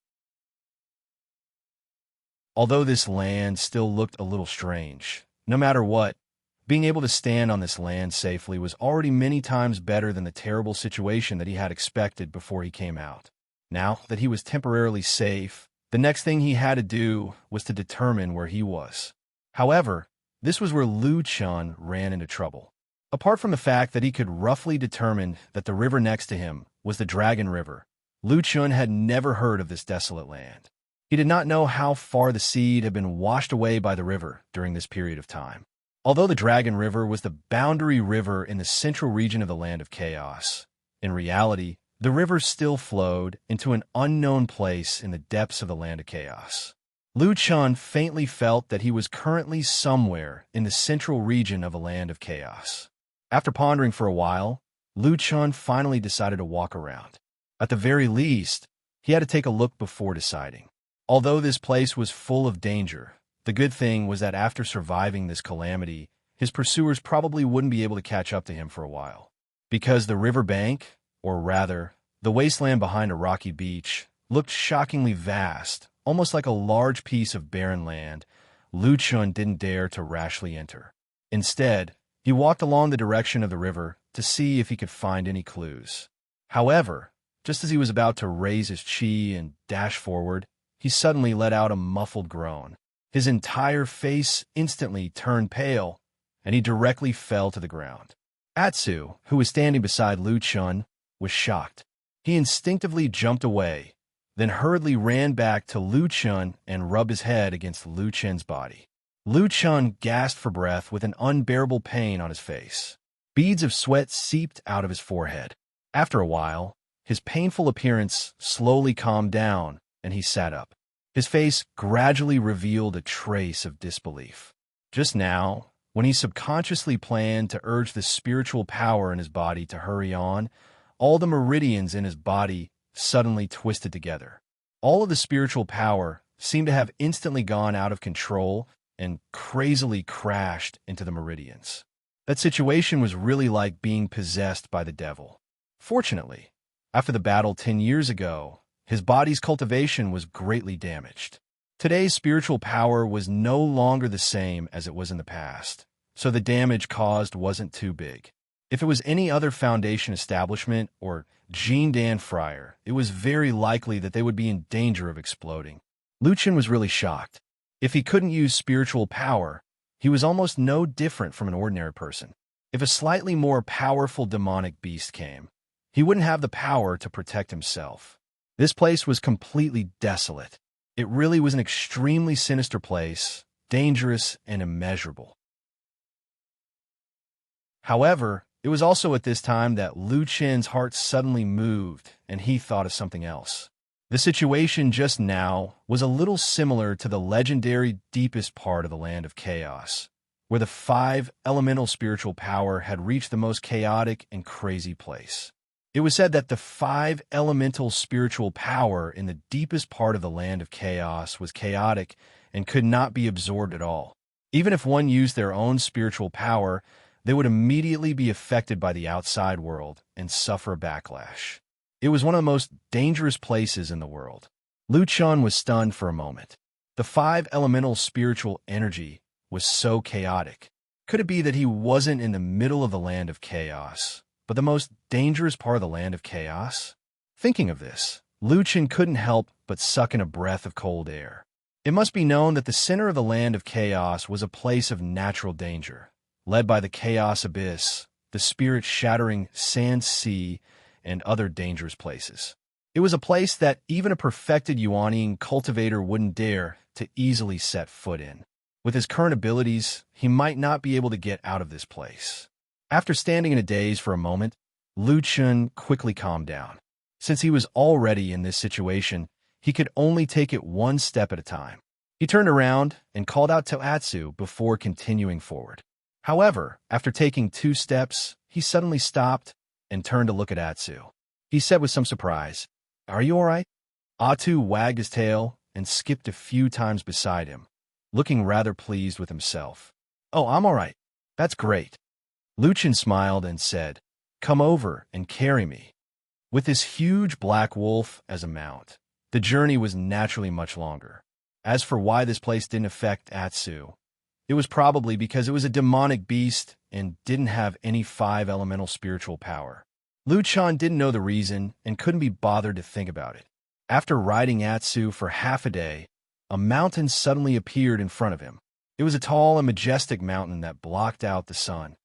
Although this land still looked a little strange, no matter what, being able to stand on this land safely was already many times better than the terrible situation that he had expected before he came out. Now that he was temporarily safe, the next thing he had to do was to determine where he was. However, this was where Lu Chun ran into trouble. Apart from the fact that he could roughly determine that the river next to him was the Dragon River, Lu Chun had never heard of this desolate land. He did not know how far the seed had been washed away by the river during this period of time. Although the Dragon River was the boundary river in the central region of the Land of Chaos, in reality, the river still flowed into an unknown place in the depths of the Land of Chaos. Lu Chun faintly felt that he was currently somewhere in the central region of a Land of Chaos. After pondering for a while, Lu Chun finally decided to walk around. At the very least, he had to take a look before deciding. Although this place was full of danger, the good thing was that after surviving this calamity, his pursuers probably wouldn't be able to catch up to him for a while. Because the riverbank, or rather, the wasteland behind a rocky beach, looked shockingly vast, almost like a large piece of barren land, Lu Chun didn't dare to rashly enter. Instead, he walked along the direction of the river to see if he could find any clues. However, just as he was about to raise his chi and dash forward, he suddenly let out a muffled groan. His entire face instantly turned pale, and he directly fell to the ground. Atsu, who was standing beside Lu Chun, was shocked. He instinctively jumped away, then hurriedly ran back to Lu Chun and rubbed his head against Lu Chun's body. Lu Chun gasped for breath with an unbearable pain on his face. Beads of sweat seeped out of his forehead. After a while, his painful appearance slowly calmed down, and he sat up. His face gradually revealed a trace of disbelief. Just now, when he subconsciously planned to urge the spiritual power in his body to hurry on, all the meridians in his body suddenly twisted together. All of the spiritual power seemed to have instantly gone out of control and crazily crashed into the meridians. That situation was really like being possessed by the devil. Fortunately, after the battle 10 years ago, his body's cultivation was greatly damaged. Today's spiritual power was no longer the same as it was in the past, so the damage caused wasn't too big. If it was any other Foundation establishment or Jean Dan Fryer, it was very likely that they would be in danger of exploding. Lucien was really shocked. If he couldn't use spiritual power, he was almost no different from an ordinary person. If a slightly more powerful demonic beast came, he wouldn't have the power to protect himself. This place was completely desolate. It really was an extremely sinister place, dangerous and immeasurable. However, it was also at this time that Lucien's heart suddenly moved, and he thought of something else. The situation just now was a little similar to the legendary deepest part of the Land of Chaos, where the 5 elemental spiritual power had reached the most chaotic and crazy place. It was said that the 5 elemental spiritual power in the deepest part of the Land of Chaos was chaotic and could not be absorbed at all. Even if one used their own spiritual power, they would immediately be affected by the outside world and suffer a backlash. It was one of the most dangerous places in the world. Lucien was stunned for a moment. The 5 elemental spiritual energy was so chaotic. Could it be that he wasn't in the middle of the Land of Chaos, but the most dangerous part of the Land of Chaos? Thinking of this, Lucien couldn't help but suck in a breath of cold air. It must be known that the center of the Land of Chaos was a place of natural danger, led by the Chaos Abyss, the spirit-shattering Sand Sea, and other dangerous places. It was a place that even a perfected Yuanian cultivator wouldn't dare to easily set foot in. With his current abilities, he might not be able to get out of this place. After standing in a daze for a moment, Lucien quickly calmed down. Since he was already in this situation, he could only take it one step at a time. He turned around and called out to Atsu before continuing forward. However, after taking 2 steps, he suddenly stopped and turned to look at Atsu. He said with some surprise, "Are you all right?" Atsu wagged his tail and skipped a few times beside him, looking rather pleased with himself. "Oh, I'm all right. That's great." Lucien smiled and said, "Come over and carry me." With this huge black wolf as a mount, the journey was naturally much longer. As for why this place didn't affect Atsu, it was probably because it was a demonic beast and didn't have any 5 elemental spiritual power. Lucien didn't know the reason and couldn't be bothered to think about it. After riding Atsu for half a day, a mountain suddenly appeared in front of him. It was a tall and majestic mountain that blocked out the sun.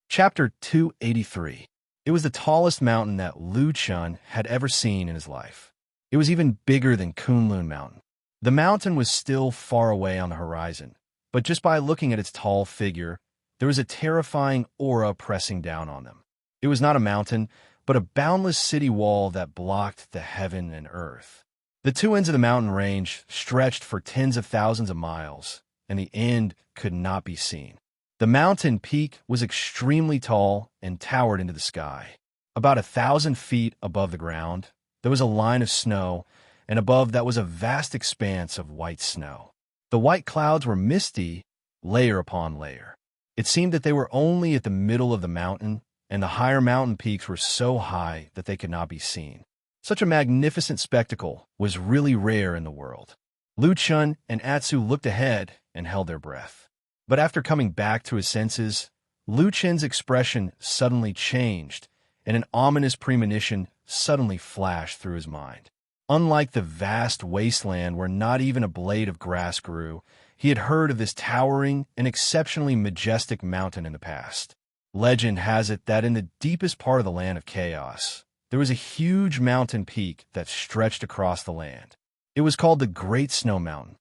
Chapter 283. It was the tallest mountain that Lucien had ever seen in his life. It was even bigger than Kunlun Mountain. The mountain was still far away on the horizon, but just by looking at its tall figure, there was a terrifying aura pressing down on them. It was not a mountain, but a boundless city wall that blocked the heaven and earth. The 2 ends of the mountain range stretched for tens of thousands of miles, and the end could not be seen. The mountain peak was extremely tall and towered into the sky. About 1,000 feet above the ground, there was a line of snow, and above that was a vast expanse of white snow. The white clouds were misty, layer upon layer. It seemed that they were only at the middle of the mountain, and the higher mountain peaks were so high that they could not be seen. Such a magnificent spectacle was really rare in the world. Lucien and Atsu looked ahead and held their breath. But after coming back to his senses, Lucien's expression suddenly changed, and an ominous premonition suddenly flashed through his mind. Unlike the vast wasteland where not even a blade of grass grew, he had heard of this towering and exceptionally majestic mountain in the past. Legend has it that in the deepest part of the Land of Chaos, there was a huge mountain peak that stretched across the land. It was called the Great Snow Mountain.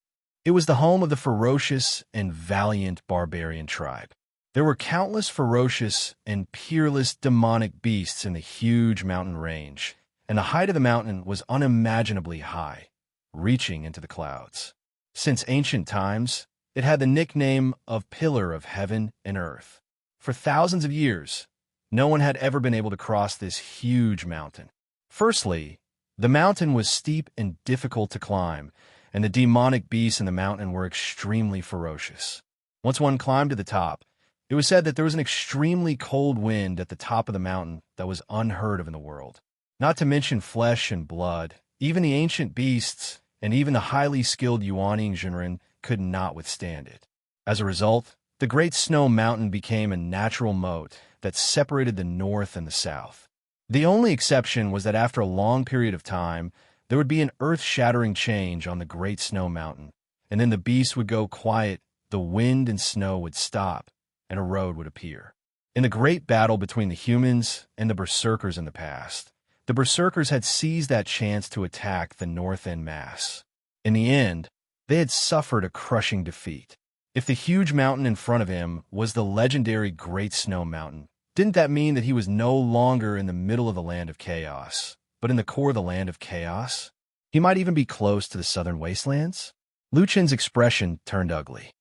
It was the home of the ferocious and valiant barbarian tribe. There were countless ferocious and peerless demonic beasts in the huge mountain range, and the height of the mountain was unimaginably high, reaching into the clouds. Since ancient times, it had the nickname of Pillar of Heaven and Earth. For thousands of years, no one had ever been able to cross this huge mountain. Firstly, the mountain was steep and difficult to climb, and the demonic beasts in the mountain were extremely ferocious. Once one climbed to the top, it was said that there was an extremely cold wind at the top of the mountain that was unheard of in the world. Not to mention flesh and blood, even the ancient beasts and even the highly skilled Yuaning Jinren could not withstand it. As a result, the Great Snow Mountain became a natural moat that separated the north and the south. The only exception was that after a long period of time, there would be an earth-shattering change on the Great Snow Mountain, and then the beasts would go quiet, the wind and snow would stop, and a road would appear. In the great battle between the humans and the berserkers in the past, the berserkers had seized that chance to attack the North en masse. In the end, they had suffered a crushing defeat. If the huge mountain in front of him was the legendary Great Snow Mountain, didn't that mean that he was no longer in the middle of the land of chaos, but in the core of the land of chaos? He might even be close to the southern wastelands? Lu Chen's expression turned ugly.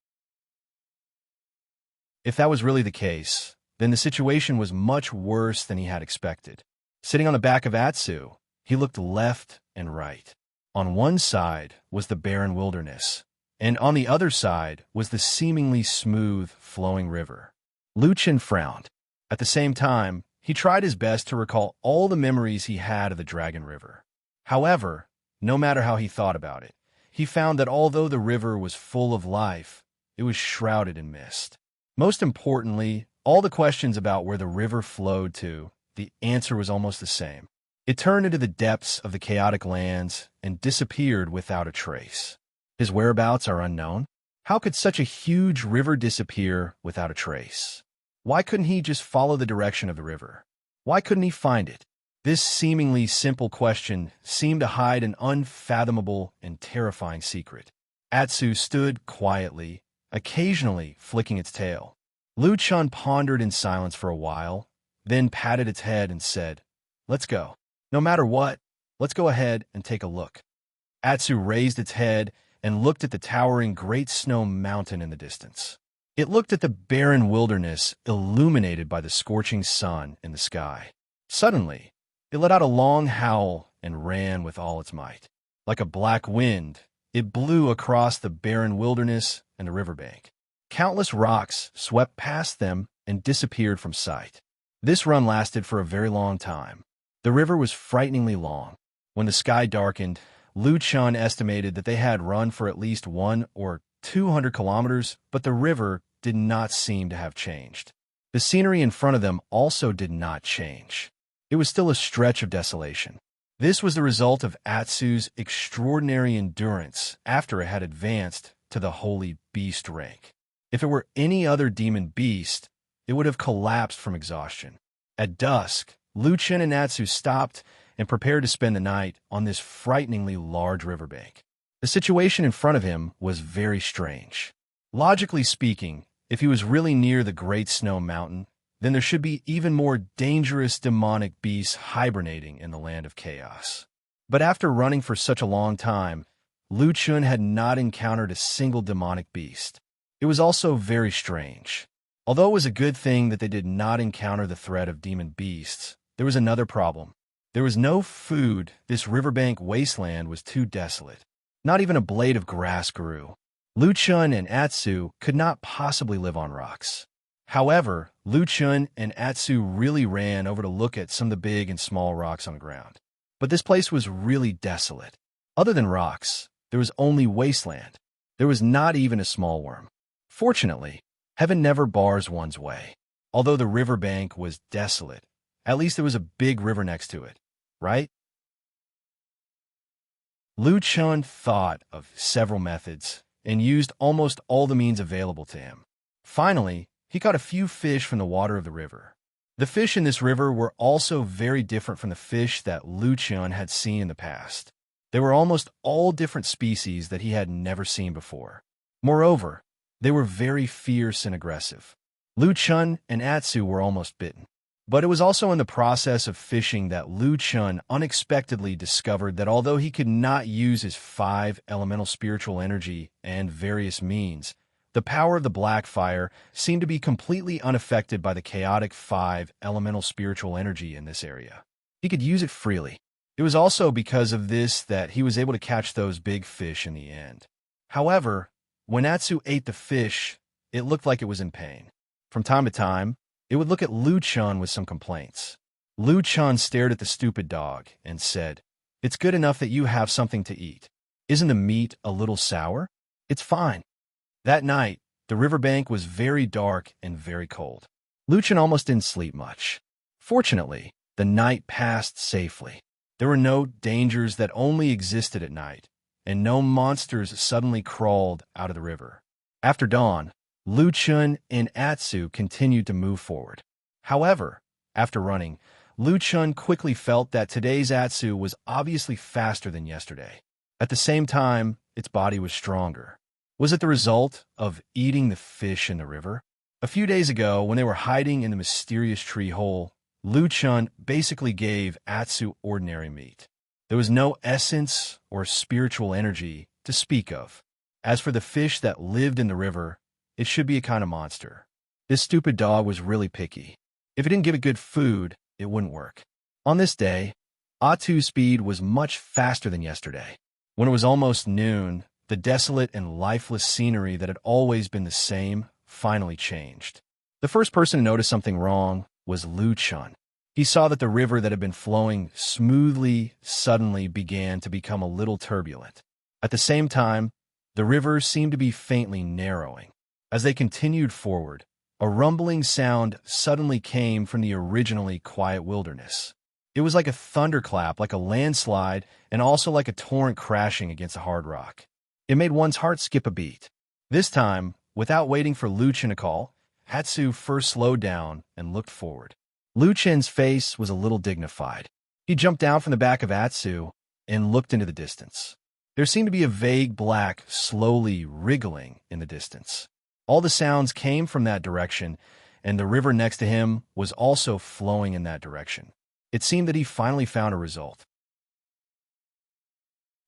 If that was really the case, then the situation was much worse than he had expected. Sitting on the back of Atsu, he looked left and right. On one side was the barren wilderness, and on the other side was the seemingly smooth, flowing river. Lu Chen frowned. At the same time, he tried his best to recall all the memories he had of the Dragon River. However, no matter how he thought about it, he found that although the river was full of life, it was shrouded in mist. Most importantly, all the questions about where the river flowed to, the answer was almost the same. It turned into the depths of the chaotic lands and disappeared without a trace. His whereabouts are unknown. How could such a huge river disappear without a trace? Why couldn't he just follow the direction of the river? Why couldn't he find it? This seemingly simple question seemed to hide an unfathomable and terrifying secret. Atsu stood quietly, occasionally flicking its tail. Lu Chen pondered in silence for a while, then patted its head and said, "Let's go. No matter what, let's go ahead and take a look." Atsu raised its head and looked at the towering Great Snow Mountain in the distance. It looked at the barren wilderness illuminated by the scorching sun in the sky. Suddenly, it let out a long howl and ran with all its might. Like a black wind, it blew across the barren wilderness and the riverbank. Countless rocks swept past them and disappeared from sight. This run lasted for a very long time. The river was frighteningly long. When the sky darkened, Lu Chen estimated that they had run for at least 100 or 200 kilometers, but the river did not seem to have changed. The scenery in front of them also did not change. It was still a stretch of desolation. This was the result of Atsu's extraordinary endurance after it had advanced to the Holy Beast rank. If it were any other demon beast, it would have collapsed from exhaustion. At dusk, Lu Chen and Atsu stopped and prepared to spend the night on this frighteningly large riverbank. The situation in front of him was very strange. Logically speaking, if he was really near the Great Snow Mountain, then there should be even more dangerous demonic beasts hibernating in the land of chaos. But after running for such a long time, Lu Chen had not encountered a single demonic beast. It was also very strange. Although it was a good thing that they did not encounter the threat of demon beasts, there was another problem. There was no food. This riverbank wasteland was too desolate. Not even a blade of grass grew. Lu Chen and Atsu could not possibly live on rocks. However, Lu Chen and Atsu really ran over to look at some of the big and small rocks on the ground. But this place was really desolate. Other than rocks, there was only wasteland. There was not even a small worm. Fortunately, heaven never bars one's way. Although the riverbank was desolate, at least there was a big river next to it, right? Lu Chen thought of several methods and used almost all the means available to him. Finally, he caught a few fish from the water of the river. The fish in this river were also very different from the fish that Lu Chen had seen in the past. They were almost all different species that he had never seen before. Moreover, they were very fierce and aggressive. Lu Chen and Atsu were almost bitten. But it was also in the process of fishing that Lu Chen unexpectedly discovered that although he could not use his 5 elemental spiritual energy and various means, the power of the black fire seemed to be completely unaffected by the chaotic 5 elemental spiritual energy in this area. He could use it freely. It was also because of this that he was able to catch those big fish in the end. However, when Atsu ate the fish, it looked like it was in pain. From time to time, it would look at Lu Chen with some complaints. Lu Chun stared at the stupid dog and said, "It's good enough that you have something to eat. Isn't the meat a little sour? It's fine." That night, the riverbank was very dark and very cold. Lu Chun almost didn't sleep much. Fortunately, the night passed safely. There were no dangers that only existed at night, and no monsters suddenly crawled out of the river. After dawn, Lu Chun and Atsu continued to move forward. However, after running, Lu Chun quickly felt that today's Atsu was obviously faster than yesterday. At the same time, its body was stronger. Was it the result of eating the fish in the river? A few days ago, when they were hiding in the mysterious tree hole, Lu Chun basically gave Atsu ordinary meat. There was no essence or spiritual energy to speak of. As for the fish that lived in the river, it should be a kind of monster. This stupid dog was really picky. If it didn't give it good food, it wouldn't work. On this day, Atsu's speed was much faster than yesterday. When it was almost noon, the desolate and lifeless scenery that had always been the same finally changed. The first person to notice something wrong was Lu Chun. He saw that the river that had been flowing smoothly suddenly began to become a little turbulent. At the same time, the river seemed to be faintly narrowing. As they continued forward, a rumbling sound suddenly came from the originally quiet wilderness. It was like a thunderclap, like a landslide, and also like a torrent crashing against a hard rock. It made one's heart skip a beat. This time, without waiting for Lu Chun to call, Atsu first slowed down and looked forward. Lu Chun's face was a little dignified. He jumped down from the back of Atsu and looked into the distance. There seemed to be a vague black, slowly wriggling in the distance. All the sounds came from that direction, and the river next to him was also flowing in that direction. It seemed that he finally found a result.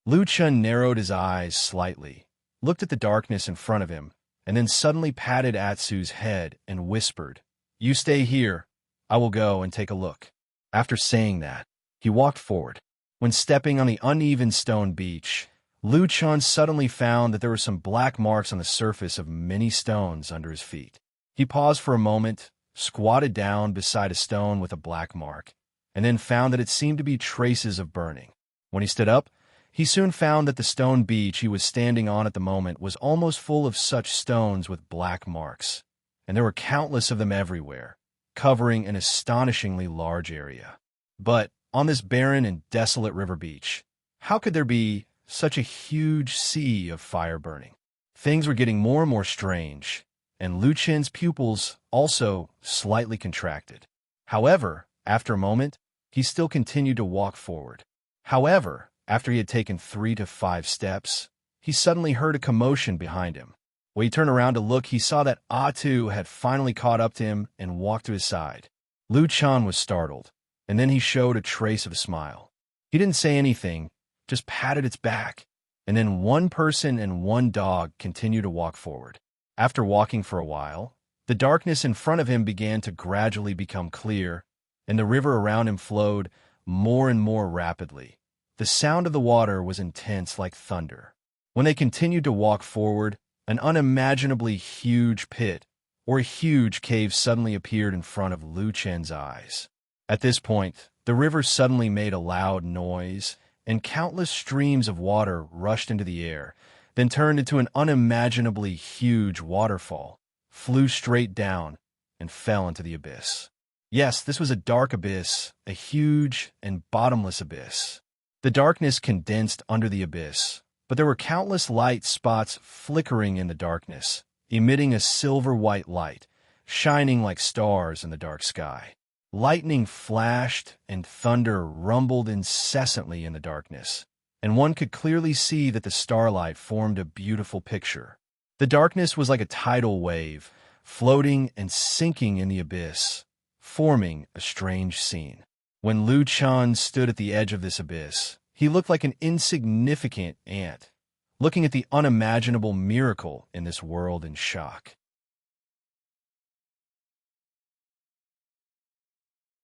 Lu Chun narrowed his eyes slightly, looked at the darkness in front of him, and then suddenly patted Atsu's head and whispered, "You stay here. I will go and take a look." After saying that, he walked forward. When stepping on the uneven stone beach, Lu Chun suddenly found that there were some black marks on the surface of many stones under his feet. He paused for a moment, squatted down beside a stone with a black mark, and then found that it seemed to be traces of burning. When he stood up, he soon found that the stone beach he was standing on at the moment was almost full of such stones with black marks, and there were countless of them everywhere, covering an astonishingly large area. But on this barren and desolate river beach, how could there be such a huge sea of fire burning? Things were getting more and more strange, and Lu Chun's pupils also slightly contracted. However, after a moment, he still continued to walk forward. However, after he had taken 3 to 5 steps, he suddenly heard a commotion behind him. When he turned around to look, he saw that Atsu had finally caught up to him and walked to his side. Lu Chun was startled, and then he showed a trace of a smile. He didn't say anything, just patted its back, and then one person and one dog continued to walk forward. After walking for a while, the darkness in front of him began to gradually become clear, and the river around him flowed more and more rapidly. The sound of the water was intense like thunder. When they continued to walk forward, an unimaginably huge pit or a huge cave suddenly appeared in front of Lu Chun's eyes. At this point, the river suddenly made a loud noise, and countless streams of water rushed into the air, then turned into an unimaginably huge waterfall, flew straight down, and fell into the abyss. Yes, this was a dark abyss, a huge and bottomless abyss. The darkness condensed under the abyss, but there were countless light spots flickering in the darkness, emitting a silver-white light, shining like stars in the dark sky. Lightning flashed and thunder rumbled incessantly in the darkness, and one could clearly see that the starlight formed a beautiful picture. The darkness was like a tidal wave, floating and sinking in the abyss, forming a strange scene. When Lu Chun stood at the edge of this abyss, he looked like an insignificant ant, looking at the unimaginable miracle in this world in shock.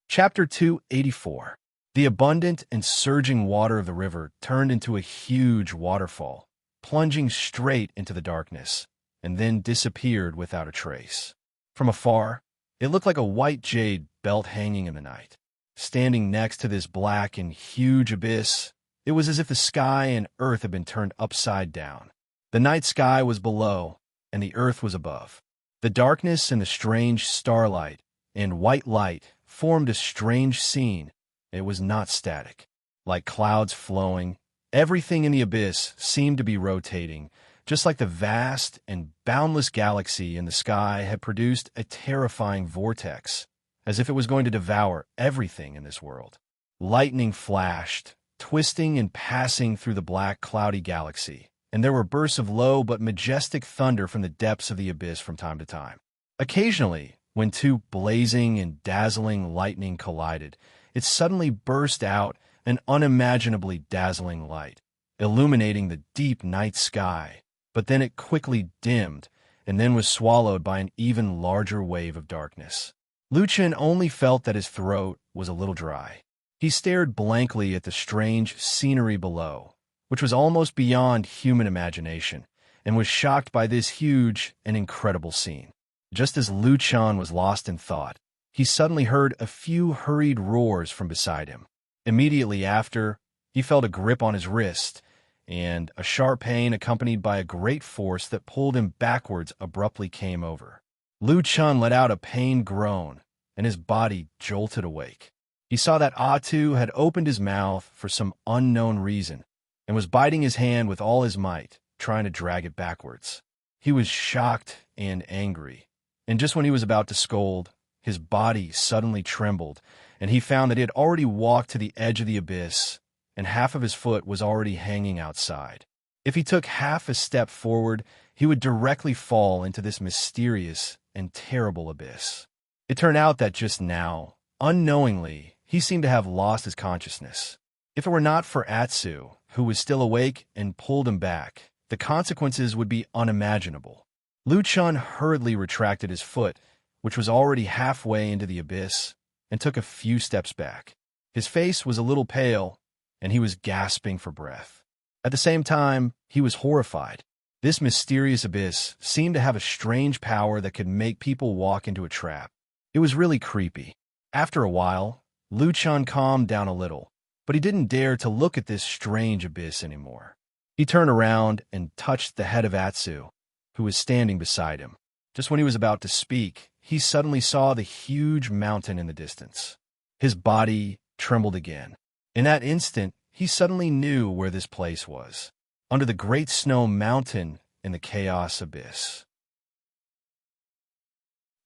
Chapter 284. The abundant and surging water of the river turned into a huge waterfall, plunging straight into the darkness, and then disappeared without a trace. From afar, it looked like a white jade belt hanging in the night. standing next to this black and huge abyss. It was as if the sky and earth had been turned upside down. The night sky was below, and the earth was above. The darkness and the strange starlight and white light formed a strange scene. It was not static. Like clouds flowing, everything in the abyss seemed to be rotating, just like the vast and boundless galaxy in the sky had produced a terrifying vortex, as if it was going to devour everything in this world. Lightning flashed, twisting and passing through the black, cloudy galaxy, and there were bursts of low but majestic thunder from the depths of the abyss from time to time. Occasionally, when two blazing and dazzling lightning collided, it suddenly burst out an unimaginably dazzling light, illuminating the deep night sky, but then it quickly dimmed and then was swallowed by an even larger wave of darkness. Lu Chen only felt that his throat was a little dry. He stared blankly at the strange scenery below, which was almost beyond human imagination, and was shocked by this huge and incredible scene. Just as Lu Chen was lost in thought, he suddenly heard a few hurried roars from beside him. Immediately after, he felt a grip on his wrist, and a sharp pain accompanied by a great force that pulled him backwards abruptly came over. Lu Chen let out a pained groan, and his body jolted awake. He saw that Atu had opened his mouth for some unknown reason, and was biting his hand with all his might, trying to drag it backwards. He was shocked and angry, and just when he was about to scold, his body suddenly trembled, and he found that he had already walked to the edge of the abyss, and half of his foot was already hanging outside. If he took half a step forward, he would directly fall into this mysterious and terrible abyss. It turned out that just now, unknowingly, he seemed to have lost his consciousness. If it were not for Atsu, who was still awake and pulled him back, the consequences would be unimaginable. Lu Chen hurriedly retracted his foot, which was already halfway into the abyss, and took a few steps back. His face was a little pale, and he was gasping for breath. At the same time, he was horrified. This mysterious abyss seemed to have a strange power that could make people walk into a trap. It was really creepy. After a while, Lu Chen calmed down a little, but he didn't dare to look at this strange abyss anymore. He turned around and touched the head of Atsu, who was standing beside him. Just when he was about to speak, he suddenly saw the huge mountain in the distance. His body trembled again. In that instant, he suddenly knew where this place was, under the great snow mountain in the chaos abyss.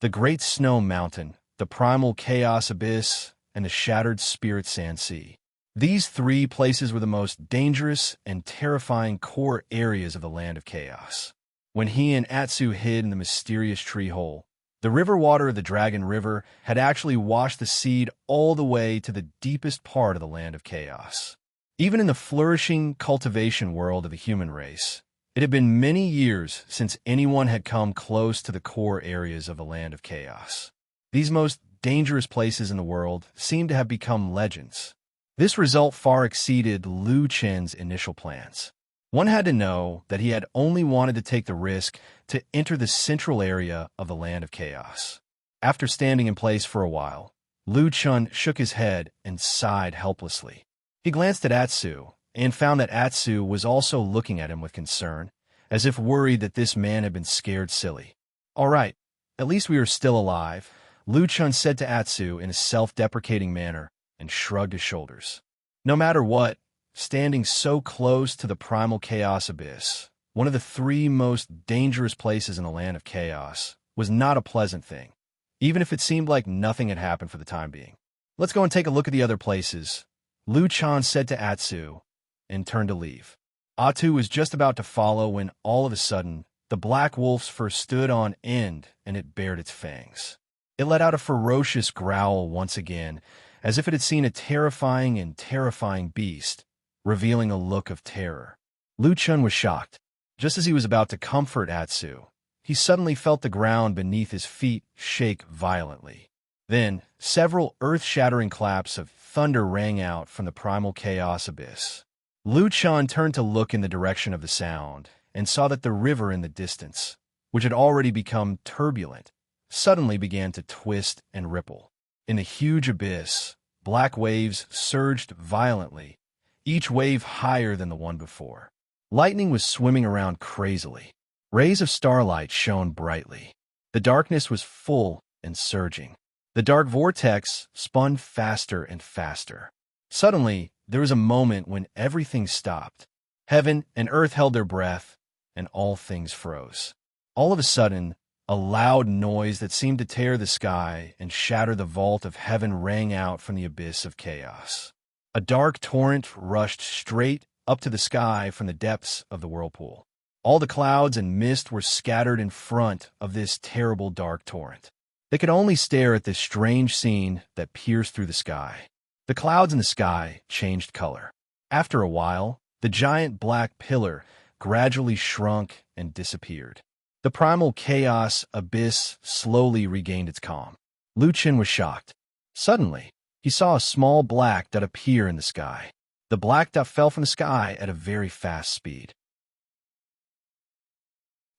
The great snow mountain, the primal chaos abyss, and the shattered spirit sand sea. These three places were the most dangerous and terrifying core areas of the land of chaos. When he and Atsu hid in the mysterious tree hole, the river water of the Dragon River had actually washed the seed all the way to the deepest part of the land of chaos. Even in the flourishing cultivation world of the human race, it had been many years since anyone had come close to the core areas of the land of chaos. These most dangerous places in the world seemed to have become legends. This result far exceeded Lu Chen's initial plans. One had to know that he had only wanted to take the risk to enter the central area of the land of chaos. After standing in place for a while, Lu Chen shook his head and sighed helplessly. He glanced at Atsu and found that Atsu was also looking at him with concern, as if worried that this man had been scared silly. "All right, at least we are still alive," Lu Chen said to Atsu in a self-deprecating manner and shrugged his shoulders. No matter what, standing so close to the primal chaos abyss, one of the three most dangerous places in the land of chaos, was not a pleasant thing, even if it seemed like nothing had happened for the time being. "Let's go and take a look at the other places," Lu Chen said to Atsu, and turned to leave. Atu was just about to follow when, all of a sudden, the black wolf's fur stood on end and it bared its fangs. It let out a ferocious growl once again, as if it had seen a terrifying beast, revealing a look of terror. Lu Chen was shocked. Just as he was about to comfort Atsu, he suddenly felt the ground beneath his feet shake violently. Then, several earth-shattering claps of thunder rang out from the primal chaos abyss. Lu Chen turned to look in the direction of the sound and saw that the river in the distance, which had already become turbulent, suddenly began to twist and ripple. In the huge abyss, black waves surged violently, each wave higher than the one before. Lightning was swimming around crazily. Rays of starlight shone brightly. The darkness was full and surging. The dark vortex spun faster and faster. Suddenly, there was a moment when everything stopped. Heaven and earth held their breath, and all things froze. All of a sudden, a loud noise that seemed to tear the sky and shatter the vault of heaven rang out from the abyss of chaos. A dark torrent rushed straight up to the sky from the depths of the whirlpool. All the clouds and mist were scattered in front of this terrible dark torrent. They could only stare at this strange scene that pierced through the sky. The clouds in the sky changed color. After a while, the giant black pillar gradually shrunk and disappeared. The primal chaos abyss slowly regained its calm. Lu Chen was shocked. Suddenly, he saw a small black dot appear in the sky. The black dot fell from the sky at a very fast speed.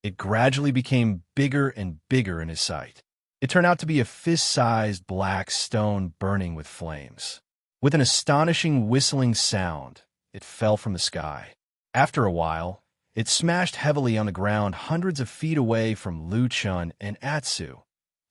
It gradually became bigger and bigger in his sight. It turned out to be a fist-sized black stone burning with flames. With an astonishing whistling sound, it fell from the sky. After a while, it smashed heavily on the ground hundreds of feet away from Lu Chun and Atsu,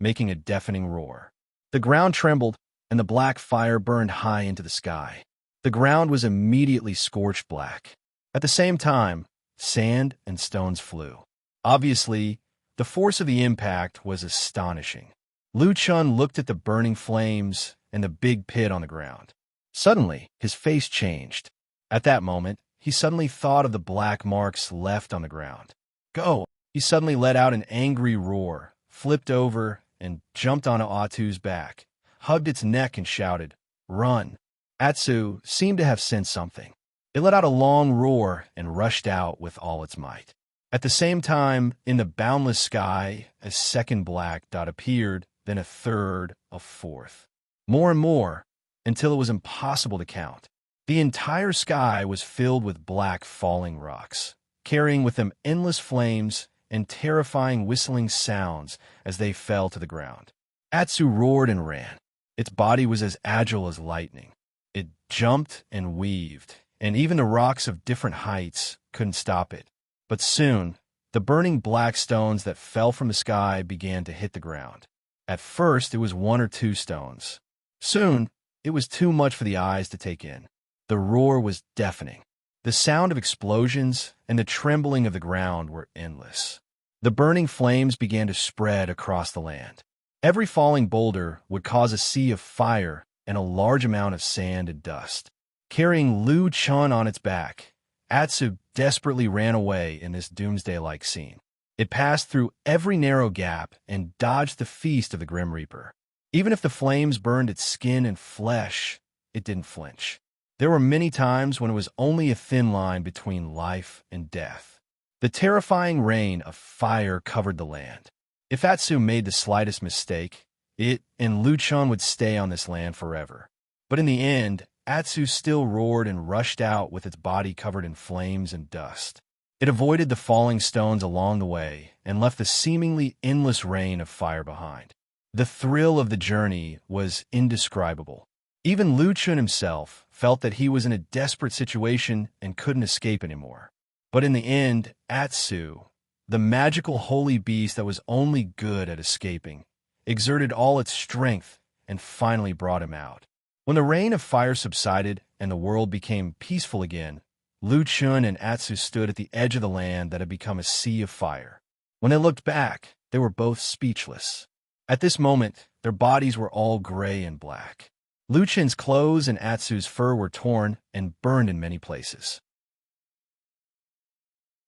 making a deafening roar. The ground trembled, and the black fire burned high into the sky. The ground was immediately scorched black. At the same time, sand and stones flew. Obviously, the force of the impact was astonishing. Lu Chun looked at the burning flames and the big pit on the ground. Suddenly, his face changed. At that moment, he suddenly thought of the black marks left on the ground. Go! He suddenly let out an angry roar, flipped over, and jumped onto Atsu's back, hugged its neck and shouted, "Run!" Atsu seemed to have sensed something. It let out a long roar and rushed out with all its might. At the same time, in the boundless sky, a second black dot appeared, then a third, a fourth. More and more, until it was impossible to count. The entire sky was filled with black falling rocks, carrying with them endless flames and terrifying whistling sounds as they fell to the ground. Atsu roared and ran. Its body was as agile as lightning. It jumped and weaved, and even the rocks of different heights couldn't stop it. But soon, the burning black stones that fell from the sky began to hit the ground. At first, it was one or two stones. Soon, it was too much for the eyes to take in. The roar was deafening. The sound of explosions and the trembling of the ground were endless. The burning flames began to spread across the land. Every falling boulder would cause a sea of fire and a large amount of sand and dust. Carrying Lu Chun on its back, Atsu desperately ran away in this doomsday-like scene. It passed through every narrow gap and dodged the feast of the Grim Reaper. Even if the flames burned its skin and flesh, it didn't flinch. There were many times when it was only a thin line between life and death. The terrifying rain of fire covered the land. If Atsu made the slightest mistake, it and Lu Chun would stay on this land forever. But in the end, Atsu still roared and rushed out with its body covered in flames and dust. It avoided the falling stones along the way and left the seemingly endless rain of fire behind. The thrill of the journey was indescribable. Even Lu Chun himself felt that he was in a desperate situation and couldn't escape anymore. But in the end, Atsu, the magical holy beast that was only good at escaping, exerted all its strength and finally brought him out. When the rain of fire subsided and the world became peaceful again, Lu Chun and Atsu stood at the edge of the land that had become a sea of fire. When they looked back, they were both speechless. At this moment, their bodies were all gray and black. Lu Chun's clothes and Atsu's fur were torn and burned in many places.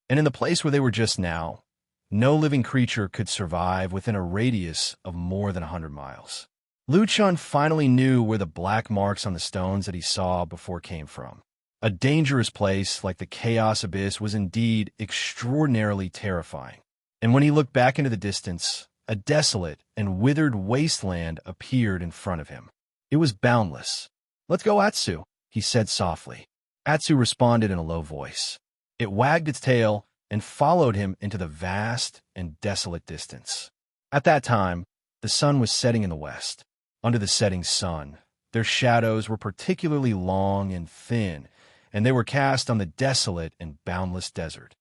And in the place where they were just now, no living creature could survive within a radius of more than 100 miles. Lu Chun finally knew where the black marks on the stones that he saw before came from. A dangerous place like the Chaos Abyss was indeed extraordinarily terrifying. And when he looked back into the distance, a desolate and withered wasteland appeared in front of him. It was boundless. "Let's go, Atsu," he said softly. Atsu responded in a low voice. It wagged its tail and followed him into the vast and desolate distance. At that time, the sun was setting in the west. Under the setting sun, Their shadows were particularly long and thin, and they were cast on the desolate and boundless desert.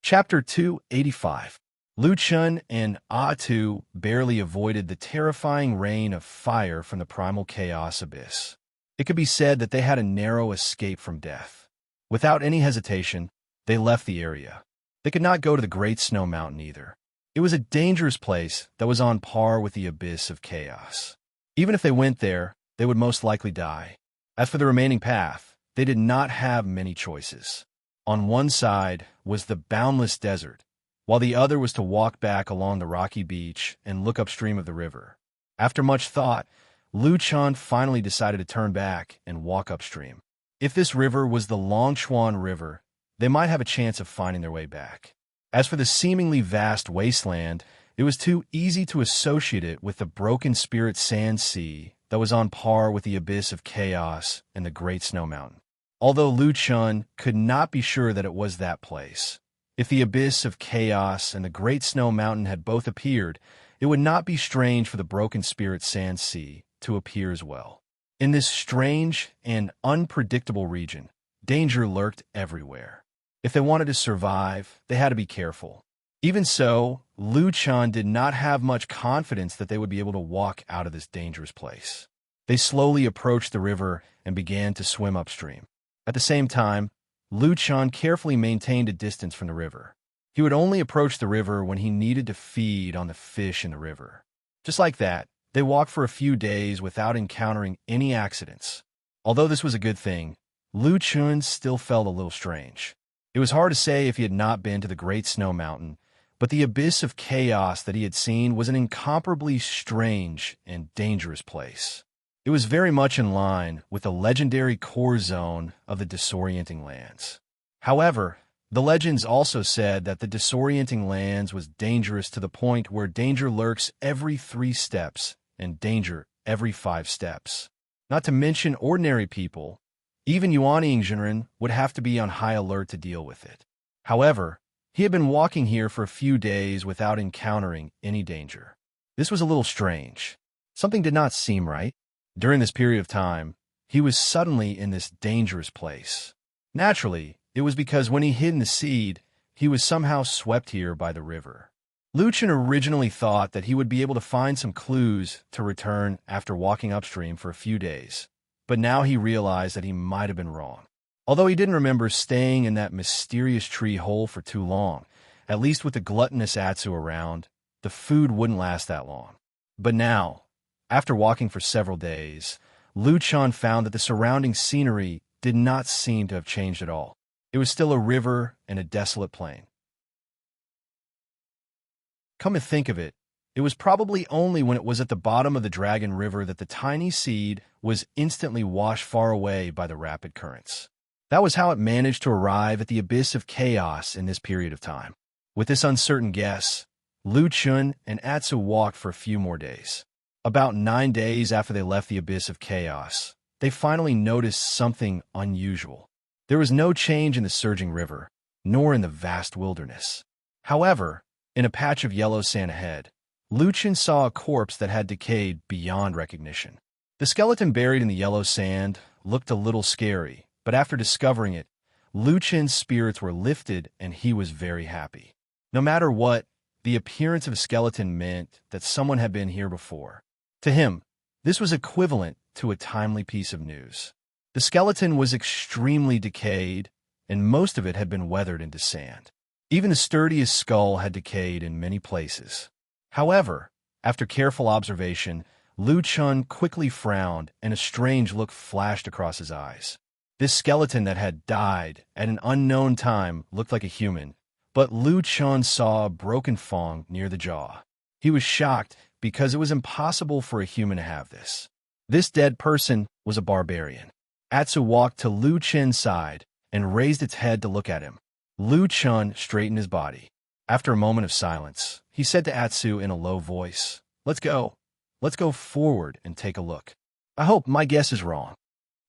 Chapter 285. Lu Chun and Ah Tu barely avoided the terrifying rain of fire from the primal chaos abyss. It could be said that they had a narrow escape from death. Without any hesitation, they left the area. They could not go to the Great Snow Mountain either. It was a dangerous place that was on par with the abyss of chaos. Even if they went there, they would most likely die. As for the remaining path, they did not have many choices. On one side was the boundless desert, while the other was to walk back along the rocky beach and look upstream of the river. After much thought, Lu Chun finally decided to turn back and walk upstream. If this river was the Longshuan River, they might have a chance of finding their way back. As for the seemingly vast wasteland, it was too easy to associate it with the broken spirit sand sea that was on par with the abyss of chaos and the Great Snow Mountain. Although Lu Chun could not be sure that it was that place. If the abyss of chaos and the Great Snow Mountain had both appeared, it would not be strange for the broken spirit sand sea to appear as well. In this strange and unpredictable region, danger lurked everywhere. If they wanted to survive, they had to be careful. Even so, Lu Chun did not have much confidence that they would be able to walk out of this dangerous place. They slowly approached the river and began to swim upstream. At the same time, Lu Chun carefully maintained a distance from the river. He would only approach the river when he needed to feed on the fish in the river. Just like that, they walked for a few days without encountering any accidents. Although this was a good thing, Lu Chun still felt a little strange. It was hard to say if he had not been to the Great Snow Mountain, but the abyss of chaos that he had seen was an incomparably strange and dangerous place. It was very much in line with the legendary core zone of the disorienting lands. However, the legends also said that the disorienting lands was dangerous to the point where danger lurks every 3 steps and danger every 5 steps. Not to mention ordinary people, even Yuan would have to be on high alert to deal with it. However, he had been walking here for a few days without encountering any danger. This was a little strange. Something did not seem right. During this period of time, he was suddenly in this dangerous place. Naturally, it was because when he hid in the seed, he was somehow swept here by the river. Lu Chun originally thought that he would be able to find some clues to return after walking upstream for a few days, but now he realized that he might have been wrong. Although he didn't remember staying in that mysterious tree hole for too long, at least with the gluttonous Atsu around, the food wouldn't last that long. But now, after walking for several days, Lu Chun found that the surrounding scenery did not seem to have changed at all. It was still a river and a desolate plain. Come to think of it, it was probably only when it was at the bottom of the Dragon River that the tiny seed was instantly washed far away by the rapid currents. That was how it managed to arrive at the abyss of chaos in this period of time. With this uncertain guess, Lu Chun and Atsu walked for a few more days. About 9 days after they left the abyss of chaos, they finally noticed something unusual. There was no change in the surging river, nor in the vast wilderness. However, in a patch of yellow sand ahead, Lu Chun saw a corpse that had decayed beyond recognition. The skeleton buried in the yellow sand looked a little scary, but after discovering it, Lu Chun's spirits were lifted and he was very happy. No matter what, the appearance of a skeleton meant that someone had been here before. To him, this was equivalent to a timely piece of news. The skeleton was extremely decayed, and most of it had been weathered into sand. Even the sturdiest skull had decayed in many places. However, after careful observation, Lu Chun quickly frowned and a strange look flashed across his eyes. This skeleton that had died at an unknown time looked like a human, but Lu Chun saw a broken fang near the jaw. He was shocked because it was impossible for a human to have this. This dead person was a barbarian. Atsu walked to Lu Chun's side and raised its head to look at him. Lu Chun straightened his body. After a moment of silence, he said to Atsu in a low voice, "Let's go. Let's go forward and take a look. I hope my guess is wrong."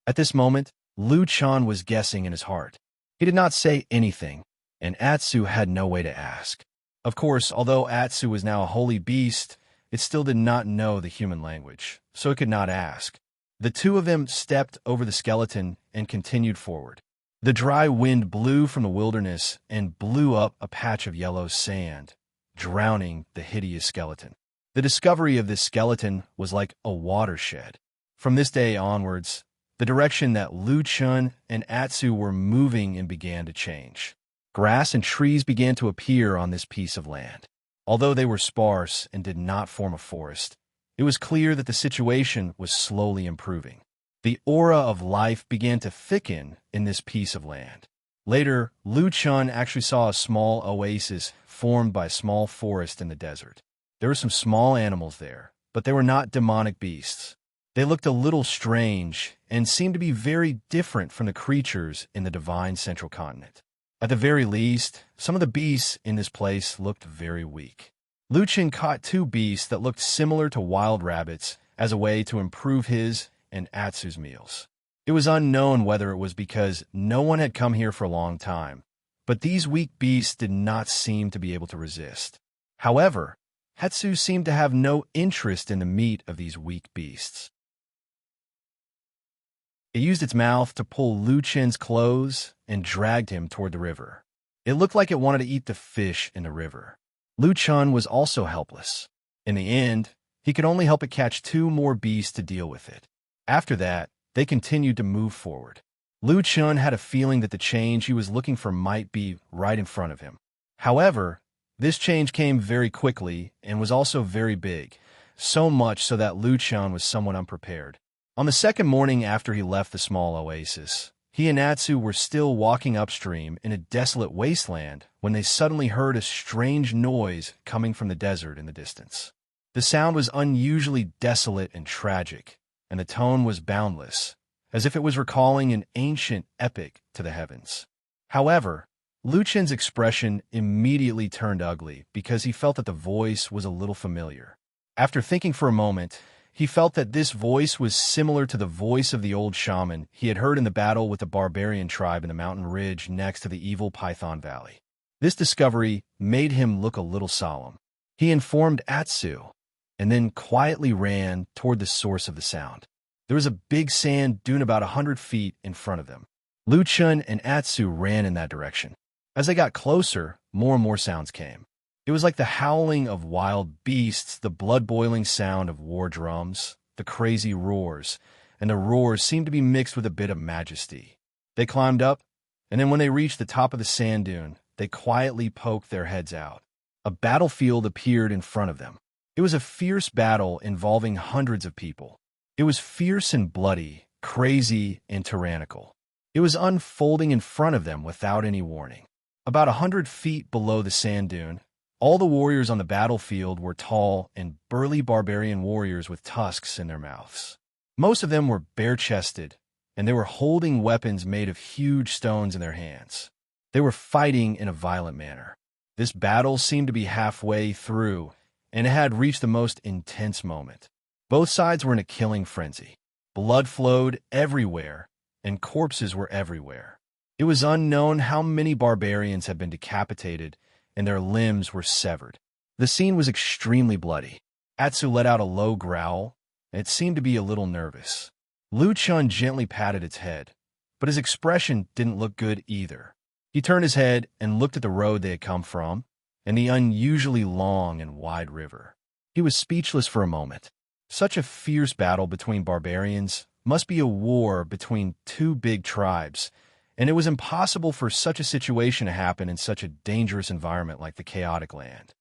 At this moment, Lu Chun was guessing in his heart. He did not say anything, and Atsu had no way to ask. Of course, although Atsu was now a holy beast, it still did not know the human language, so it could not ask. The two of them stepped over the skeleton and continued forward. The dry wind blew from the wilderness and blew up a patch of yellow sand, drowning the hideous skeleton. The discovery of this skeleton was like a watershed. From this day onwards, the direction that Lu Chun and Atsu were moving in began to change. Grass and trees began to appear on this piece of land. Although they were sparse and did not form a forest, it was clear that the situation was slowly improving. The aura of life began to thicken in this piece of land. Later, Lu Chun actually saw a small oasis formed by a small forest in the desert. There were some small animals there, but they were not demonic beasts. They looked a little strange and seemed to be very different from the creatures in the divine central continent. At the very least, some of the beasts in this place looked very weak. Lu Chun caught two beasts that looked similar to wild rabbits as a way to improve his and Atsu's meals. It was unknown whether it was because no one had come here for a long time, but these weak beasts did not seem to be able to resist. However, Atsu seemed to have no interest in the meat of these weak beasts. It used its mouth to pull Lu Chun's clothes and dragged him toward the river. It looked like it wanted to eat the fish in the river. Lu Chun was also helpless. In the end, he could only help it catch two more beasts to deal with it. After that, they continued to move forward. Lu Chun had a feeling that the change he was looking for might be right in front of him. However, this change came very quickly and was also very big, so much so that Lu Chun was somewhat unprepared. On the second morning after he left the small oasis, he and Atsu were still walking upstream in a desolate wasteland when they suddenly heard a strange noise coming from the desert in the distance. The sound was unusually desolate and tragic, and the tone was boundless, as if it was recalling an ancient epic to the heavens. However, Lu Chun's expression immediately turned ugly because he felt that the voice was a little familiar. After thinking for a moment, he felt that this voice was similar to the voice of the old shaman he had heard in the battle with the barbarian tribe in the mountain ridge next to the evil Python Valley. This discovery made him look a little solemn. He informed Atsu, and then quietly ran toward the source of the sound. There was a big sand dune about 100 feet in front of them. Lu Chun and Atsu ran in that direction. As they got closer, more and more sounds came. It was like the howling of wild beasts, the blood-boiling sound of war drums, the crazy roars, and the roars seemed to be mixed with a bit of majesty. They climbed up, and then when they reached the top of the sand dune, they quietly poked their heads out. A battlefield appeared in front of them. It was a fierce battle involving hundreds of people. It was fierce and bloody, crazy and tyrannical. It was unfolding in front of them without any warning. About 100 feet below the sand dune, all the warriors on the battlefield were tall and burly barbarian warriors with tusks in their mouths. Most of them were bare-chested, and they were holding weapons made of huge stones in their hands. They were fighting in a violent manner. This battle seemed to be halfway through, and it had reached the most intense moment. Both sides were in a killing frenzy. Blood flowed everywhere, and corpses were everywhere. It was unknown how many barbarians had been decapitated, and their limbs were severed. The scene was extremely bloody. Atsu let out a low growl, and it seemed to be a little nervous. Lu Chun gently patted its head, but his expression didn't look good either. He turned his head and looked at the road they had come from, and the unusually long and wide river. He was speechless for a moment. Such a fierce battle between barbarians must be a war between two big tribes, and it was impossible for such a situation to happen in such a dangerous environment like the chaotic land.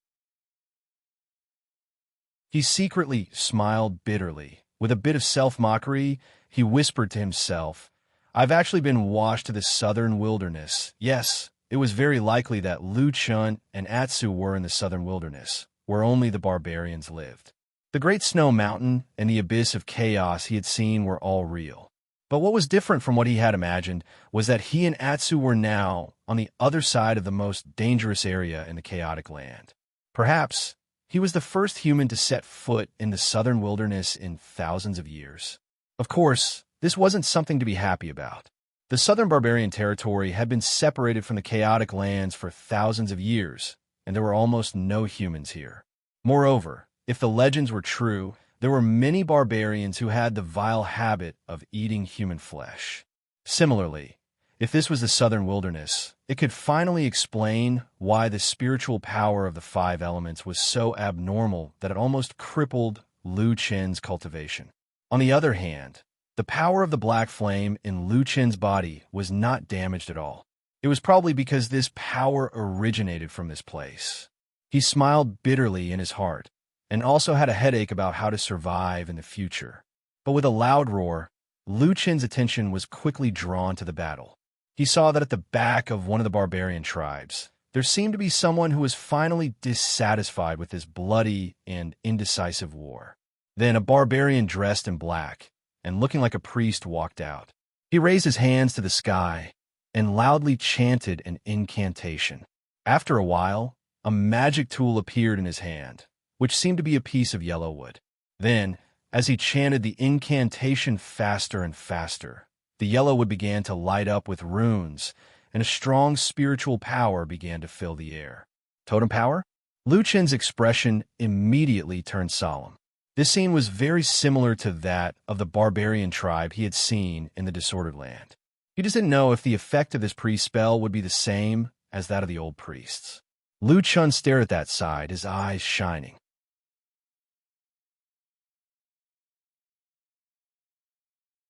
He secretly smiled bitterly. With a bit of self-mockery, he whispered to himself, "I've actually been washed to the southern wilderness." Yes, it was very likely that Lu Chun and Atsu were in the southern wilderness, where only the barbarians lived. The great snow mountain and the abyss of chaos he had seen were all real. But what was different from what he had imagined was that he and Atsu were now on the other side of the most dangerous area in the chaotic land. Perhaps he was the first human to set foot in the southern wilderness in thousands of years. Of course, this wasn't something to be happy about. The southern barbarian territory had been separated from the chaotic lands for thousands of years, and there were almost no humans here. Moreover, if the legends were true, there were many barbarians who had the vile habit of eating human flesh. Similarly, if this was the southern wilderness, it could finally explain why the spiritual power of the five elements was so abnormal that it almost crippled Lu Qin's cultivation. On the other hand, the power of the black flame in Lu Qin's body was not damaged at all. It was probably because this power originated from this place. He smiled bitterly in his heart, and also had a headache about how to survive in the future. But with a loud roar, Lu Qin's attention was quickly drawn to the battle. He saw that at the back of one of the barbarian tribes, there seemed to be someone who was finally dissatisfied with this bloody and indecisive war. Then a barbarian dressed in black and looking like a priest walked out. He raised his hands to the sky and loudly chanted an incantation. After a while, a magic tool appeared in his hand, which seemed to be a piece of yellow wood. Then, as he chanted the incantation faster and faster, the yellow wood began to light up with runes, and a strong spiritual power began to fill the air. Totem power? Lu Qin's expression immediately turned solemn. This scene was very similar to that of the barbarian tribe he had seen in the Disordered Land. He just didn't know if the effect of this priest spell would be the same as that of the old priests. Lu Qin stared at that side, his eyes shining.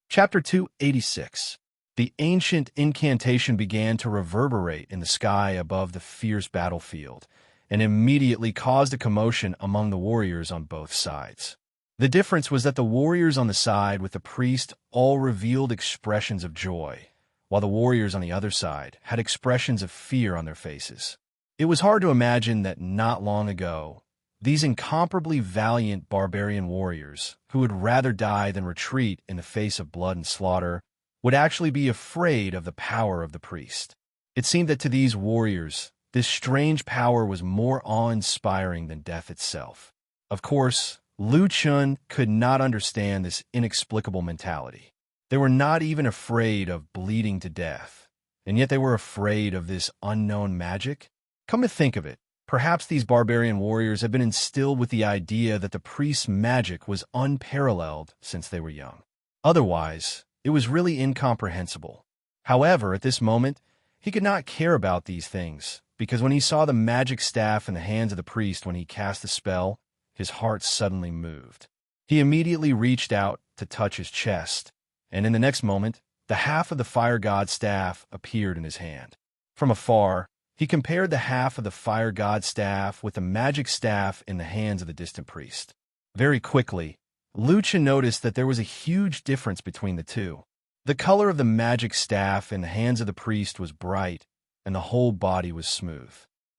Chapter 286. The ancient incantation began to reverberate in the sky above the fierce battlefield, and immediately caused a commotion among the warriors on both sides. The difference was that the warriors on the side with the priest all revealed expressions of joy, while the warriors on the other side had expressions of fear on their faces. It was hard to imagine that not long ago, these incomparably valiant barbarian warriors, who would rather die than retreat in the face of blood and slaughter, would actually be afraid of the power of the priest. It seemed that to these warriors, this strange power was more awe-inspiring than death itself. Of course, Lu Qin could not understand this inexplicable mentality. They were not even afraid of bleeding to death, and yet they were afraid of this unknown magic. Come to think of it, perhaps these barbarian warriors had been instilled with the idea that the priest's magic was unparalleled since they were young. Otherwise, it was really incomprehensible. However, at this moment, he could not care about these things, because when he saw the magic staff in the hands of the priest when he cast the spell, his heart suddenly moved. He immediately reached out to touch his chest, and in the next moment, the half of the fire god's staff appeared in his hand. From afar, he compared the half of the fire god's staff with the magic staff in the hands of the distant priest. Very quickly, Lu Qin noticed that there was a huge difference between the two. The color of the magic staff in the hands of the priest was bright, and the whole body was smooth.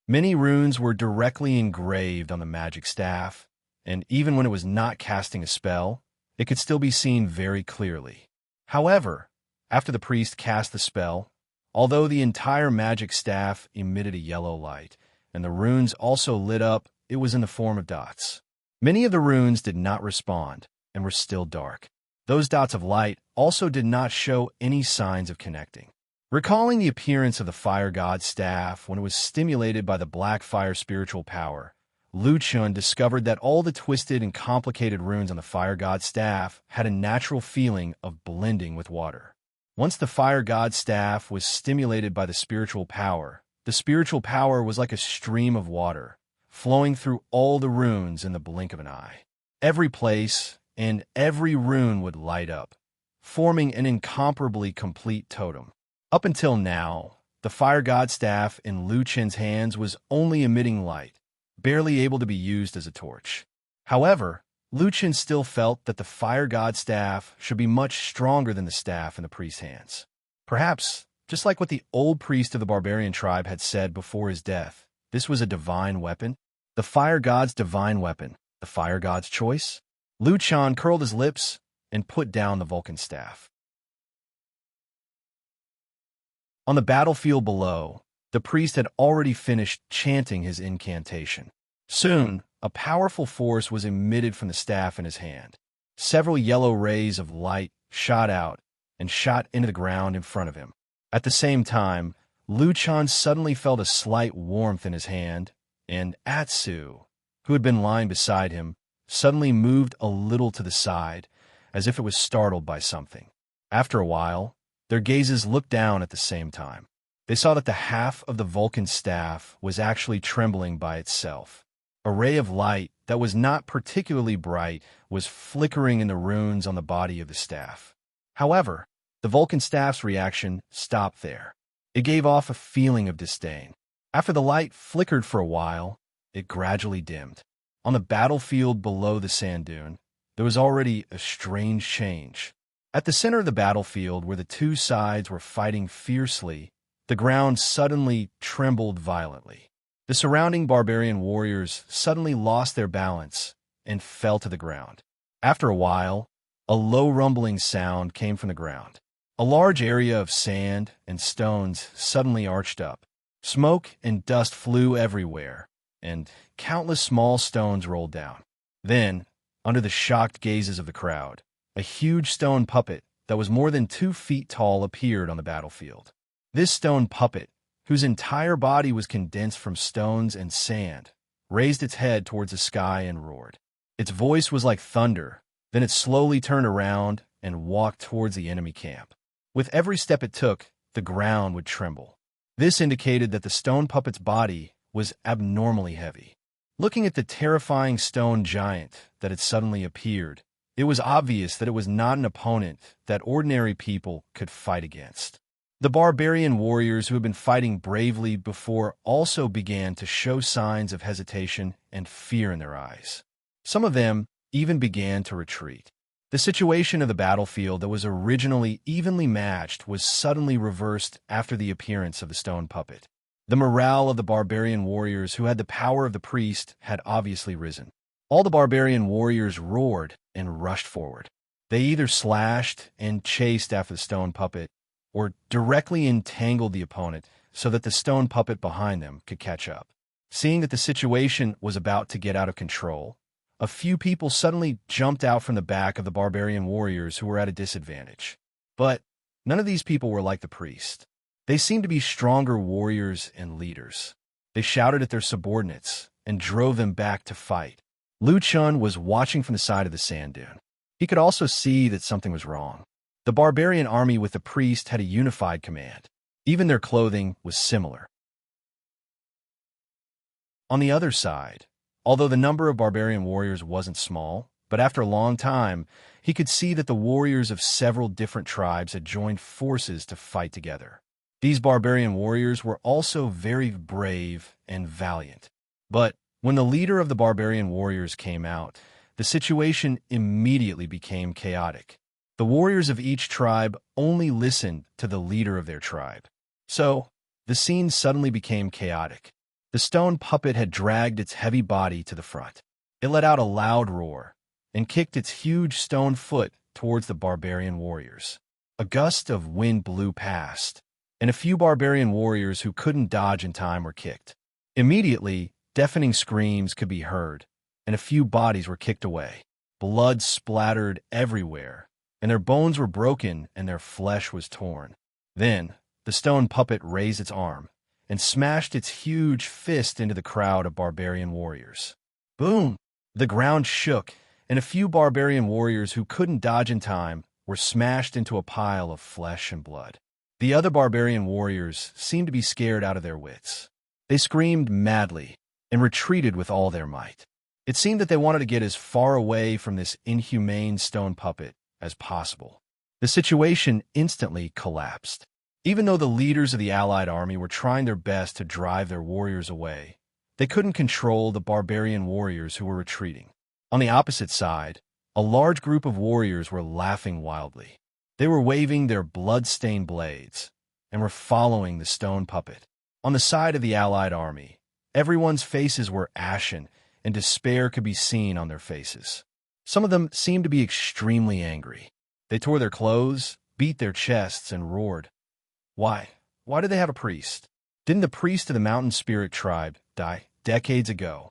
Many runes were directly engraved on the magic staff, and even when it was not casting a spell, it could still be seen very clearly. However, after the priest cast the spell, although the entire magic staff emitted a yellow light, and the runes also lit up, it was in the form of dots. Many of the runes did not respond, and were still dark. Those dots of light also did not show any signs of connecting. Recalling the appearance of the fire god's staff when it was stimulated by the black fire spiritual power, Lu Qin discovered that all the twisted and complicated runes on the fire god's staff had a natural feeling of blending with water. Once the fire god's staff was stimulated by the spiritual power was like a stream of water, flowing through all the runes in the blink of an eye. Every place and every rune would light up, forming an incomparably complete totem. Up until now, the fire god's staff in Lu Qin's hands was only emitting light, barely able to be used as a torch. However, Lu Qin still felt that the fire god's staff should be much stronger than the staff in the priest's hands. Perhaps, just like what the old priest of the barbarian tribe had said before his death, this was a divine weapon. The fire god's divine weapon, the fire god's choice? Lu Qin curled his lips and put down the Vulcan staff. On the battlefield below, the priest had already finished chanting his incantation. Soon, a powerful force was emitted from the staff in his hand. Several yellow rays of light shot out and shot into the ground in front of him. At the same time, Lu Qin suddenly felt a slight warmth in his hand, and Atsu, who had been lying beside him, suddenly moved a little to the side, as if it was startled by something. After a while, their gazes looked down at the same time. They saw that the half of the Vulcan staff was actually trembling by itself. A ray of light that was not particularly bright was flickering in the runes on the body of the staff. However, the Vulcan staff's reaction stopped there. It gave off a feeling of disdain. After the light flickered for a while, it gradually dimmed. On the battlefield below the sand dune, there was already a strange change. At the center of the battlefield, where the two sides were fighting fiercely, the ground suddenly trembled violently. The surrounding barbarian warriors suddenly lost their balance and fell to the ground. After a while, a low rumbling sound came from the ground. A large area of sand and stones suddenly arched up. Smoke and dust flew everywhere, and countless small stones rolled down. Then, under the shocked gazes of the crowd, a huge stone puppet that was more than 2 feet tall appeared on the battlefield. This stone puppet, whose entire body was condensed from stones and sand, raised its head towards the sky and roared. Its voice was like thunder. Then it slowly turned around and walked towards the enemy camp. With every step it took, the ground would tremble. This indicated that the stone puppet's body was abnormally heavy. Looking at the terrifying stone giant that had suddenly appeared, it was obvious that it was not an opponent that ordinary people could fight against. The barbarian warriors who had been fighting bravely before also began to show signs of hesitation and fear in their eyes. Some of them even began to retreat. The situation of the battlefield that was originally evenly matched was suddenly reversed after the appearance of the stone puppet. The morale of the barbarian warriors who had the power of the priest had obviously risen. All the barbarian warriors roared and rushed forward. They either slashed and chased after the stone puppet, or directly entangled the opponent so that the stone puppet behind them could catch up. Seeing that the situation was about to get out of control, a few people suddenly jumped out from the back of the barbarian warriors who were at a disadvantage. But none of these people were like the priest. They seemed to be stronger warriors and leaders. They shouted at their subordinates and drove them back to fight. Lu Chun was watching from the side of the sand dune. He could also see that something was wrong. The barbarian army with the priest had a unified command. Even their clothing was similar. On the other side, although the number of barbarian warriors wasn't small, but after a long time, he could see that the warriors of several different tribes had joined forces to fight together. These barbarian warriors were also very brave and valiant. But when the leader of the barbarian warriors came out, the situation immediately became chaotic. The warriors of each tribe only listened to the leader of their tribe. So, the scene suddenly became chaotic. The stone puppet had dragged its heavy body to the front. It let out a loud roar and kicked its huge stone foot towards the barbarian warriors. A gust of wind blew past, and a few barbarian warriors who couldn't dodge in time were kicked. Immediately, deafening screams could be heard, and a few bodies were kicked away. Blood splattered everywhere, and their bones were broken and their flesh was torn. Then, the stone puppet raised its arm and smashed its huge fist into the crowd of barbarian warriors. Boom! The ground shook, and a few barbarian warriors who couldn't dodge in time were smashed into a pile of flesh and blood. The other barbarian warriors seemed to be scared out of their wits. They screamed madly and retreated with all their might. It seemed that they wanted to get as far away from this inhumane stone puppet as possible. The situation instantly collapsed. Even though the leaders of the Allied army were trying their best to drive their warriors away, they couldn't control the barbarian warriors who were retreating. On the opposite side, a large group of warriors were laughing wildly. They were waving their blood-stained blades and were following the stone puppet. On the side of the Allied army, everyone's faces were ashen and despair could be seen on their faces. Some of them seemed to be extremely angry. They tore their clothes, beat their chests, and roared. Why? Why did they have a priest? Didn't the priest of the mountain spirit tribe die decades ago?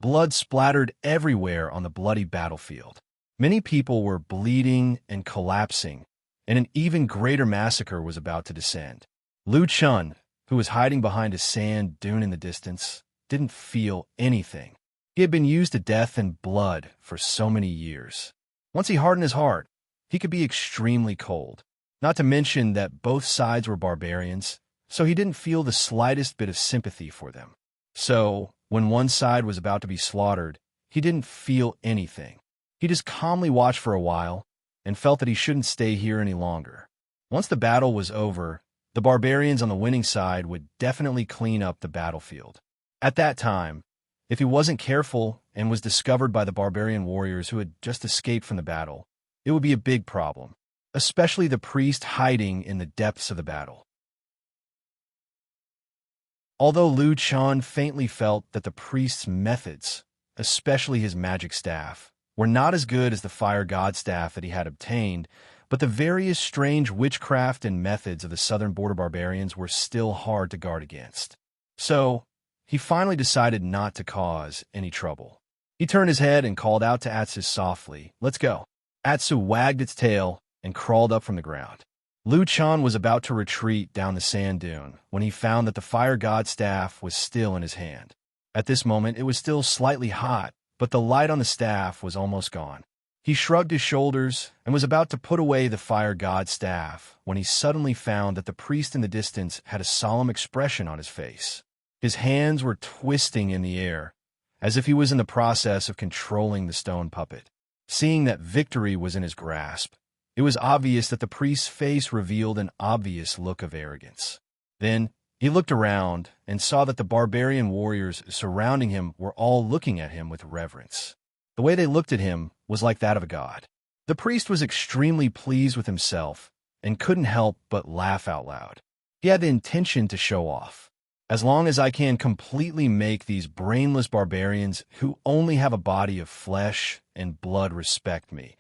Blood splattered everywhere on the bloody battlefield. Many people were bleeding and collapsing, and an even greater massacre was about to descend. Lu Chun, who was hiding behind a sand dune in the distance, didn't feel anything. He had been used to death and blood for so many years. Once he hardened his heart, he could be extremely cold. Not to mention that both sides were barbarians, so he didn't feel the slightest bit of sympathy for them. So, when one side was about to be slaughtered, he didn't feel anything. He just calmly watched for a while and felt that he shouldn't stay here any longer. Once the battle was over, the barbarians on the winning side would definitely clean up the battlefield. At that time, if he wasn't careful and was discovered by the barbarian warriors who had just escaped from the battle, it would be a big problem, especially the priest hiding in the depths of the battle. Although Liu Chan faintly felt that the priest's methods, especially his magic staff, were not as good as the fire god staff that he had obtained, but the various strange witchcraft and methods of the southern border barbarians were still hard to guard against. So, he finally decided not to cause any trouble. He turned his head and called out to Atsu softly, "Let's go." Atsu wagged its tail and crawled up from the ground. Liu Chan was about to retreat down the sand dune when he found that the fire god staff was still in his hand. At this moment, it was still slightly hot, but the light on the staff was almost gone. He shrugged his shoulders and was about to put away the fire god staff when he suddenly found that the priest in the distance had a solemn expression on his face. His hands were twisting in the air, as if he was in the process of controlling the stone puppet. Seeing that victory was in his grasp, it was obvious that the priest's face revealed an obvious look of arrogance. Then, he looked around and saw that the barbarian warriors surrounding him were all looking at him with reverence. The way they looked at him was like that of a god. The priest was extremely pleased with himself and couldn't help but laugh out loud. He had the intention to show off. As long as I can completely make these brainless barbarians who only have a body of flesh and blood respect me,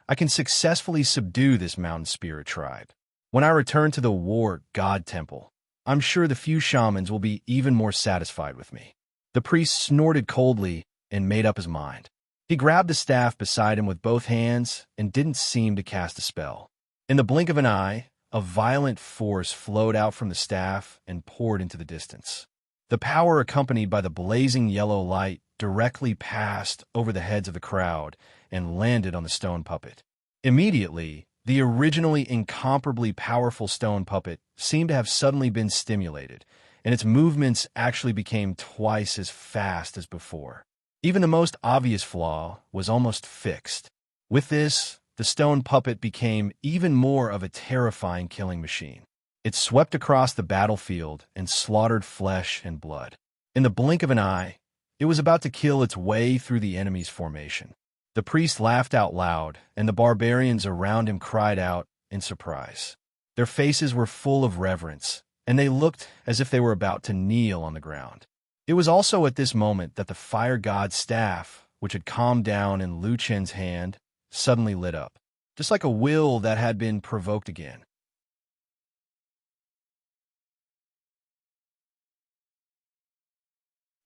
I can successfully subdue this mountain spirit tribe. When I return to the war god temple, I'm sure the few shamans will be even more satisfied with me. The priest snorted coldly and made up his mind. He grabbed the staff beside him with both hands and didn't seem to cast a spell. In the blink of an eye, a violent force flowed out from the staff and poured into the distance. The power, accompanied by the blazing yellow light, directly passed over the heads of the crowd and landed on the stone puppet. Immediately, the originally incomparably powerful stone puppet seemed to have suddenly been stimulated, and its movements actually became twice as fast as before. Even the most obvious flaw was almost fixed. With this, the stone puppet became even more of a terrifying killing machine. It swept across the battlefield and slaughtered flesh and blood. In the blink of an eye, it was about to kill its way through the enemy's formation. The priest laughed out loud, and the barbarians around him cried out in surprise. Their faces were full of reverence, and they looked as if they were about to kneel on the ground. It was also at this moment that the fire god's staff, which had calmed down in Liu Chen's hand, suddenly lit up, just like a will that had been provoked again.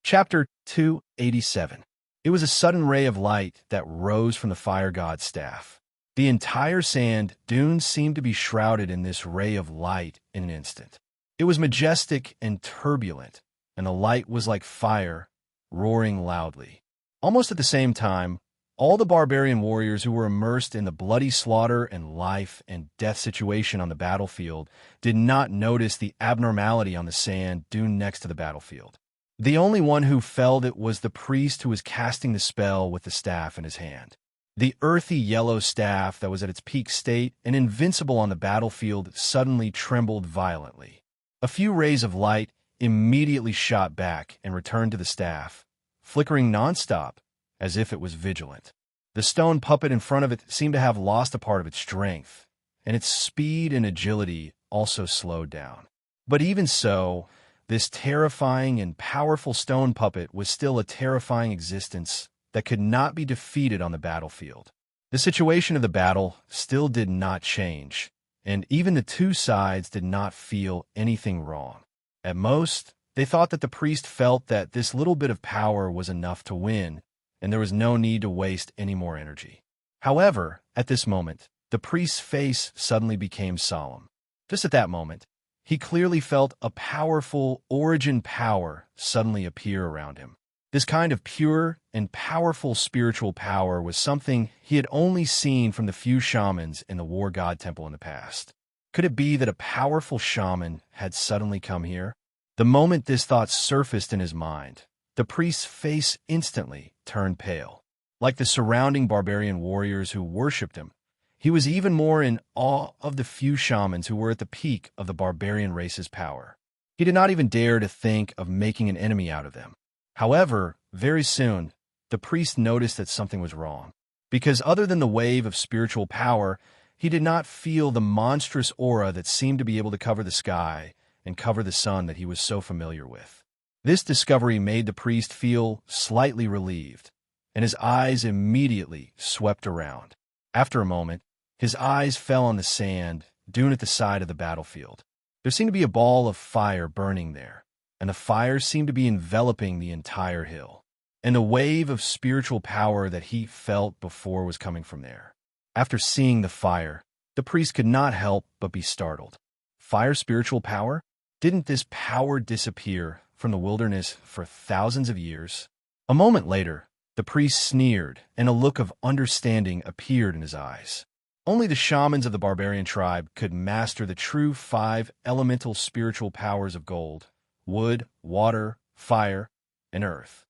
Chapter 287. It was a sudden ray of light that rose from the fire god's staff. The entire sand dunes seemed to be shrouded in this ray of light in an instant. It was majestic and turbulent, and the light was like fire, roaring loudly. Almost at the same time, all the barbarian warriors who were immersed in the bloody slaughter and life and death situation on the battlefield did not notice the abnormality on the sand dune next to the battlefield. The only one who felt it was the priest who was casting the spell with the staff in his hand. The earthy yellow staff that was at its peak state and invincible on the battlefield suddenly trembled violently. A few rays of light immediately shot back and returned to the staff, flickering nonstop, as if it was vigilant. The stone puppet in front of it seemed to have lost a part of its strength, and its speed and agility also slowed down. But even so, this terrifying and powerful stone puppet was still a terrifying existence that could not be defeated on the battlefield. The situation of the battle still did not change, and even the two sides did not feel anything wrong. At most, they thought that the priest felt that this little bit of power was enough to win, and there was no need to waste any more energy. However, at this moment, the priest's face suddenly became solemn. Just at that moment, he clearly felt a powerful origin power suddenly appear around him. This kind of pure and powerful spiritual power was something he had only seen from the few shamans in the war god temple in the past. Could it be that a powerful shaman had suddenly come here? The moment this thought surfaced in his mind, the priest's face instantly turned pale. Like the surrounding barbarian warriors who worshipped him, he was even more in awe of the few shamans who were at the peak of the barbarian race's power. He did not even dare to think of making an enemy out of them. However, very soon, the priest noticed that something was wrong, because other than the wave of spiritual power, he did not feel the monstrous aura that seemed to be able to cover the sky and cover the sun that he was so familiar with. This discovery made the priest feel slightly relieved, and his eyes immediately swept around. After a moment, his eyes fell on the sand dune at the side of the battlefield. There seemed to be a ball of fire burning there, and the fire seemed to be enveloping the entire hill. And the wave of spiritual power that he felt before was coming from there. After seeing the fire, the priest could not help but be startled. Fire spiritual power? Didn't this power disappear from the wilderness for thousands of years? A moment later, the priest sneered, and a look of understanding appeared in his eyes. Only the shamans of the barbarian tribe could master the true 5 elemental spiritual powers of gold, wood, water, fire, and earth.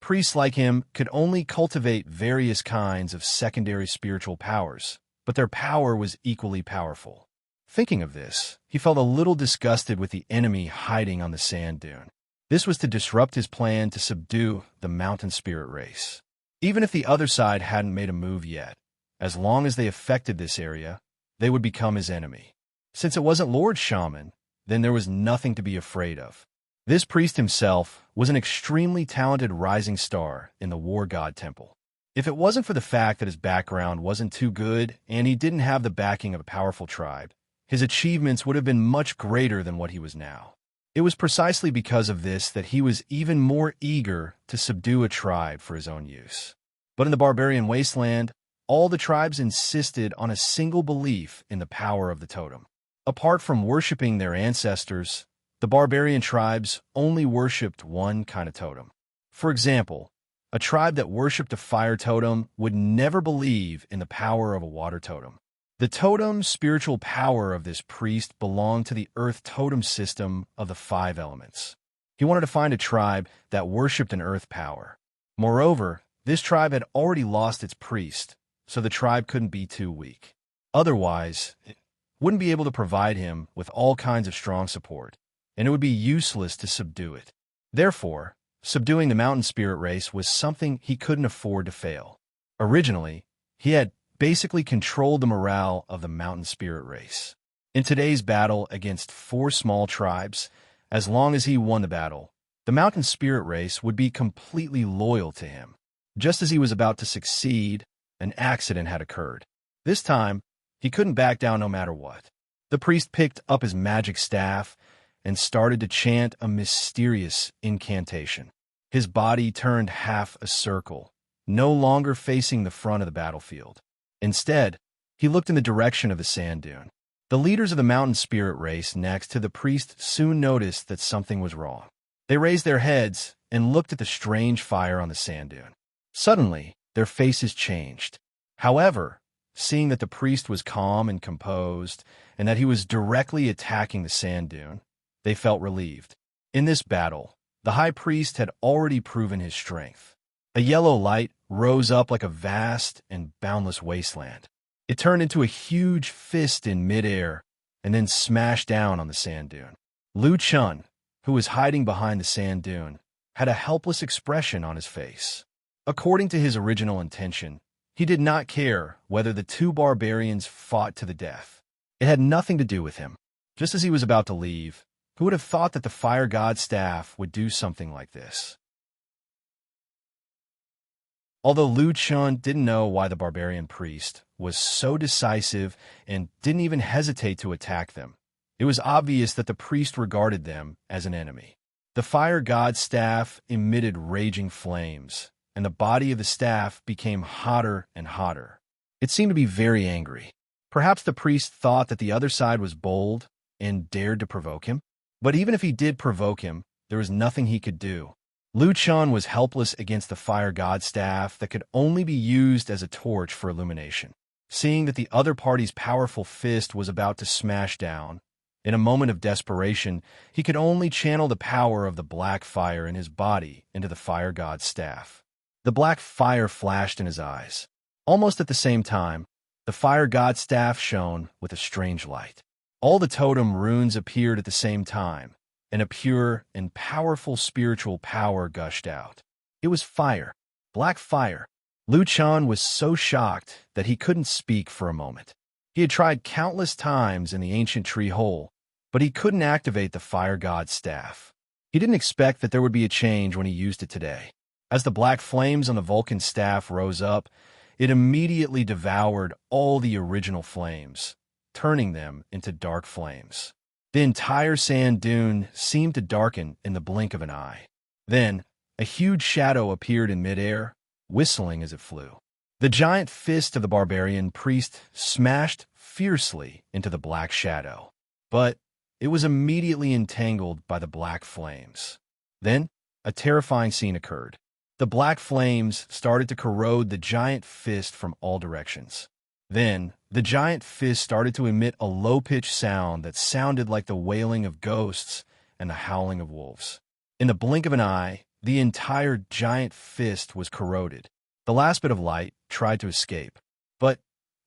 Priests like him could only cultivate various kinds of secondary spiritual powers, but their power was equally powerful. Thinking of this, he felt a little disgusted with the enemy hiding on the sand dune. This was to disrupt his plan to subdue the mountain spirit race. Even if the other side hadn't made a move yet, as long as they affected this area, they would become his enemy. Since it wasn't Lord Shaman, then there was nothing to be afraid of. This priest himself was an extremely talented rising star in the war god temple. If it wasn't for the fact that his background wasn't too good and he didn't have the backing of a powerful tribe, his achievements would have been much greater than what he was now. It was precisely because of this that he was even more eager to subdue a tribe for his own use. But in the barbarian wasteland, all the tribes insisted on a single belief in the power of the totem. Apart from worshipping their ancestors, the barbarian tribes only worshipped one kind of totem. For example, a tribe that worshipped a fire totem would never believe in the power of a water totem. The totem spiritual power of this priest belonged to the earth totem system of the 5 elements. He wanted to find a tribe that worshipped an earth power. Moreover, this tribe had already lost its priest, so the tribe couldn't be too weak. Otherwise, it wouldn't be able to provide him with all kinds of strong support, and it would be useless to subdue it. Therefore, subduing the mountain spirit race was something he couldn't afford to fail. Originally, he had basically controlled the morale of the mountain spirit race. In today's battle against 4 small tribes, as long as he won the battle, the mountain spirit race would be completely loyal to him. Just as he was about to succeed, an accident had occurred. This time, he couldn't back down no matter what. The priest picked up his magic staff and started to chant a mysterious incantation. His body turned half a circle, no longer facing the front of the battlefield. Instead, he looked in the direction of the sand dune. The leaders of the mountain spirit race next to the priest soon noticed that something was wrong. They raised their heads and looked at the strange fire on the sand dune. Suddenly, their faces changed. However, seeing that the priest was calm and composed and that he was directly attacking the sand dune, they felt relieved. In this battle, the high priest had already proven his strength. A yellow light rose up like a vast and boundless wasteland. It turned into a huge fist in midair and then smashed down on the sand dune. Lu Chun, who was hiding behind the sand dune, had a helpless expression on his face. According to his original intention, he did not care whether the 2 barbarians fought to the death. It had nothing to do with him. Just as he was about to leave, who would have thought that the fire god staff would do something like this? Although Lu Chun didn't know why the barbarian priest was so decisive and didn't even hesitate to attack them, it was obvious that the priest regarded them as an enemy. The fire god staff emitted raging flames, and the body of the staff became hotter and hotter. It seemed to be very angry. Perhaps the priest thought that the other side was bold and dared to provoke him. But even if he did provoke him, there was nothing he could do. Liu Chan was helpless against the fire god staff that could only be used as a torch for illumination. Seeing that the other party's powerful fist was about to smash down, in a moment of desperation, he could only channel the power of the black fire in his body into the fire god's staff. The black fire flashed in his eyes. Almost at the same time, the fire god's staff shone with a strange light. All the totem runes appeared at the same time, and a pure and powerful spiritual power gushed out. It was fire, black fire. Liu Chan was so shocked that he couldn't speak for a moment. He had tried countless times in the ancient tree hole, but he couldn't activate the fire god's staff. He didn't expect that there would be a change when he used it today. As the black flames on the Vulcan staff rose up, it immediately devoured all the original flames, turning them into dark flames. The entire sand dune seemed to darken in the blink of an eye. Then, a huge shadow appeared in midair, whistling as it flew. The giant fist of the barbarian priest smashed fiercely into the black shadow, but it was immediately entangled by the black flames. Then, a terrifying scene occurred. The black flames started to corrode the giant fist from all directions. Then, the giant fist started to emit a low-pitched sound that sounded like the wailing of ghosts and the howling of wolves. In the blink of an eye, the entire giant fist was corroded. The last bit of light tried to escape, but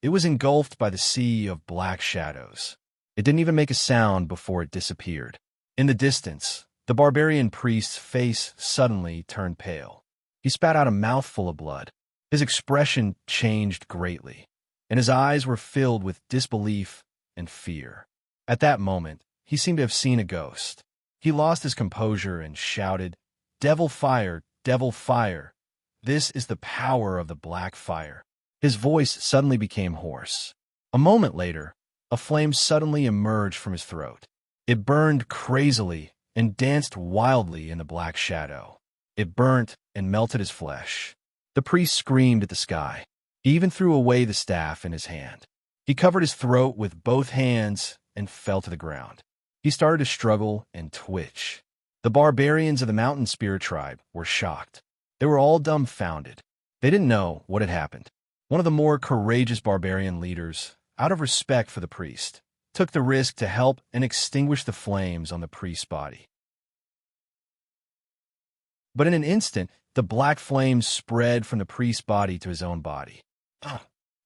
it was engulfed by the sea of black shadows. It didn't even make a sound before it disappeared. In the distance, the barbarian priest's face suddenly turned pale. He spat out a mouthful of blood. His expression changed greatly, and his eyes were filled with disbelief and fear. At that moment, he seemed to have seen a ghost. He lost his composure and shouted, "Devil fire, devil fire! This is the power of the black fire." His voice suddenly became hoarse. A moment later, a flame suddenly emerged from his throat. It burned crazily and danced wildly in the black shadow. It burnt and melted his flesh. The priest screamed at the sky. He even threw away the staff in his hand. He covered his throat with both hands and fell to the ground. He started to struggle and twitch. The barbarians of the mountain spirit tribe were shocked. They were all dumbfounded. They didn't know what had happened. One of the more courageous barbarian leaders, out of respect for the priest, took the risk to help and extinguish the flames on the priest's body. But in an instant, the black flames spread from the priest's body to his own body.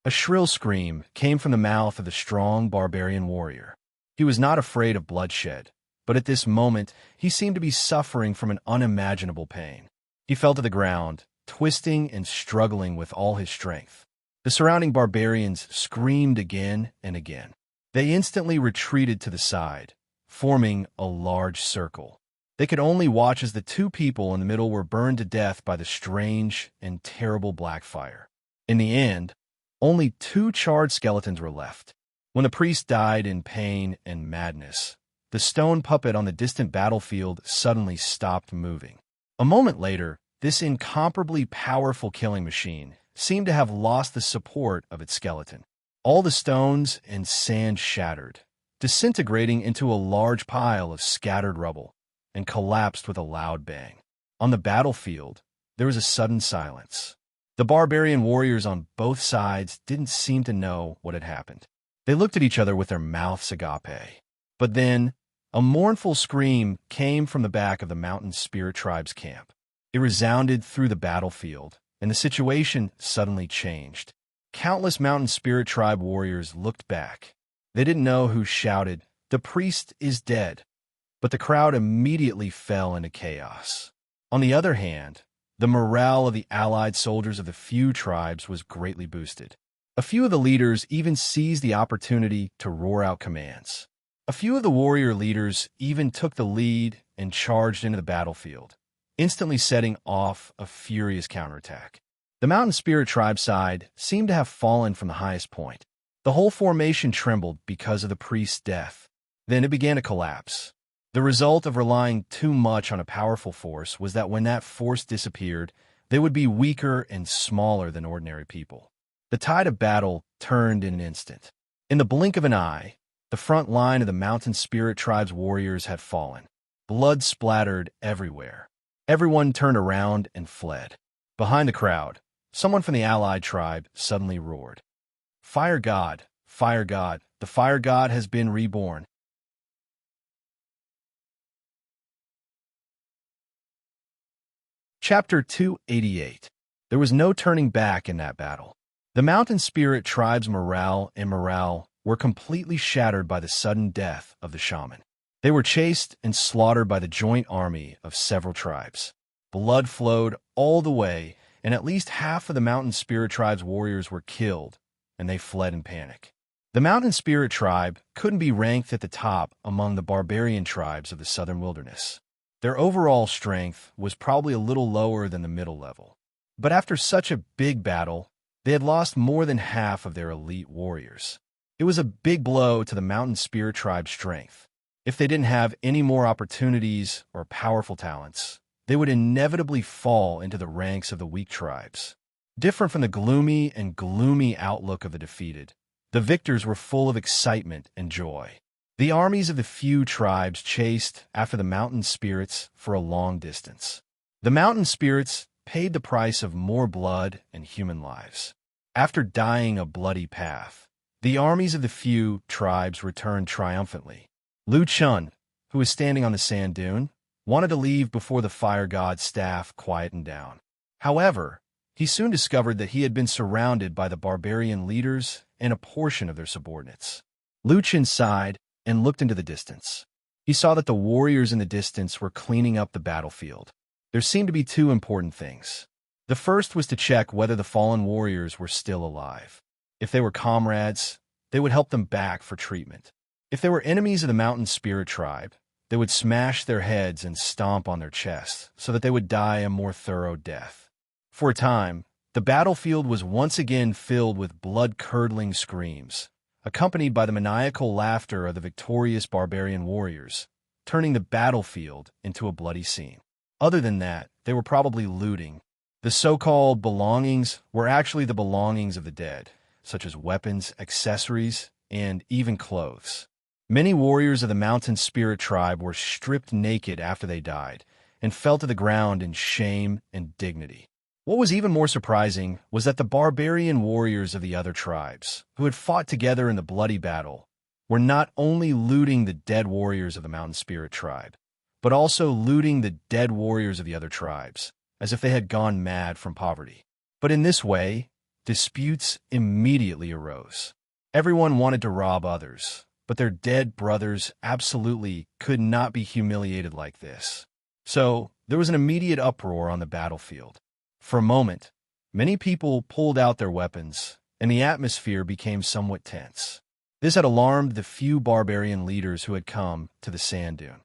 A shrill scream came from the mouth of the strong barbarian warrior. He was not afraid of bloodshed, but at this moment he seemed to be suffering from an unimaginable pain. He fell to the ground, twisting and struggling with all his strength. The surrounding barbarians screamed again and again. They instantly retreated to the side, forming a large circle. They could only watch as the two people in the middle were burned to death by the strange and terrible black fire. In the end, only 2 charred skeletons were left. When the priest died in pain and madness, the stone puppet on the distant battlefield suddenly stopped moving. A moment later, this incomparably powerful killing machine seemed to have lost the support of its skeleton. All the stones and sand shattered, disintegrating into a large pile of scattered rubble, and collapsed with a loud bang. On the battlefield, there was a sudden silence. The barbarian warriors on both sides didn't seem to know what had happened. They looked at each other with their mouths agape. But then, a mournful scream came from the back of the mountain spirit tribe's camp. It resounded through the battlefield, and the situation suddenly changed. Countless mountain spirit tribe warriors looked back. They didn't know who shouted, "The priest is dead," but the crowd immediately fell into chaos. On the other hand, the morale of the allied soldiers of the few tribes was greatly boosted. A few of the leaders even seized the opportunity to roar out commands. A few of the warrior leaders even took the lead and charged into the battlefield, instantly setting off a furious counterattack. The mountain spirit tribe side seemed to have fallen from the highest point. The whole formation trembled because of the priest's death. Then it began to collapse. The result of relying too much on a powerful force was that when that force disappeared, they would be weaker and smaller than ordinary people. The tide of battle turned in an instant. In the blink of an eye, the front line of the mountain spirit tribe's warriors had fallen. Blood splattered everywhere. Everyone turned around and fled. Behind the crowd, someone from the allied tribe suddenly roared, "Fire God! Fire God! The Fire God has been reborn!" Chapter 288. There was no turning back in that battle. The mountain spirit tribe's morale were completely shattered by the sudden death of the shaman. They were chased and slaughtered by the joint army of several tribes. Blood flowed all the way, and at least half of the mountain spirit tribe's warriors were killed, and they fled in panic. The mountain spirit tribe couldn't be ranked at the top among the barbarian tribes of the southern wilderness. Their overall strength was probably a little lower than the middle level. But after such a big battle, they had lost more than half of their elite warriors. It was a big blow to the mountain spirit tribe's strength. If they didn't have any more opportunities or powerful talents, they would inevitably fall into the ranks of the weak tribes. Different from the gloomy outlook of the defeated, the victors were full of excitement and joy. The armies of the few tribes chased after the mountain spirits for a long distance. The mountain spirits paid the price of more blood and human lives. After dying a bloody path, the armies of the few tribes returned triumphantly. Lu Chun, who was standing on the sand dune, wanted to leave before the fire god's staff quietened down. However, he soon discovered that he had been surrounded by the barbarian leaders and a portion of their subordinates. Lu Chun sighed and looked into the distance. He saw that the warriors in the distance were cleaning up the battlefield. There seemed to be two important things. The first was to check whether the fallen warriors were still alive. If they were comrades, they would help them back for treatment. If they were enemies of the mountain spirit tribe, they would smash their heads and stomp on their chests so that they would die a more thorough death. For a time, the battlefield was once again filled with blood-curdling screams, accompanied by the maniacal laughter of the victorious barbarian warriors, turning the battlefield into a bloody scene. Other than that, they were probably looting. The so-called belongings were actually the belongings of the dead, such as weapons, accessories, and even clothes. Many warriors of the mountain spirit tribe were stripped naked after they died and fell to the ground in shame and dignity. What was even more surprising was that the barbarian warriors of the other tribes, who had fought together in the bloody battle, were not only looting the dead warriors of the mountain spirit tribe, but also looting the dead warriors of the other tribes, as if they had gone mad from poverty. But in this way, disputes immediately arose. Everyone wanted to rob others, but their dead brothers absolutely could not be humiliated like this. So there was an immediate uproar on the battlefield. For a moment, many people pulled out their weapons, and the atmosphere became somewhat tense. This had alarmed the few barbarian leaders who had come to the sand dune.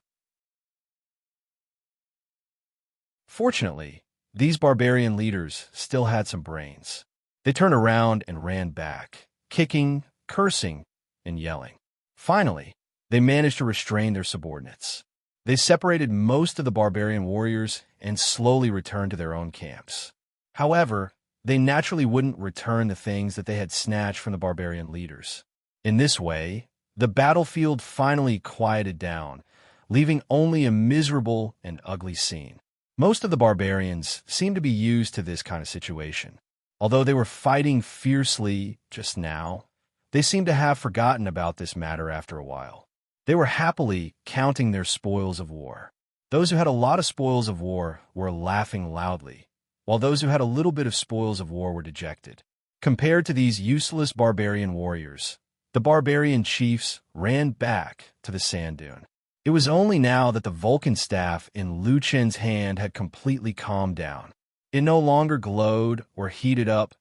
Fortunately, these barbarian leaders still had some brains. They turned around and ran back, kicking, cursing, and yelling. Finally, they managed to restrain their subordinates. They separated most of the barbarian warriors and slowly returned to their own camps. However, they naturally wouldn't return the things that they had snatched from the barbarian leaders. In this way, the battlefield finally quieted down, leaving only a miserable and ugly scene. Most of the barbarians seemed to be used to this kind of situation. Although they were fighting fiercely just now, they seemed to have forgotten about this matter after a while. They were happily counting their spoils of war. Those who had a lot of spoils of war were laughing loudly, while those who had a little bit of spoils of war were dejected. Compared to these useless barbarian warriors, the barbarian chiefs ran back to the sand dune. It was only now that the Vulcan staff in Lu Chen's hand had completely calmed down. It no longer glowed or heated up,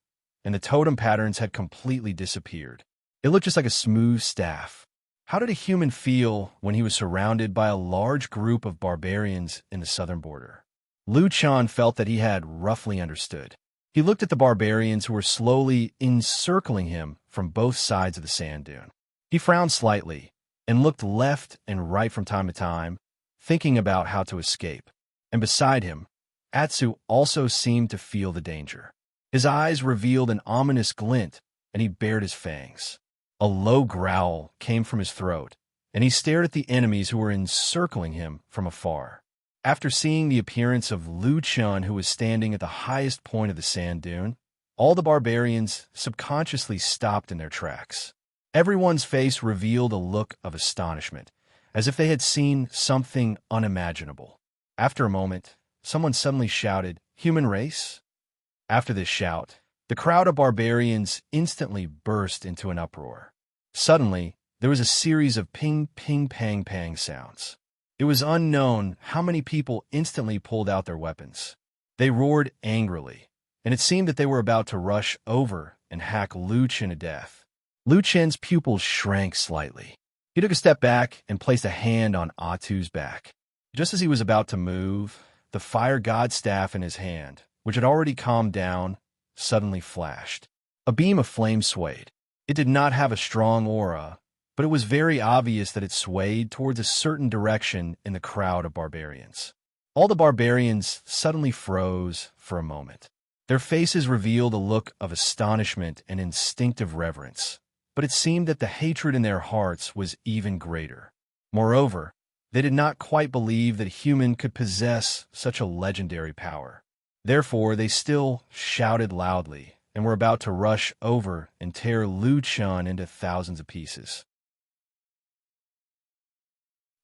and the totem patterns had completely disappeared. It looked just like a smooth staff. How did a human feel when he was surrounded by a large group of barbarians in the southern border? Lu Chan felt that he had roughly understood. He looked at the barbarians who were slowly encircling him from both sides of the sand dune. He frowned slightly and looked left and right from time to time, thinking about how to escape. And beside him, Atsu also seemed to feel the danger. His eyes revealed an ominous glint, and he bared his fangs. A low growl came from his throat, and he stared at the enemies who were encircling him from afar. After seeing the appearance of Lu Chun, who was standing at the highest point of the sand dune, all the barbarians subconsciously stopped in their tracks. Everyone's face revealed a look of astonishment, as if they had seen something unimaginable. After a moment, someone suddenly shouted, "Human race?" After this shout, the crowd of barbarians instantly burst into an uproar. Suddenly, there was a series of ping, ping, pang, pang sounds. It was unknown how many people instantly pulled out their weapons. They roared angrily, and it seemed that they were about to rush over and hack Lu Chen to death. Lu Chen's pupils shrank slightly. He took a step back and placed a hand on Atu's back. Just as he was about to move, the fire god staff in his hand, which had already calmed down, suddenly flashed. A beam of flame swayed. It did not have a strong aura, but it was very obvious that it swayed towards a certain direction in the crowd of barbarians. All the barbarians suddenly froze for a moment. Their faces revealed a look of astonishment and instinctive reverence, but it seemed that the hatred in their hearts was even greater. Moreover, they did not quite believe that a human could possess such a legendary power. Therefore, they still shouted loudly and were about to rush over and tear Lu Chun into thousands of pieces.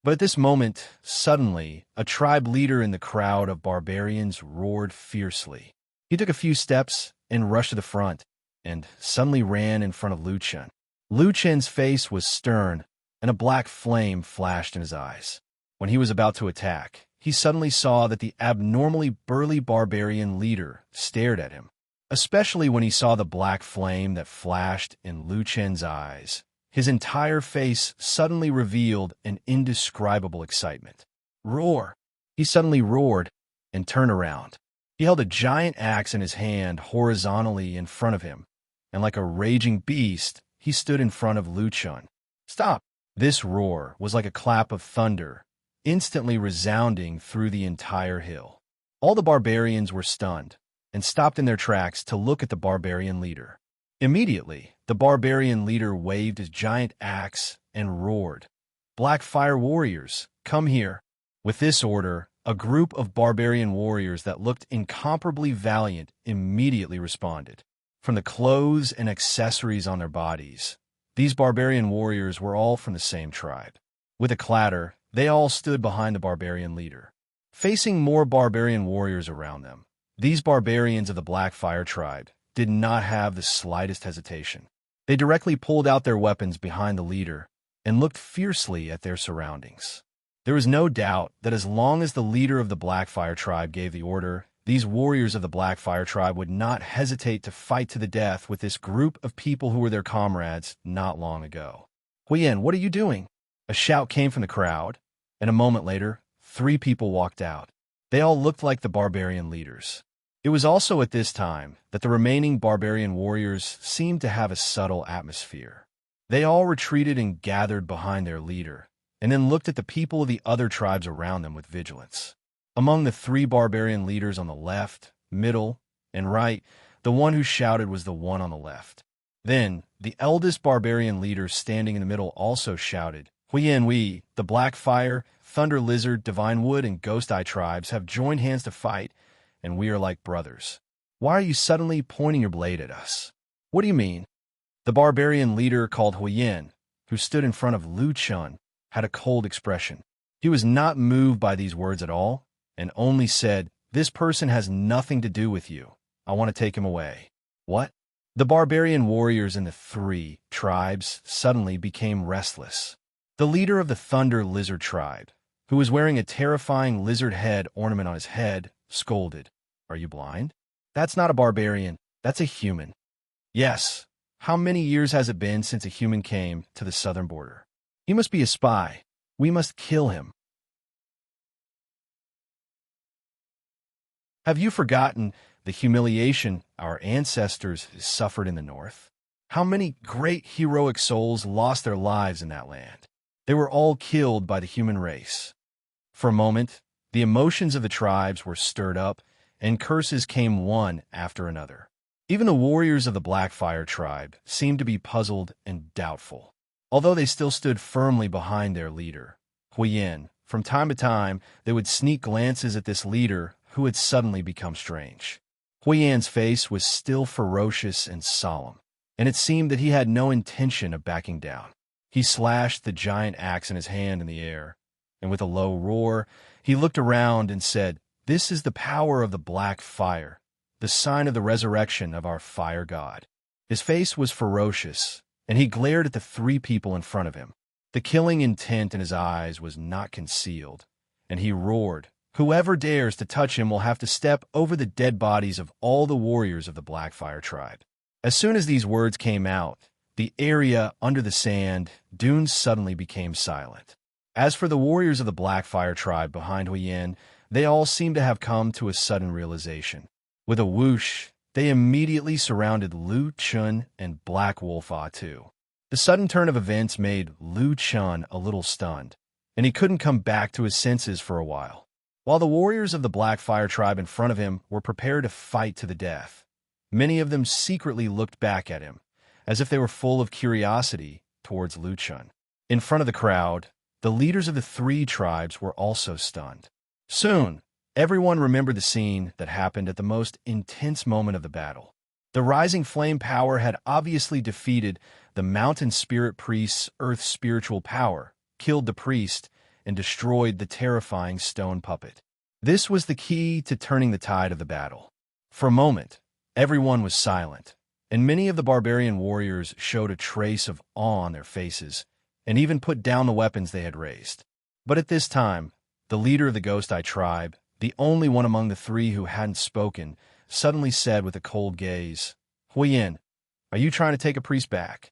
But at this moment, suddenly, a tribe leader in the crowd of barbarians roared fiercely. He took a few steps and rushed to the front, and suddenly ran in front of Lu Chen. Lu Chen's face was stern, and a black flame flashed in his eyes. When he was about to attack, he suddenly saw that the abnormally burly barbarian leader stared at him. Especially when he saw the black flame that flashed in Lu Chen's eyes, his entire face suddenly revealed an indescribable excitement. "Roar!" He suddenly roared and turned around. He held a giant axe in his hand horizontally in front of him, and like a raging beast, he stood in front of Lu Chun. "Stop!" This roar was like a clap of thunder, instantly resounding through the entire hill. All the barbarians were stunned and stopped in their tracks to look at the barbarian leader. Immediately, the barbarian leader waved his giant axe and roared, "Black Fire Warriors, come here." With this order, a group of barbarian warriors that looked incomparably valiant immediately responded. From the clothes and accessories on their bodies, these barbarian warriors were all from the same tribe. With a clatter, they all stood behind the barbarian leader, facing more barbarian warriors around them. These barbarians of the Black Fire tribe did not have the slightest hesitation. They directly pulled out their weapons behind the leader and looked fiercely at their surroundings. There was no doubt that as long as the leader of the Black Fire tribe gave the order, these warriors of the Black Fire tribe would not hesitate to fight to the death with this group of people who were their comrades not long ago. "Huyen, what are you doing?" A shout came from the crowd, and a moment later, 3 people walked out. They all looked like the barbarian leaders. It was also at this time that the remaining barbarian warriors seemed to have a subtle atmosphere. They all retreated and gathered behind their leader, and then looked at the people of the other tribes around them with vigilance. Among the 3 barbarian leaders on the left, middle, and right, the one who shouted was the one on the left. Then, the eldest barbarian leader standing in the middle also shouted, "Huyen, we, the Black Fire, Thunder Lizard, Divine Wood, and Ghost Eye tribes have joined hands to fight, and we are like brothers. Why are you suddenly pointing your blade at us?" "What do you mean?" The barbarian leader called Huyen, who stood in front of Lu Chun, had a cold expression. He was not moved by these words at all, and only said, "This person has nothing to do with you. I want to take him away." "What?" The barbarian warriors in the 3 tribes suddenly became restless. The leader of the Thunder Lizard tribe, who was wearing a terrifying lizard head ornament on his head, scolded, "Are you blind? That's not a barbarian. That's a human." "Yes. How many years has it been since a human came to the southern border? He must be a spy. We must kill him." "Have you forgotten the humiliation our ancestors suffered in the north? How many great heroic souls lost their lives in that land? They were all killed by the human race." For a moment, the emotions of the tribes were stirred up, and curses came one after another. Even the warriors of the Black Fire tribe seemed to be puzzled and doubtful. although they still stood firmly behind their leader, Huiyin. From time to time, they would sneak glances at this leader who had suddenly become strange. Huiyin's face was still ferocious and solemn, and it seemed that he had no intention of backing down. He slashed the giant axe in his hand in the air, and with a low roar, he looked around and said, "This is the power of the black fire, the sign of the resurrection of our fire god." His face was ferocious, and he glared at the three people in front of him. The killing intent in his eyes was not concealed, and he roared, "Whoever dares to touch him will have to step over the dead bodies of all the warriors of the Blackfire tribe." As soon as these words came out, the area under the sand dunes suddenly became silent. As for the warriors of the Blackfire tribe behind Huiyin, they all seemed to have come to a sudden realization. With a whoosh, they immediately surrounded Lu Chun and Black Wolf Ah Tu. The sudden turn of events made Lu Chun a little stunned, and he couldn't come back to his senses for a while. While the warriors of the Blackfire tribe in front of him were prepared to fight to the death, many of them secretly looked back at him, as if they were full of curiosity towards Lu Chun. In front of the crowd, the leaders of the three tribes were also stunned. Soon, everyone remembered the scene that happened at the most intense moment of the battle. The rising flame power had obviously defeated the mountain spirit priest's earth spiritual power, killed the priest, and destroyed the terrifying stone puppet. This was the key to turning the tide of the battle. For a moment, everyone was silent, and many of the barbarian warriors showed a trace of awe on their faces, and even put down the weapons they had raised. But at this time, the leader of the Ghost Eye tribe, the only one among the three who hadn't spoken, suddenly said with a cold gaze, "Huiyin, are you trying to take a priest back?"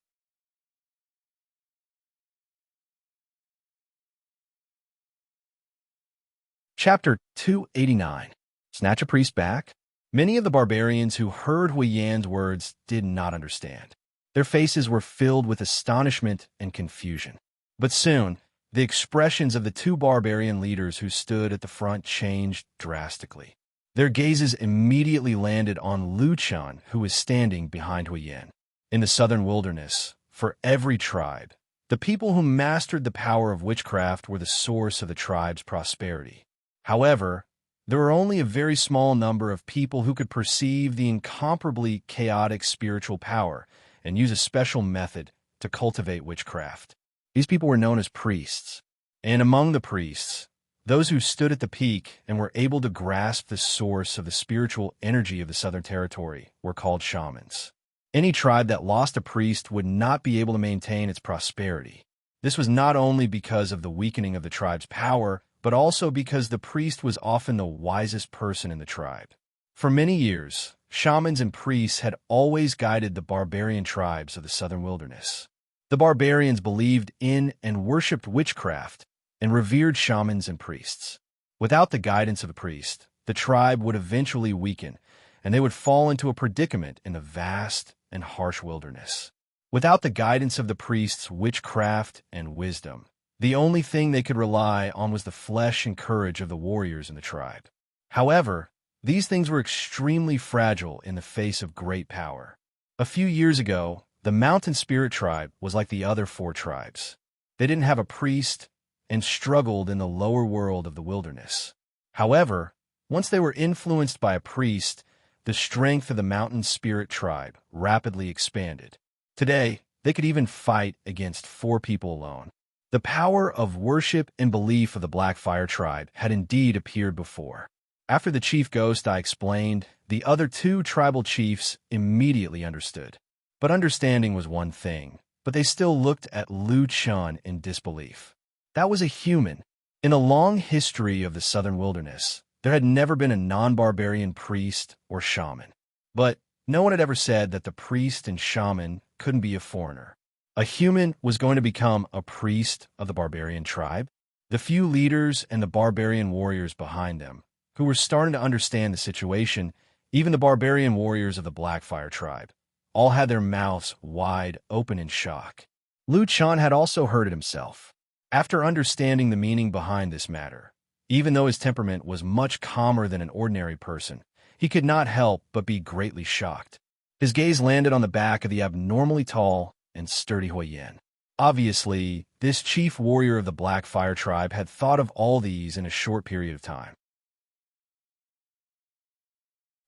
Chapter 289. Snatch a priest back? Many of the barbarians who heard Huiyan's words did not understand. Their faces were filled with astonishment and confusion. But soon, the expressions of the two barbarian leaders who stood at the front changed drastically. Their gazes immediately landed on Lu Chun, who was standing behind Huiyin. In the southern wilderness, for every tribe, the people who mastered the power of witchcraft were the source of the tribe's prosperity. However, there were only a very small number of people who could perceive the incomparably chaotic spiritual power and use a special method to cultivate witchcraft. These people were known as priests, and among the priests, those who stood at the peak and were able to grasp the source of the spiritual energy of the Southern Territory were called shamans. Any tribe that lost a priest would not be able to maintain its prosperity. This was not only because of the weakening of the tribe's power, but also because the priest was often the wisest person in the tribe. For many years, shamans and priests had always guided the barbarian tribes of the southern wilderness. The barbarians believed in and worshipped witchcraft and revered shamans and priests. Without the guidance of a priest, the tribe would eventually weaken, and they would fall into a predicament in the vast and harsh wilderness. Without the guidance of the priests' witchcraft and wisdom, the only thing they could rely on was the flesh and courage of the warriors in the tribe. However, these things were extremely fragile in the face of great power. A few years ago, the Mountain Spirit tribe was like the other four tribes. They didn't have a priest and struggled in the lower world of the wilderness. However, once they were influenced by a priest, the strength of the Mountain Spirit tribe rapidly expanded. Today, they could even fight against 4 people alone. The power of worship and belief of the Blackfire tribe had indeed appeared before. After the chief ghost I explained, the other 2 tribal chiefs immediately understood. But understanding was one thing, but they still looked at Lu Chun in disbelief. That was a human. In a long history of the southern wilderness, there had never been a non-barbarian priest or shaman. But no one had ever said that the priest and shaman couldn't be a foreigner. A human was going to become a priest of the barbarian tribe. The few leaders and the barbarian warriors behind them, who were starting to understand the situation, even the barbarian warriors of the Blackfire tribe, all had their mouths wide open in shock. Lu Chun had also heard it himself. After understanding the meaning behind this matter, even though his temperament was much calmer than an ordinary person, he could not help but be greatly shocked. His gaze landed on the back of the abnormally tall and sturdy Huiyin. Obviously, this chief warrior of the Black Fire tribe had thought of all these in a short period of time.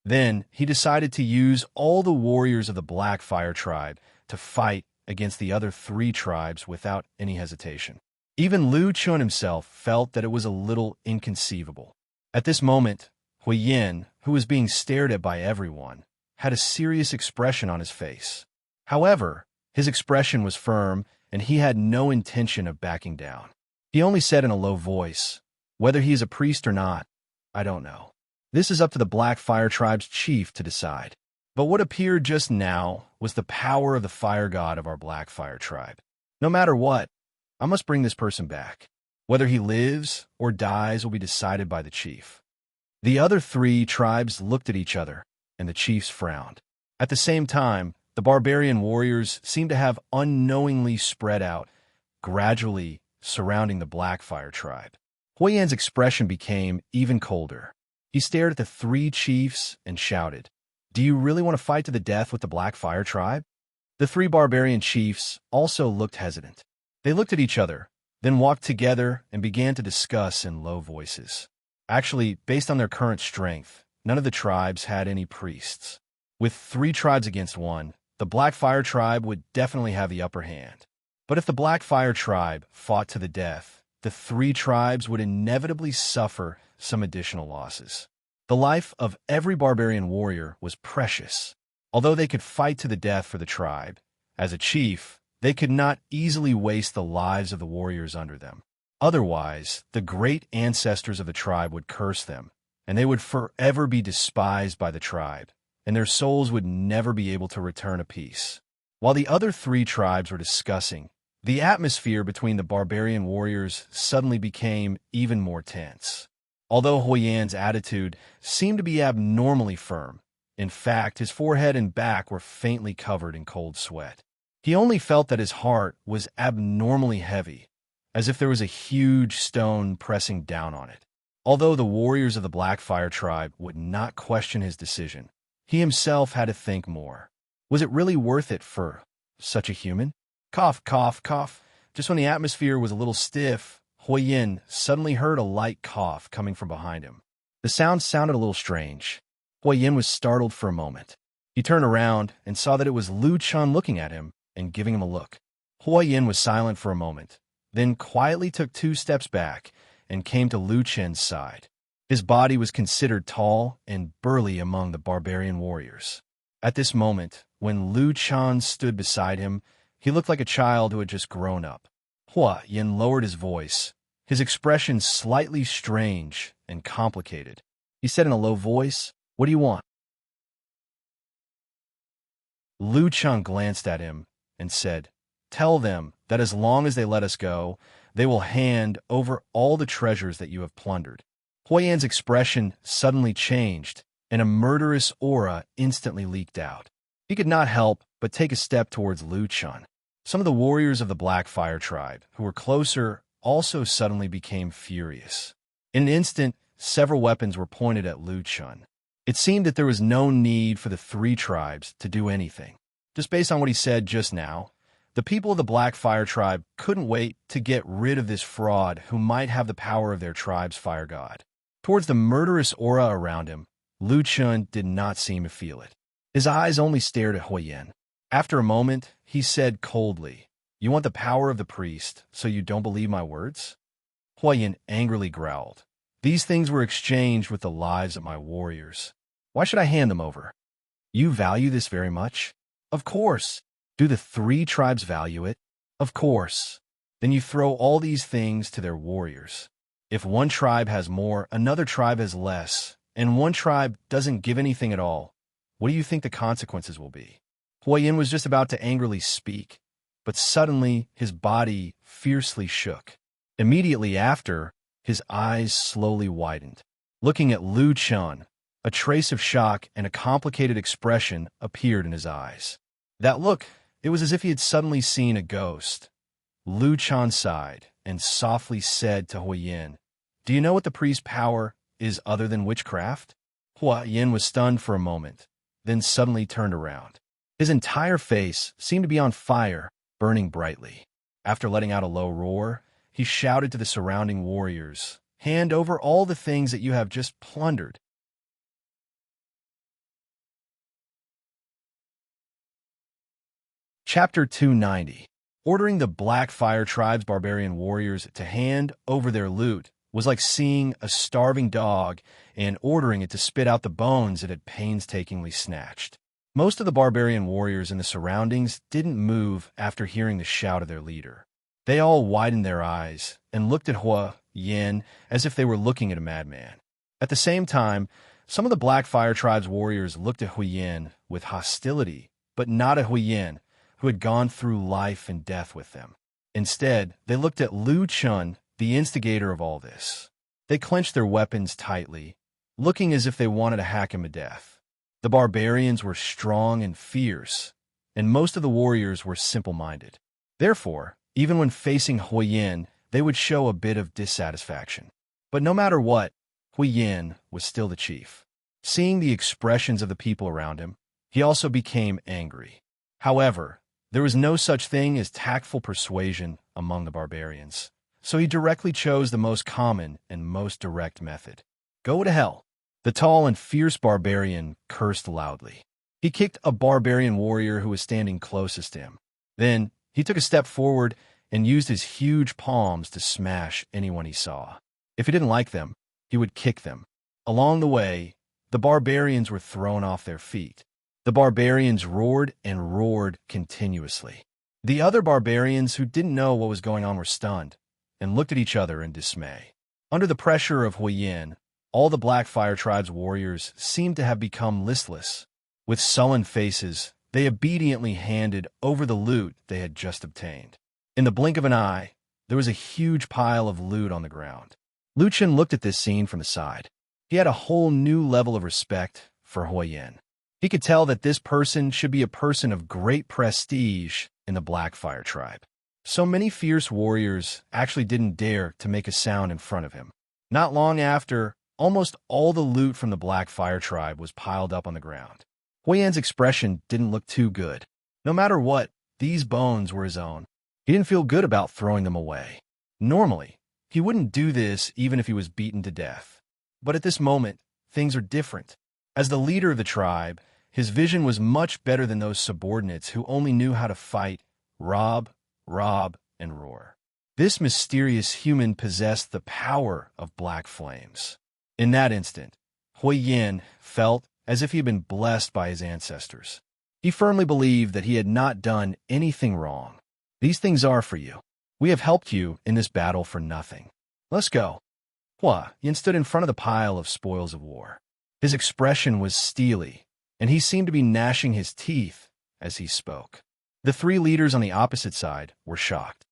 Then, he decided to use all the warriors of the Black Fire tribe to fight against the other three tribes without any hesitation. Even Lu Chun himself felt that it was a little inconceivable. At this moment, Hui Yin, who was being stared at by everyone, had a serious expression on his face. However, his expression was firm, and he had no intention of backing down. He only said in a low voice, "Whether he is a priest or not, I don't know. This is up to the Black Fire tribe's chief to decide." But what appeared just now was the power of the fire god of our Black Fire tribe. No matter what, I must bring this person back. Whether he lives or dies will be decided by the chief. The other three tribes looked at each other, and the chiefs frowned. At the same time, the barbarian warriors seemed to have unknowingly spread out, gradually surrounding the Black Fire tribe. Hui Yan's expression became even colder. He stared at the three chiefs and shouted, "Do you really want to fight to the death with the Black Fire tribe?" The three barbarian chiefs also looked hesitant. They looked at each other, then walked together and began to discuss in low voices. Actually, based on their current strength, none of the tribes had any priests. With three tribes against one, the Black Fire tribe would definitely have the upper hand. But if the Black Fire tribe fought to the death, the three tribes would inevitably suffer some additional losses. The life of every barbarian warrior was precious. Although they could fight to the death for the tribe, as a chief, they could not easily waste the lives of the warriors under them. Otherwise, the great ancestors of the tribe would curse them, and they would forever be despised by the tribe, and their souls would never be able to return a peace. While the other three tribes were discussing, the atmosphere between the barbarian warriors suddenly became even more tense. Although Hui Yan's attitude seemed to be abnormally firm, in fact, his forehead and back were faintly covered in cold sweat. He only felt that his heart was abnormally heavy, as if there was a huge stone pressing down on it. Although the warriors of the Black Fire tribe would not question his decision, he himself had to think more. Was it really worth it for such a human? Cough, cough, cough. Just when the atmosphere was a little stiff, Hui Yin suddenly heard a light cough coming from behind him. The sound sounded a little strange. Hui Yin was startled for a moment. He turned around and saw that it was Lu Chun looking at him and giving him a look. Hui Yin was silent for a moment, then quietly took 2 steps back and came to Lu Chun's side. His body was considered tall and burly among the barbarian warriors. At this moment, when Lu Chun stood beside him, he looked like a child who had just grown up. Hui Yin lowered his voice, his expression slightly strange and complicated. He said in a low voice, "What do you want?" Lu Chun glanced at him and said, "Tell them that as long as they let us go, they will hand over all the treasures that you have plundered." Hui Yan's expression suddenly changed, and a murderous aura instantly leaked out. He could not help but take a step towards Lu Chun. Some of the warriors of the Black Fire tribe, who were closer, also suddenly became furious. In an instant, several weapons were pointed at Lu Chun. It seemed that there was no need for the three tribes to do anything. Just based on what he said just now, the people of the Black Fire tribe couldn't wait to get rid of this fraud who might have the power of their tribe's fire god. Towards the murderous aura around him, Lu Chun did not seem to feel it. His eyes only stared at Hui Yin. After a moment, he said coldly, "You want the power of the priest, so you don't believe my words?" Hui Yin angrily growled, "These things were exchanged with the lives of my warriors. Why should I hand them over? You value this very much? Of course. Do the three tribes value it? Of course. Then you throw all these things to their warriors. If one tribe has more, another tribe has less, and one tribe doesn't give anything at all, what do you think the consequences will be?" Hui Yin was just about to angrily speak, but suddenly his body fiercely shook. Immediately after, his eyes slowly widened. Looking at Lu Chun, a trace of shock and a complicated expression appeared in his eyes. That look, it was as if he had suddenly seen a ghost. Lu Chun sighed and softly said to Hui Yin, "Do you know what the priest's power is other than witchcraft?" Hui Yin was stunned for a moment, then suddenly turned around. His entire face seemed to be on fire, burning brightly. After letting out a low roar, he shouted to the surrounding warriors, "Hand over all the things that you have just plundered." Chapter 290. Ordering the Black Fire Tribe's barbarian warriors to hand over their loot was like seeing a starving dog and ordering it to spit out the bones it had painstakingly snatched. Most of the barbarian warriors in the surroundings didn't move after hearing the shout of their leader. They all widened their eyes and looked at Hua Yin as if they were looking at a madman. At the same time, some of the Black Fire Tribe's warriors looked at Hui Yin with hostility, but not at Hui Yin, who had gone through life and death with them. Instead, they looked at Lu Chun, the instigator of all this. They clenched their weapons tightly, looking as if they wanted to hack him to death. The barbarians were strong and fierce, and most of the warriors were simple-minded. Therefore, even when facing Hui Yin, they would show a bit of dissatisfaction. But no matter what, Hui Yin was still the chief. Seeing the expressions of the people around him, he also became angry. However, there was no such thing as tactful persuasion among the barbarians, so he directly chose the most common and most direct method. Go to hell. The tall and fierce barbarian cursed loudly. He kicked a barbarian warrior who was standing closest to him. Then, he took a step forward and used his huge palms to smash anyone he saw. If he didn't like them, he would kick them. Along the way, the barbarians were thrown off their feet. The barbarians roared and roared continuously. The other barbarians who didn't know what was going on were stunned and looked at each other in dismay. Under the pressure of Hui Yin, all the Black Fire Tribe's warriors seemed to have become listless. With sullen faces, they obediently handed over the loot they had just obtained. In the blink of an eye, there was a huge pile of loot on the ground. Lu Chen looked at this scene from the side. He had a whole new level of respect for Hui Yin. He could tell that this person should be a person of great prestige in the Black Fire Tribe. So many fierce warriors actually didn't dare to make a sound in front of him. Not long after, almost all the loot from the Black Fire Tribe was piled up on the ground. Hui Yin's expression didn't look too good. No matter what, these bones were his own. He didn't feel good about throwing them away. Normally, he wouldn't do this even if he was beaten to death. But at this moment, things are different. As the leader of the tribe, his vision was much better than those subordinates who only knew how to fight, rob, and roar. This mysterious human possessed the power of black flames. In that instant, Hui Yin felt as if he had been blessed by his ancestors. He firmly believed that he had not done anything wrong. These things are for you. We have helped you in this battle for nothing. Let's go. Hua Yin stood in front of the pile of spoils of war. His expression was steely, and he seemed to be gnashing his teeth as he spoke. The three leaders on the opposite side were shocked.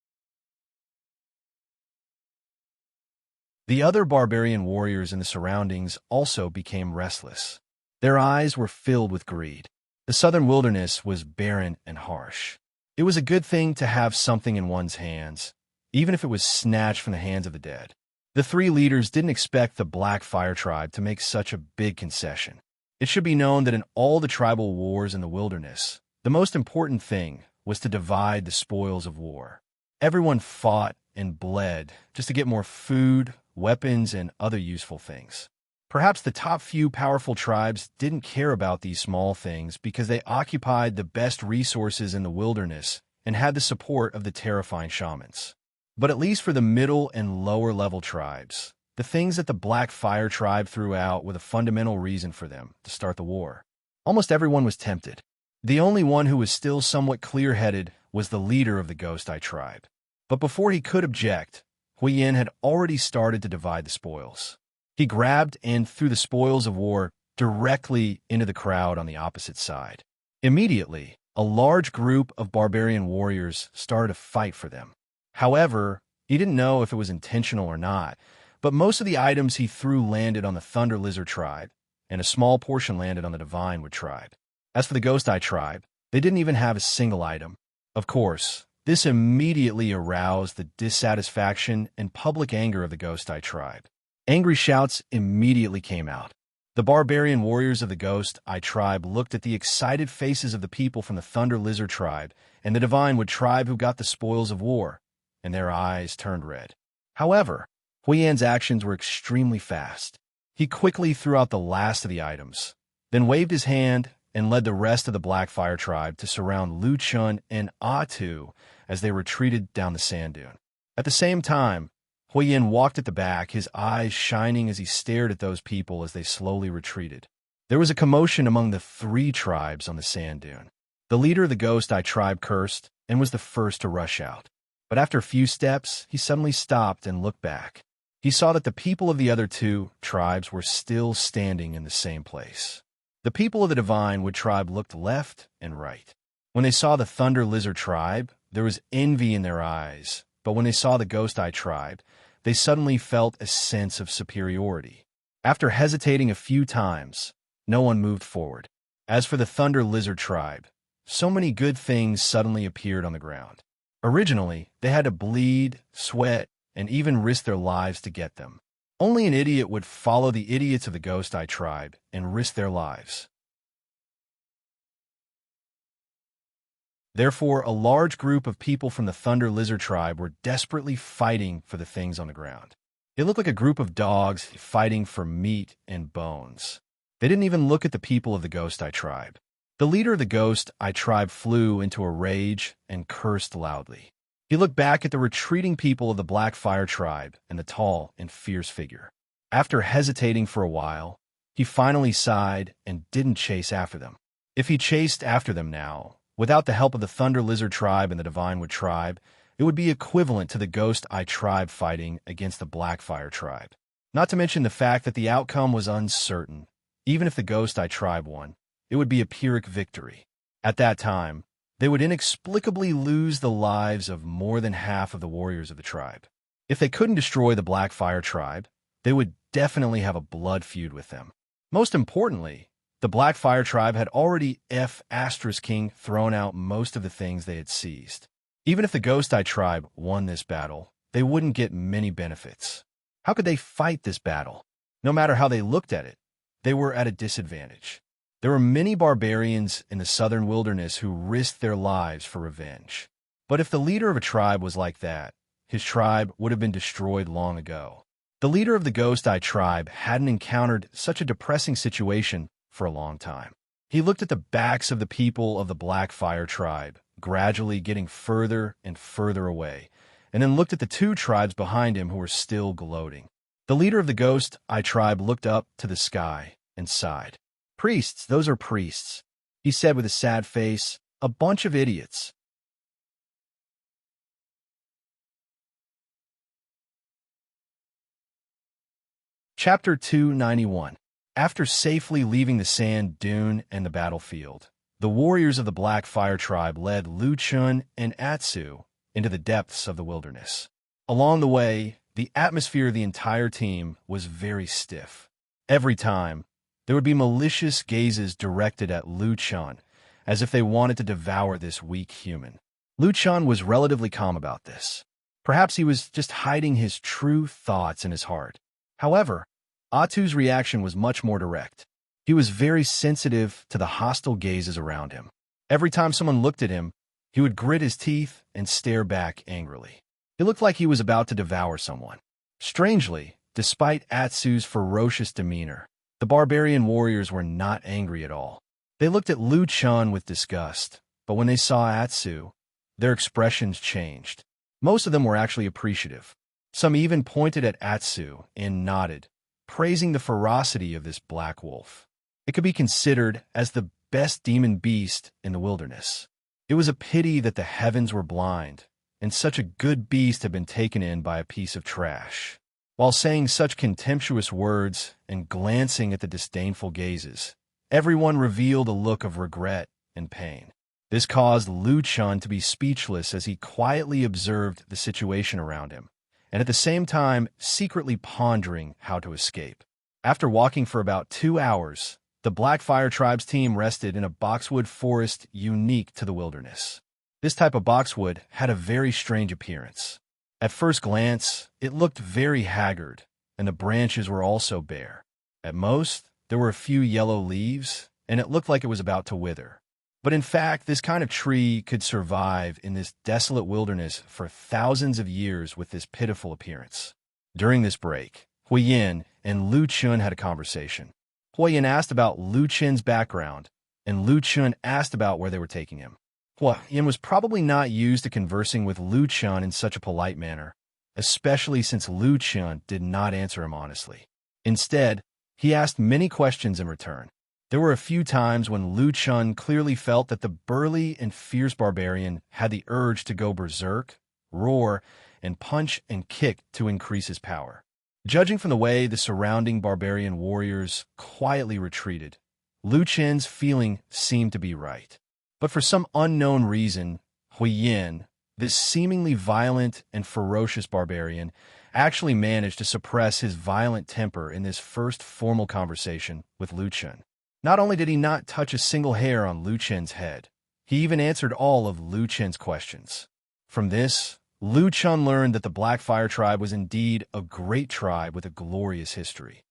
The other barbarian warriors in the surroundings also became restless. Their eyes were filled with greed. The southern wilderness was barren and harsh. It was a good thing to have something in one's hands, even if it was snatched from the hands of the dead. The three leaders didn't expect the Black Fire Tribe to make such a big concession. It should be known that in all the tribal wars in the wilderness, the most important thing was to divide the spoils of war. Everyone fought and bled just to get more food, weapons, and other useful things. Perhaps the top few powerful tribes didn't care about these small things because they occupied the best resources in the wilderness and had the support of the terrifying shamans. But at least for the middle and lower level tribes, the things that the Black Fire Tribe threw out were the fundamental reason for them to start the war. Almost everyone was tempted. The only one who was still somewhat clear-headed was the leader of the Ghost Eye Tribe. But before he could object, Hui Yin had already started to divide the spoils. He grabbed and threw the spoils of war directly into the crowd on the opposite side. Immediately, a large group of barbarian warriors started to fight for them. However, he didn't know if it was intentional or not, but most of the items he threw landed on the Thunder Lizard Tribe, and a small portion landed on the Divine Wood Tribe. As for the Ghost Eye Tribe, they didn't even have a single item. Of course, this immediately aroused the dissatisfaction and public anger of the Ghost Eye Tribe. Angry shouts immediately came out. The barbarian warriors of the Ghost Eye Tribe looked at the excited faces of the people from the Thunder Lizard Tribe and the Divine Wood Tribe who got the spoils of war, and their eyes turned red. However, Huiyan's actions were extremely fast. He quickly threw out the last of the items, then waved his hand and led the rest of the Blackfire tribe to surround Lu Chun and Atu as they retreated down the sand dune. At the same time, Huiyan walked at the back, his eyes shining as he stared at those people as they slowly retreated. There was a commotion among the 3 tribes on the sand dune. The leader of the Ghost Eye tribe cursed and was the first to rush out. But after a few steps, he suddenly stopped and looked back. He saw that the people of the other 2 tribes were still standing in the same place. The people of the Divine Wood tribe looked left and right. When they saw the Thunder Lizard tribe, there was envy in their eyes, but when they saw the Ghost Eye tribe, they suddenly felt a sense of superiority. After hesitating a few times, no one moved forward. As for the Thunder Lizard tribe, so many good things suddenly appeared on the ground. Originally, they had to bleed, sweat, and even risk their lives to get them. Only an idiot would follow the idiots of the Ghost Eye tribe and risk their lives. Therefore, a large group of people from the Thunder Lizard tribe were desperately fighting for the things on the ground. It looked like a group of dogs fighting for meat and bones. They didn't even look at the people of the Ghost Eye tribe. The leader of the Ghost Eye tribe flew into a rage and cursed loudly. He looked back at the retreating people of the Blackfire tribe and the tall and fierce figure. After hesitating for a while, he finally sighed and didn't chase after them. If he chased after them now, without the help of the Thunder Lizard tribe and the Divine Wood tribe, it would be equivalent to the Ghost Eye tribe fighting against the Blackfire tribe. Not to mention the fact that the outcome was uncertain. Even if the Ghost Eye tribe won, it would be a Pyrrhic victory. At that time, they would inexplicably lose the lives of more than half of the warriors of the tribe. If they couldn't destroy the Blackfire tribe, they would definitely have a blood feud with them. Most importantly, the Blackfire tribe had already King thrown out most of the things they had seized. Even if the Ghost Eye tribe won this battle, they wouldn't get many benefits. How could they fight this battle? No matter how they looked at it, they were at a disadvantage. There were many barbarians in the southern wilderness who risked their lives for revenge. But if the leader of a tribe was like that, his tribe would have been destroyed long ago. The leader of the Ghost Eye tribe hadn't encountered such a depressing situation for a long time. He looked at the backs of the people of the Blackfire tribe, gradually getting further and further away, and then looked at the 2 tribes behind him who were still gloating. The leader of the Ghost Eye tribe looked up to the sky and sighed. "Priests, those are priests," he said with a sad face, "a bunch of idiots." Chapter 291. After safely leaving the sand dune and the battlefield, the warriors of the Blackfire tribe led Lu Chun and Atsu into the depths of the wilderness. Along the way, the atmosphere of the entire team was very stiff. Every time, there would be malicious gazes directed at Lu Chun, as if they wanted to devour this weak human. Lu Chun was relatively calm about this. Perhaps he was just hiding his true thoughts in his heart. However, Atu's reaction was much more direct. He was very sensitive to the hostile gazes around him. Every time someone looked at him, he would grit his teeth and stare back angrily. It looked like he was about to devour someone. Strangely, despite Atsu's ferocious demeanor, the barbarian warriors were not angry at all. They looked at Lu Chun with disgust, but when they saw Atsu, their expressions changed. Most of them were actually appreciative. Some even pointed at Atsu and nodded, praising the ferocity of this black wolf. It could be considered as the best demon beast in the wilderness. It was a pity that the heavens were blind, and such a good beast had been taken in by a piece of trash. While saying such contemptuous words and glancing at the disdainful gazes, everyone revealed a look of regret and pain. This caused Lu Chun to be speechless as he quietly observed the situation around him, and at the same time secretly pondering how to escape. After walking for about 2 hours, the Blackfire tribe's team rested in a boxwood forest unique to the wilderness. This type of boxwood had a very strange appearance. At first glance, it looked very haggard, and the branches were also bare. At most, there were a few yellow leaves, and it looked like it was about to wither. But in fact, this kind of tree could survive in this desolate wilderness for thousands of years with this pitiful appearance. During this break, Huiyin and Lu Chun had a conversation. Huiyin asked about Lu Chun's background, and Lu Chun asked about where they were taking him. Huiyin was probably not used to conversing with Lu Chun in such a polite manner, especially since Lu Chun did not answer him honestly. Instead, he asked many questions in return. There were a few times when Lu Chun clearly felt that the burly and fierce barbarian had the urge to go berserk, roar, and punch and kick to increase his power. Judging from the way the surrounding barbarian warriors quietly retreated, Lu Chun's feeling seemed to be right. But for some unknown reason, Huiyin, this seemingly violent and ferocious barbarian, actually managed to suppress his violent temper in this first formal conversation with Lu Chun. Not only did he not touch a single hair on Lu Chun's head, he even answered all of Lu Chun's questions. From this, Lu Chun learned that the Black Fire Tribe was indeed a great tribe with a glorious history.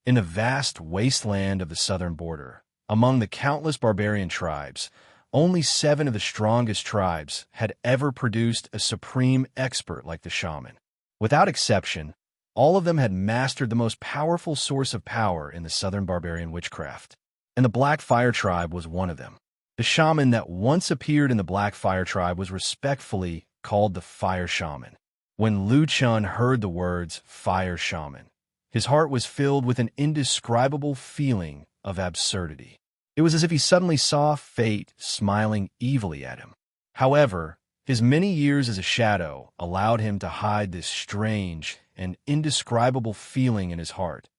In the vast wasteland of the southern border, among the countless barbarian tribes, only 7 of the strongest tribes had ever produced a supreme expert like the shaman. Without exception, all of them had mastered the most powerful source of power in the southern barbarian witchcraft, and the Black Fire Tribe was one of them. The shaman that once appeared in the Black Fire Tribe was respectfully called the Fire Shaman. When Lu Chun heard the words Fire Shaman, his heart was filled with an indescribable feeling of absurdity. It was as if he suddenly saw fate smiling evilly at him. However, his many years as a shadow allowed him to hide this strange and indescribable feeling in his heart,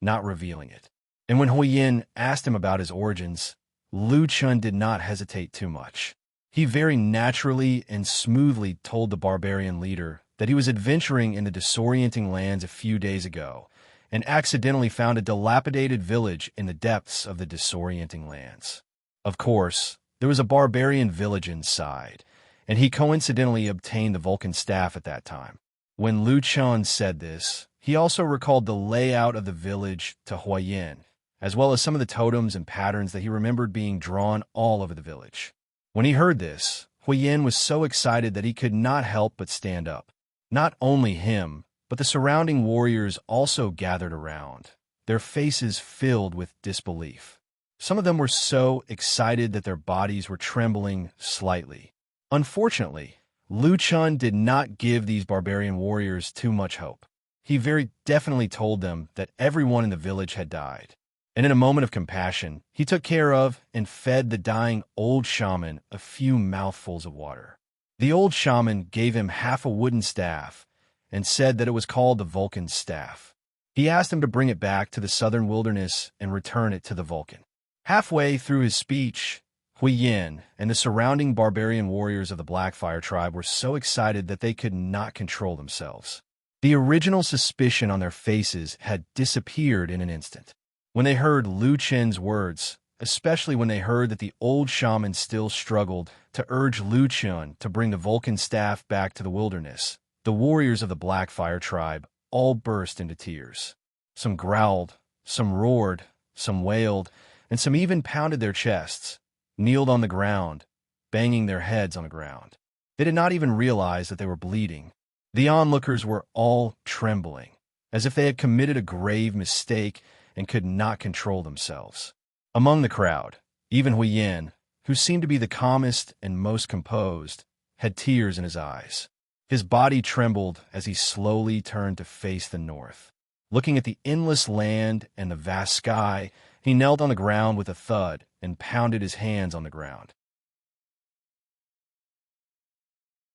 not revealing it. And when Huiyin asked him about his origins, Lu Chun did not hesitate too much. He very naturally and smoothly told the barbarian leader that he was adventuring in the disorienting lands a few days ago and accidentally found a dilapidated village in the depths of the disorienting lands. Of course, there was a barbarian village inside, and he coincidentally obtained the Vulcan staff at that time. When Lu Chun said this, he also recalled the layout of the village to Huiyin, as well as some of the totems and patterns that he remembered being drawn all over the village. When he heard this, Huiyin was so excited that he could not help but stand up. Not only him, but the surrounding warriors also gathered around, their faces filled with disbelief. Some of them were so excited that their bodies were trembling slightly. Unfortunately, Lu Chun did not give these barbarian warriors too much hope. He very definitely told them that everyone in the village had died. And in a moment of compassion, he took care of and fed the dying old shaman a few mouthfuls of water. The old shaman gave him half a wooden staff and said that it was called the Vulcan staff. He asked him to bring it back to the southern wilderness and return it to the Vulcan. Halfway through his speech, Huiyin and the surrounding barbarian warriors of the Black Fire Tribe were so excited that they could not control themselves. The original suspicion on their faces had disappeared in an instant. When they heard Lu Chun's words, especially when they heard that the old shaman still struggled to urge Lu Chun to bring the Vulcan staff back to the wilderness, the warriors of the Black Fire Tribe all burst into tears. Some growled, some roared, some wailed, and some even pounded their chests, kneeled on the ground, banging their heads on the ground. They did not even realize that they were bleeding. The onlookers were all trembling, as if they had committed a grave mistake and could not control themselves. Among the crowd, even Huiyin, who seemed to be the calmest and most composed, had tears in his eyes. His body trembled as he slowly turned to face the north. Looking at the endless land and the vast sky, he knelt on the ground with a thud and pounded his hands on the ground.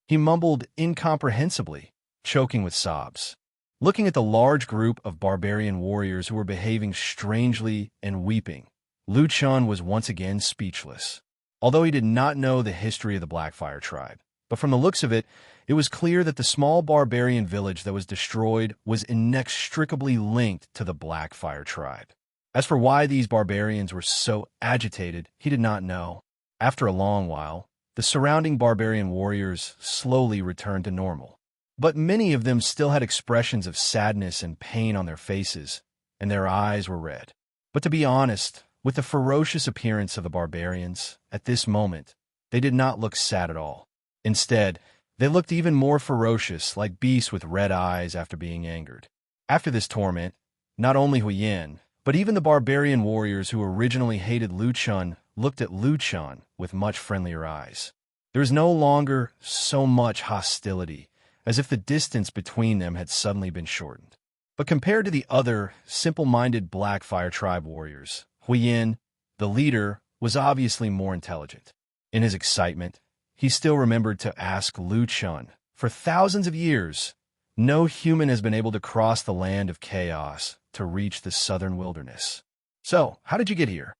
He mumbled incomprehensibly, choking with sobs. Looking at the large group of barbarian warriors who were behaving strangely and weeping, Lu Chun was once again speechless. Although he did not know the history of the Black Fire Tribe, but from the looks of it, it was clear that the small barbarian village that was destroyed was inextricably linked to the Black Fire Tribe. As for why these barbarians were so agitated, he did not know. After a long while, the surrounding barbarian warriors slowly returned to normal. But many of them still had expressions of sadness and pain on their faces, and their eyes were red. But to be honest, With the ferocious appearance of the barbarians, at this moment, they did not look sad at all. Instead, they looked even more ferocious, like beasts with red eyes after being angered. After this torment, not only Huyen, but even the barbarian warriors who originally hated Lu Chun looked at Lu Chun with much friendlier eyes. There was no longer so much hostility, as if the distance between them had suddenly been shortened. But compared to the other, simple-minded Black Fire Tribe warriors, Huyen, the leader, was obviously more intelligent. In his excitement, he still remembered to ask Lu Chun, "For thousands of years, no human has been able to cross the land of chaos to reach the southern wilderness. So, how did you get here?"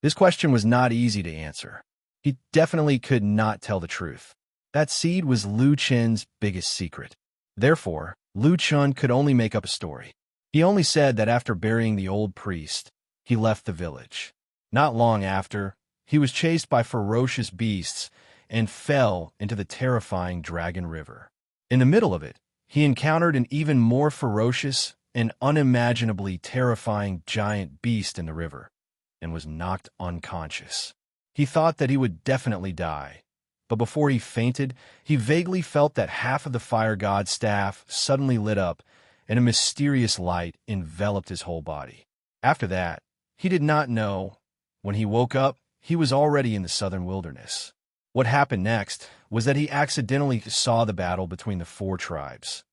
This question was not easy to answer. He definitely could not tell the truth. That seed was Lu Chen's biggest secret. Therefore, Lu Chun could only make up a story. He only said that after burying the old priest, he left the village. Not long after, he was chased by ferocious beasts and fell into the terrifying Dragon River. In the middle of it, he encountered an even more ferocious and unimaginably terrifying giant beast in the river and was knocked unconscious. He thought that he would definitely die, but before he fainted, he vaguely felt that half of the fire god's staff suddenly lit up and a mysterious light enveloped his whole body. After that, he did not know. When he woke up, he was already in the southern wilderness. What happened next was that he accidentally saw the battle between the four tribes.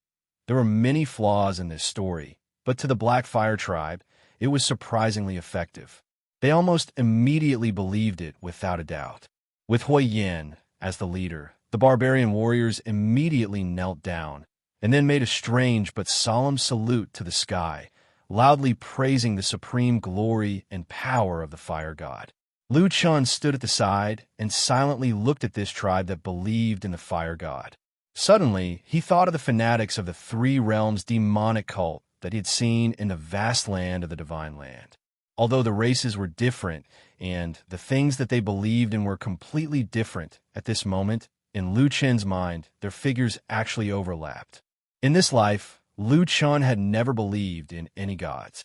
There were many flaws in this story, but to the Black Fire Tribe, it was surprisingly effective. They almost immediately believed it without a doubt. With Huyen as the leader, the barbarian warriors immediately knelt down and then made a strange but solemn salute to the sky, loudly praising the supreme glory and power of the fire god. Lu Chun stood at the side and silently looked at this tribe that believed in the fire god. Suddenly, he thought of the fanatics of the Three Realms demonic cult that he had seen in the vast land of the Divine Land. Although the races were different and the things that they believed in were completely different at this moment, in Lu Chen's mind, their figures actually overlapped. In this life, Lu Chun had never believed in any gods.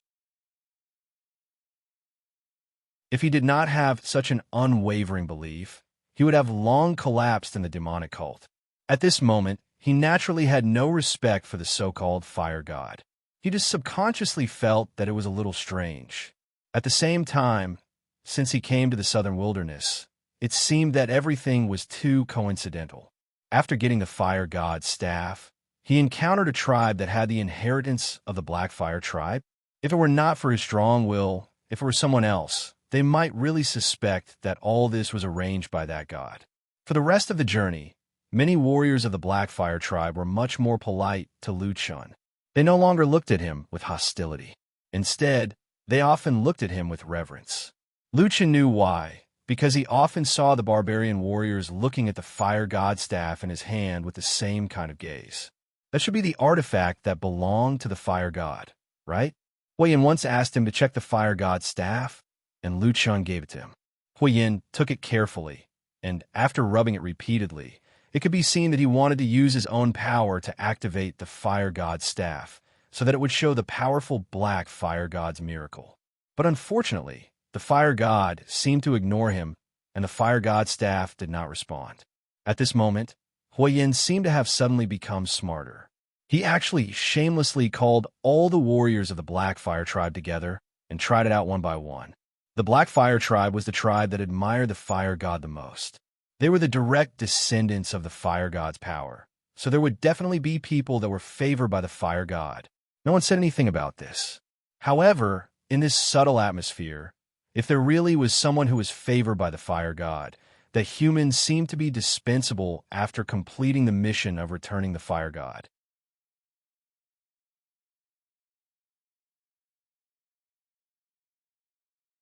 If he did not have such an unwavering belief, he would have long collapsed in the demonic cult. At this moment, he naturally had no respect for the so-called fire god. He just subconsciously felt that it was a little strange. At the same time, since he came to the southern wilderness, it seemed that everything was too coincidental. After getting the fire god's staff, he encountered a tribe that had the inheritance of the Black Fire Tribe. If it were not for his strong will, if it were someone else, they might really suspect that all this was arranged by that god. For the rest of the journey, many warriors of the Black Fire Tribe were much more polite to Lu Chun. They no longer looked at him with hostility. Instead, they often looked at him with reverence. Lu Chun knew why, because he often saw the barbarian warriors looking at the fire god staff in his hand with the same kind of gaze. That should be the artifact that belonged to the fire god, right? Huyen once asked him to check the fire god's staff, and Lu Chun gave it to him. Huyen took it carefully, and after rubbing it repeatedly, it could be seen that he wanted to use his own power to activate the fire god's staff, so that it would show the powerful black fire god's miracle. But unfortunately, the fire god seemed to ignore him, and the fire god's staff did not respond. At this moment, Huyen seemed to have suddenly become smarter. He actually shamelessly called all the warriors of the Black Fire Tribe together and tried it out one by one. The Black Fire Tribe was the tribe that admired the fire god the most. They were the direct descendants of the fire god's power, so there would definitely be people that were favored by the fire god. No one said anything about this. However, in this subtle atmosphere, if there really was someone who was favored by the fire god, the humans seemed to be dispensable after completing the mission of returning the fire god.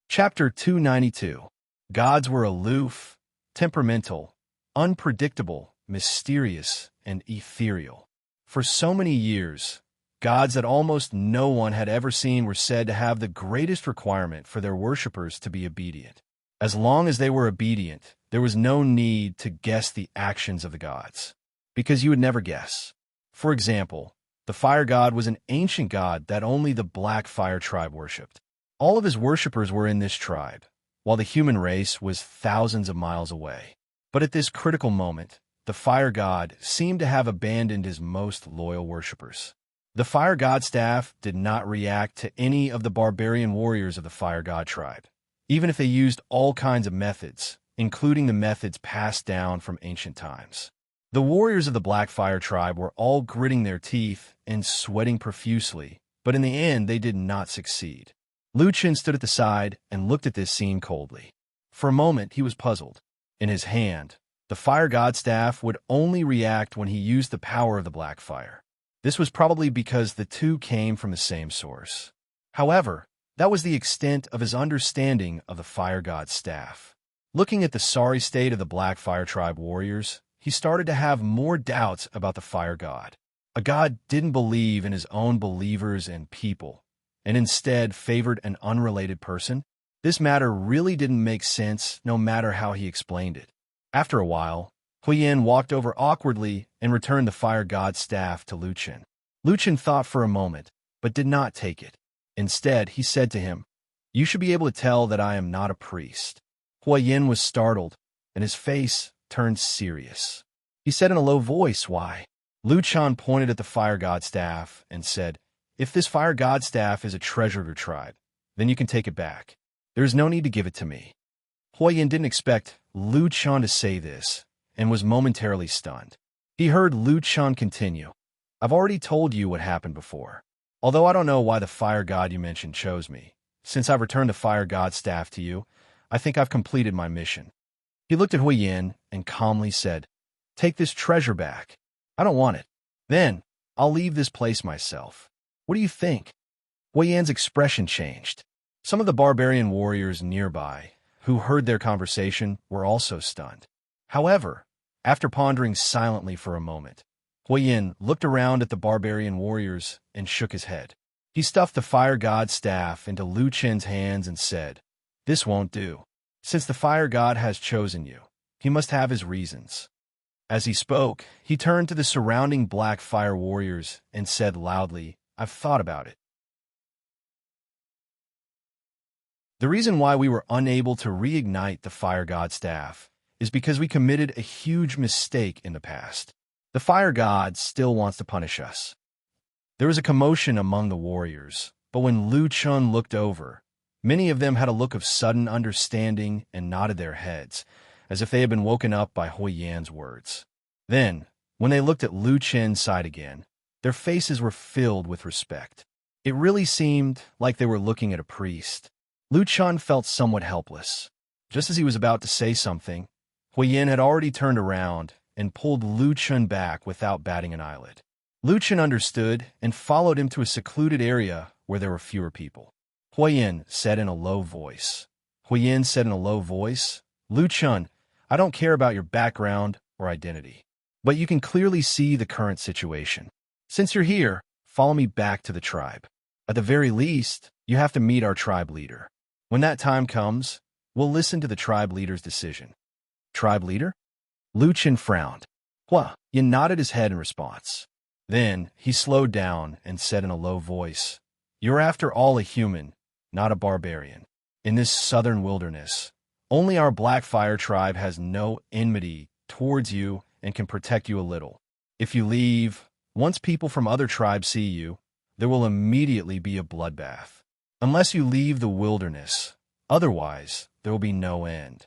Chapter 292. Gods were aloof, temperamental, unpredictable, mysterious, and ethereal. For so many years, gods that almost no one had ever seen were said to have the greatest requirement for their worshippers to be obedient. As long as they were obedient, there was no need to guess the actions of the gods, because you would never guess. For example, the fire god was an ancient god that only the Black Fire Tribe worshipped. All of his worshippers were in this tribe, while the human race was thousands of miles away. But at this critical moment, the fire god seemed to have abandoned his most loyal worshippers. The fire god staff did not react to any of the barbarian warriors of the fire god tribe, even if they used all kinds of methods, including the methods passed down from ancient times. The warriors of the Black Fire tribe were all gritting their teeth and sweating profusely, but in the end they did not succeed. Lu Chen stood at the side and looked at this scene coldly. For a moment he was puzzled. In his hand, the fire god staff would only react when he used the power of the black fire. This was probably because the two came from the same source. However, that was the extent of his understanding of the fire god's staff. Looking at the sorry state of the Black Fire tribe warriors, he started to have more doubts about the fire god. A god didn't believe in his own believers and people, and instead favored an unrelated person. This matter really didn't make sense no matter how he explained it. After a while, Huiyin walked over awkwardly and returned the fire god's staff to Lu Chen. Lu Chen thought for a moment, but did not take it. Instead, he said to him, "You should be able to tell that I am not a priest." Huiyin was startled, and his face turned serious. He said in a low voice, "Why?" Lu Chen pointed at the fire god staff and said, "If this fire god staff is a treasure of your tribe, then you can take it back. There is no need to give it to me." Huiyin didn't expect Lu Chen to say this and was momentarily stunned. He heard Lu Chen continue, "I've already told you what happened before. Although I don't know why the fire god you mentioned chose me, since I've returned the fire god staff to you, I think I've completed my mission." He looked at Huiyin and calmly said, "Take this treasure back. I don't want it. Then, I'll leave this place myself. What do you think?" Huiyin's expression changed. Some of the barbarian warriors nearby, who heard their conversation, were also stunned. However, after pondering silently for a moment, Huiyin looked around at the barbarian warriors and shook his head. He stuffed the fire god's staff into Lu Chen's hands and said, "This won't do. Since the fire god has chosen you, he must have his reasons." As he spoke, he turned to the surrounding black fire warriors and said loudly, "I've thought about it. The reason why we were unable to reignite the fire god staff is because we committed a huge mistake in the past. The fire god still wants to punish us." There was a commotion among the warriors, but when Lu Chen looked over, many of them had a look of sudden understanding and nodded their heads, as if they had been woken up by Huiyin's words. Then, when they looked at Lu Chen's side again, their faces were filled with respect. It really seemed like they were looking at a priest. Lu Chen felt somewhat helpless. Just as he was about to say something, Huiyin had already turned around and pulled Lu Chen back without batting an eyelid. Lu Chen understood and followed him to a secluded area where there were fewer people. Huiyin said in a low voice. "Lu Chen, I don't care about your background or identity, but you can clearly see the current situation. Since you're here, follow me back to the tribe. At the very least, you have to meet our tribe leader. When that time comes, we'll listen to the tribe leader's decision." "Tribe leader?" Lu Chen frowned. Huiyin nodded his head in response. Then he slowed down and said in a low voice, "You're after all a human, not a barbarian. In this southern wilderness, only our Black Fire tribe has no enmity towards you and can protect you a little. If you leave, once people from other tribes see you, there will immediately be a bloodbath. Unless you leave the wilderness, otherwise there will be no end."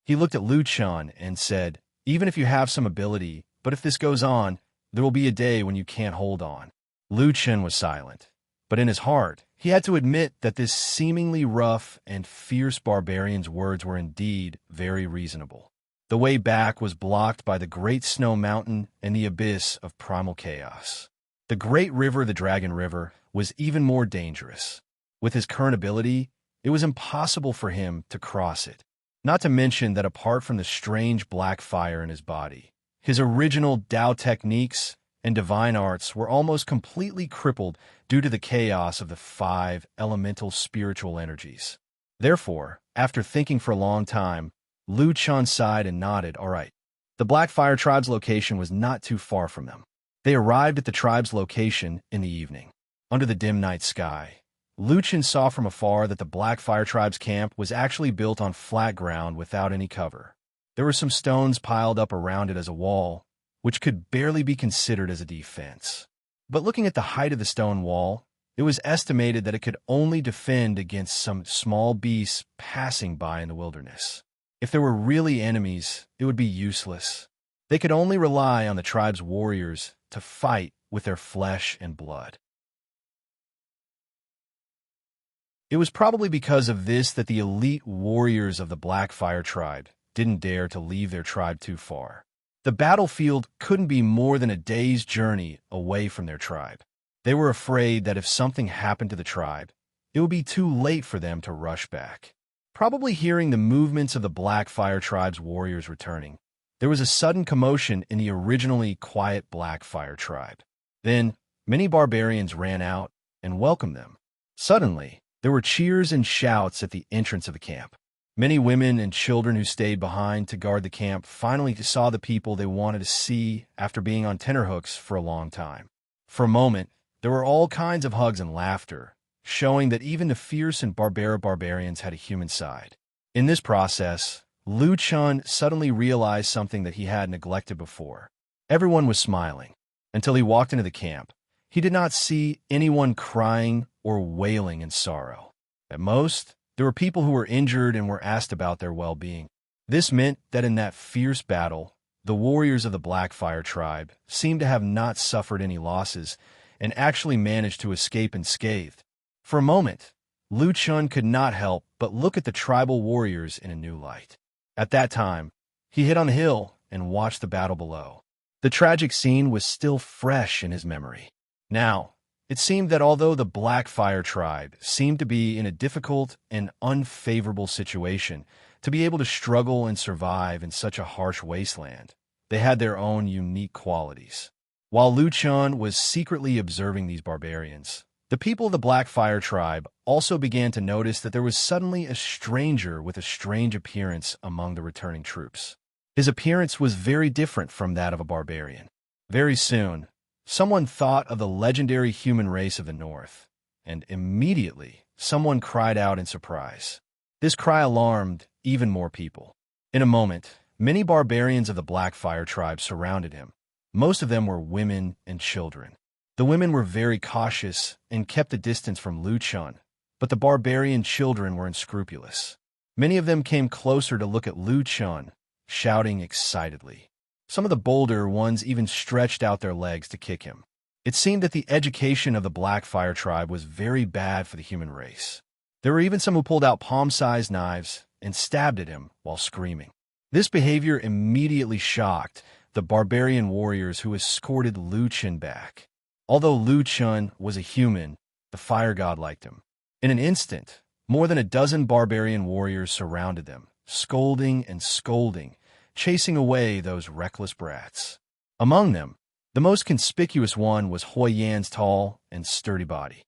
He looked at Lu Chen and said, "Even if you have some ability, but if this goes on, there will be a day when you can't hold on." Lu Chen was silent, but in his heart, he had to admit that this seemingly rough and fierce barbarian's words were indeed very reasonable. The way back was blocked by the Great Snow Mountain and the abyss of primal chaos. The Great River, the Dragon River, was even more dangerous. With his current ability, it was impossible for him to cross it. Not to mention that apart from the strange black fire in his body, his original Dao techniques and divine arts were almost completely crippled due to the chaos of the 5 elemental spiritual energies. Therefore, after thinking for a long time, Lu Chen sighed and nodded, "All right." The Black Fire tribe's location was not too far from them. They arrived at the tribe's location in the evening. Under the dim night sky, Lu Chen saw from afar that the Black Fire Tribe's camp was actually built on flat ground without any cover. There were some stones piled up around it as a wall, which could barely be considered as a defense. But looking at the height of the stone wall, it was estimated that it could only defend against some small beasts passing by in the wilderness. If there were really enemies, it would be useless. They could only rely on the tribe's warriors to fight with their flesh and blood. It was probably because of this that the elite warriors of the Black Fire Tribe didn't dare to leave their tribe too far. The battlefield couldn't be more than a day's journey away from their tribe. They were afraid that if something happened to the tribe, it would be too late for them to rush back. Probably hearing the movements of the Black Fire Tribe's warriors returning, there was a sudden commotion in the originally quiet Black Fire Tribe. Then, many barbarians ran out and welcomed them. Suddenly, there were cheers and shouts at the entrance of the camp. Many women and children who stayed behind to guard the camp finally saw the people they wanted to see after being on tenterhooks for a long time. For a moment, there were all kinds of hugs and laughter, showing that even the fierce and barbarians had a human side. In this process, Lu Chen suddenly realized something that he had neglected before. Everyone was smiling. Until he walked into the camp, he did not see anyone crying or wailing in sorrow. At most, there were people who were injured and were asked about their well-being. This meant that in that fierce battle, the warriors of the Black Fire Tribe seemed to have not suffered any losses and actually managed to escape unscathed. For a moment, Lu Chen could not help but look at the tribal warriors in a new light. At that time, he hid on the hill and watched the battle below. The tragic scene was still fresh in his memory. Now, it seemed that although the Black Fire Tribe seemed to be in a difficult and unfavorable situation, to be able to struggle and survive in such a harsh wasteland, they had their own unique qualities. While Lu Chen was secretly observing these barbarians, the people of the Black Fire Tribe also began to notice that there was suddenly a stranger with a strange appearance among the returning troops. His appearance was very different from that of a barbarian. Very soon, someone thought of the legendary human race of the North, and immediately someone cried out in surprise. This cry alarmed even more people. In a moment, many barbarians of the Black Fire Tribe surrounded him. Most of them were women and children. The women were very cautious and kept a distance from Lu Chen, but the barbarian children were unscrupulous. Many of them came closer to look at Lu Chen, shouting excitedly. Some of the bolder ones even stretched out their legs to kick him. It seemed that the education of the Black Fire Tribe was very bad for the human race. There were even some who pulled out palm-sized knives and stabbed at him while screaming. This behavior immediately shocked the barbarian warriors who escorted Lu Chen back. Although Lu Chen was a human, the fire god liked him. In an instant, more than a dozen barbarian warriors surrounded them, scolding and scolding, chasing away those reckless brats. Among them, the most conspicuous one was Hui Yan's tall and sturdy body.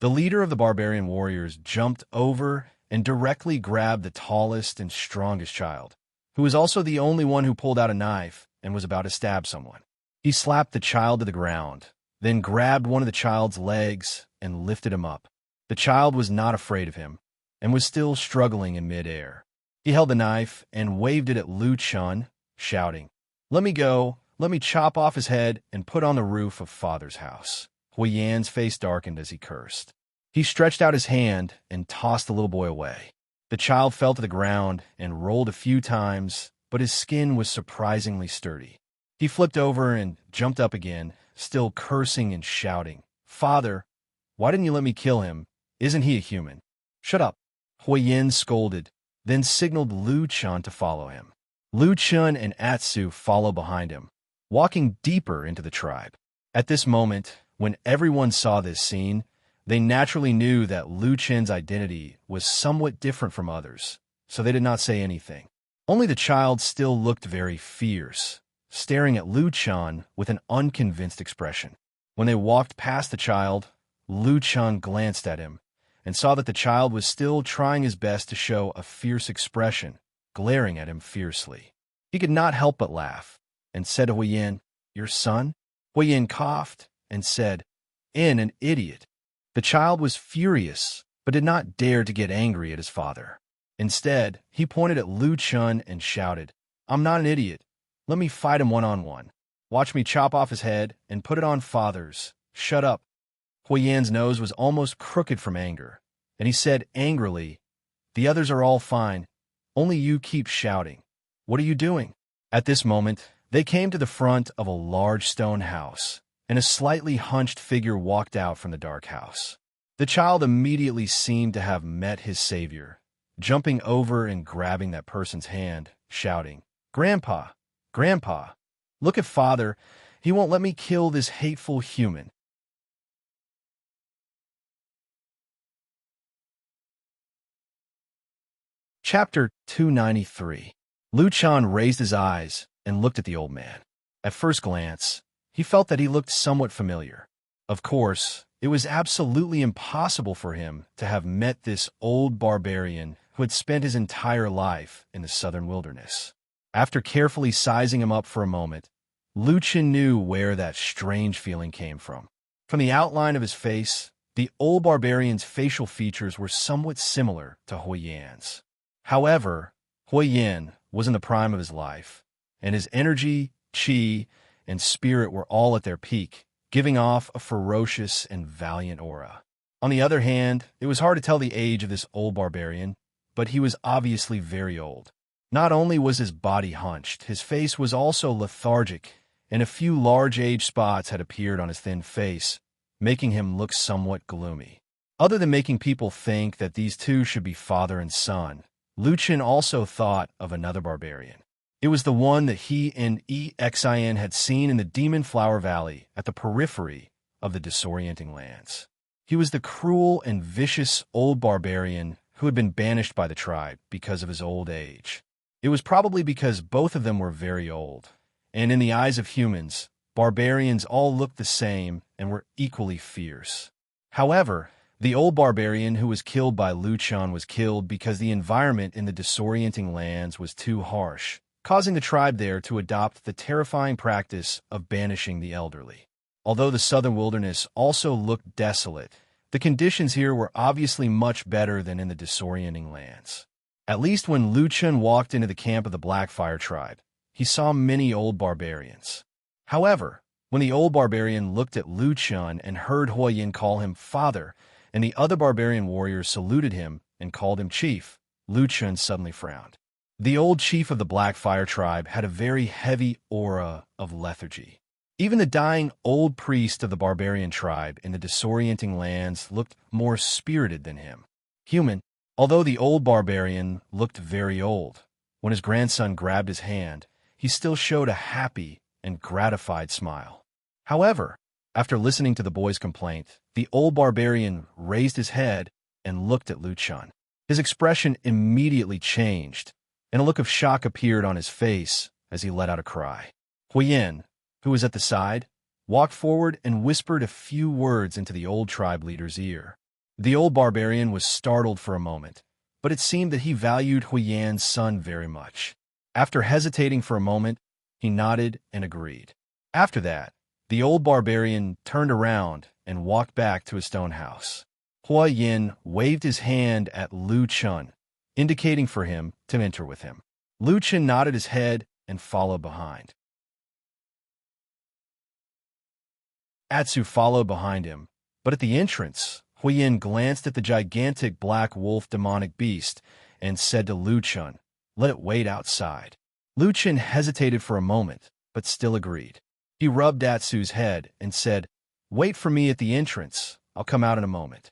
The leader of the barbarian warriors jumped over and directly grabbed the tallest and strongest child, who was also the only one who pulled out a knife and was about to stab someone. He slapped the child to the ground, then grabbed one of the child's legs and lifted him up. The child was not afraid of him and was still struggling in midair. He held the knife and waved it at Lu Chen, shouting, "Let me go, let me chop off his head and put on the roof of father's house." Hui Yan's face darkened as he cursed. He stretched out his hand and tossed the little boy away. The child fell to the ground and rolled a few times, but his skin was surprisingly sturdy. He flipped over and jumped up again, still cursing and shouting, "Father, why didn't you let me kill him? Isn't he a human?" "Shut up," Hui Yan scolded, then signaled Lu Chen to follow him. Lu Chen and Atsu followed behind him, walking deeper into the tribe. At this moment, when everyone saw this scene, they naturally knew that Lu Chen's identity was somewhat different from others, so they did not say anything. Only the child still looked very fierce, staring at Lu Chen with an unconvinced expression. When they walked past the child, Lu Chen glanced at him and saw that the child was still trying his best to show a fierce expression, glaring at him fiercely. He could not help but laugh, and said to Hui Yan, "Your son?" Hui Yan coughed and said, An idiot. The child was furious, but did not dare to get angry at his father. Instead, he pointed at Lu Chun and shouted, "I'm not an idiot. Let me fight him one-on-one. Watch me chop off his head and put it on father's. Shut up." Hui Yan's nose was almost crooked from anger, and he said angrily, "The others are all fine. Only you keep shouting. What are you doing?" At this moment, they came to the front of a large stone house, and a slightly hunched figure walked out from the dark house. The child immediately seemed to have met his savior, jumping over and grabbing that person's hand, shouting, "Grandpa! Grandpa! Look at father. He won't let me kill this hateful human." Chapter 293. Lu Chan raised his eyes and looked at the old man. At first glance, he felt that he looked somewhat familiar. Of course, it was absolutely impossible for him to have met this old barbarian who had spent his entire life in the southern wilderness. After carefully sizing him up for a moment, Lu Chan knew where that strange feeling came from. From the outline of his face, the old barbarian's facial features were somewhat similar to Hui Yan's. However, Hui Yan was in the prime of his life, and his energy, qi, and spirit were all at their peak, giving off a ferocious and valiant aura. On the other hand, it was hard to tell the age of this old barbarian, but he was obviously very old. Not only was his body hunched, his face was also lethargic, and a few large age spots had appeared on his thin face, making him look somewhat gloomy. Other than making people think that these two should be father and son, Lu Chan also thought of another barbarian. It was the one that he and Xin had seen in the Demon Flower Valley at the periphery of the disorienting lands. He was the cruel and vicious old barbarian who had been banished by the tribe because of his old age. It was probably because both of them were very old, and in the eyes of humans, barbarians all looked the same and were equally fierce. However, the old barbarian who was killed by Lu Chan was killed because the environment in the disorienting lands was too harsh, causing the tribe there to adopt the terrifying practice of banishing the elderly. Although the southern wilderness also looked desolate, the conditions here were obviously much better than in the disorienting lands. At least when Lu Chan walked into the camp of the Blackfire tribe, he saw many old barbarians. However, when the old barbarian looked at Lu Chan and heard Hui Yan call him father, and the other barbarian warriors saluted him and called him chief, Lu Chan suddenly frowned. The old chief of the Blackfire tribe had a very heavy aura of lethargy. Even the dying old priest of the barbarian tribe in the disorienting lands looked more spirited than him. Human, although the old barbarian looked very old, when his grandson grabbed his hand, he still showed a happy and gratified smile. However, after listening to the boy's complaint, the old barbarian raised his head and looked at Lu Chan. His expression immediately changed, and a look of shock appeared on his face as he let out a cry. Hui Yan, who was at the side, walked forward and whispered a few words into the old tribe leader's ear. The old barbarian was startled for a moment, but it seemed that he valued Hui Yan's son very much. After hesitating for a moment, he nodded and agreed. After that, the old barbarian turned around and walked back to his stone house. Hui Yan waved his hand at Lu Chan, indicating for him to enter with him. Lu Chan nodded his head and followed behind. Atsu followed behind him, but at the entrance, Hui Yan glanced at the gigantic black wolf demonic beast and said to Lu Chan, "Let it wait outside." Lu Chan hesitated for a moment, but still agreed. He rubbed Atsu's head and said, "Wait for me at the entrance. I'll come out in a moment."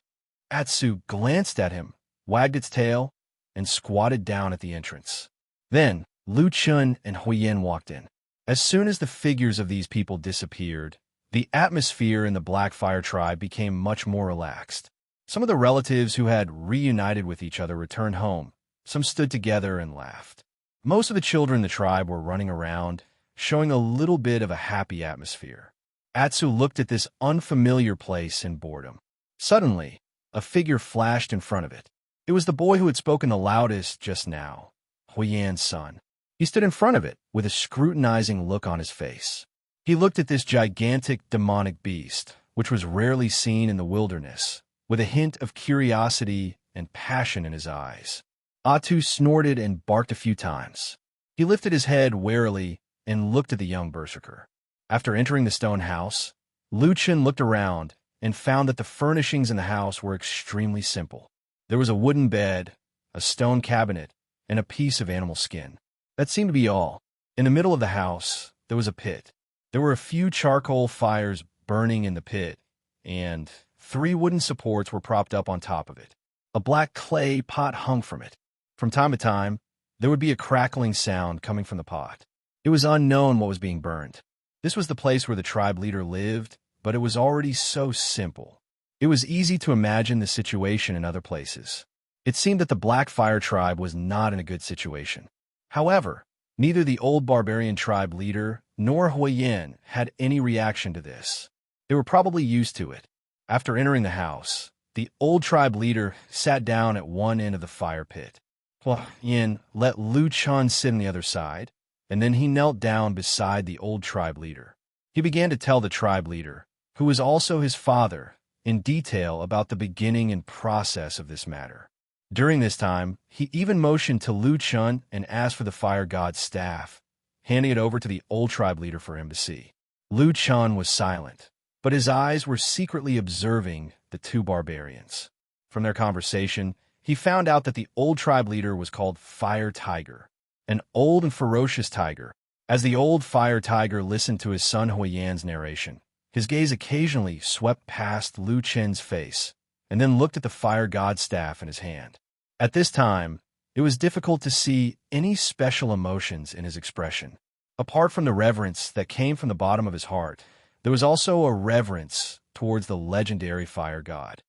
Atsu glanced at him, wagged its tail, and squatted down at the entrance. Then, Lu Chan and Hui Yan walked in. As soon as the figures of these people disappeared, the atmosphere in the Blackfire tribe became much more relaxed. Some of the relatives who had reunited with each other returned home. Some stood together and laughed. Most of the children in the tribe were running around, showing a little bit of a happy atmosphere. Atsu looked at this unfamiliar place in boredom. Suddenly, a figure flashed in front of it. It was the boy who had spoken the loudest just now, Hui Yan's son. He stood in front of it with a scrutinizing look on his face. He looked at this gigantic demonic beast, which was rarely seen in the wilderness, with a hint of curiosity and passion in his eyes. Atu snorted and barked a few times. He lifted his head warily and looked at the young berserker. After entering the stone house, Lucien looked around and found that the furnishings in the house were extremely simple. There was a wooden bed, a stone cabinet, and a piece of animal skin. That seemed to be all. In the middle of the house, there was a pit. There were a few charcoal fires burning in the pit, and 3 wooden supports were propped up on top of it. A black clay pot hung from it. From time to time, there would be a crackling sound coming from the pot. It was unknown what was being burned. This was the place where the tribe leader lived, but it was already so simple. It was easy to imagine the situation in other places. It seemed that the Black Fire tribe was not in a good situation. However, neither the old barbarian tribe leader nor Huiyin had any reaction to this. They were probably used to it. After entering the house, the old tribe leader sat down at one end of the fire pit. Huiyin let Lu Chun sit on the other side, and then he knelt down beside the old tribe leader. He began to tell the tribe leader, who was also his father, in detail about the beginning and process of this matter. During this time, he even motioned to Lu Chun and asked for the fire god's staff, handing it over to the old tribe leader for him to see. Lu Chun was silent, but his eyes were secretly observing the 2 barbarians. From their conversation, he found out that the old tribe leader was called Fire Tiger, an old and ferocious tiger. As the old Fire Tiger listened to his son Huiyin's narration, his gaze occasionally swept past Lu Chen's face and then looked at the fire god's staff in his hand. At this time, it was difficult to see any special emotions in his expression. Apart from the reverence that came from the bottom of his heart, there was also a reverence towards the legendary fire god.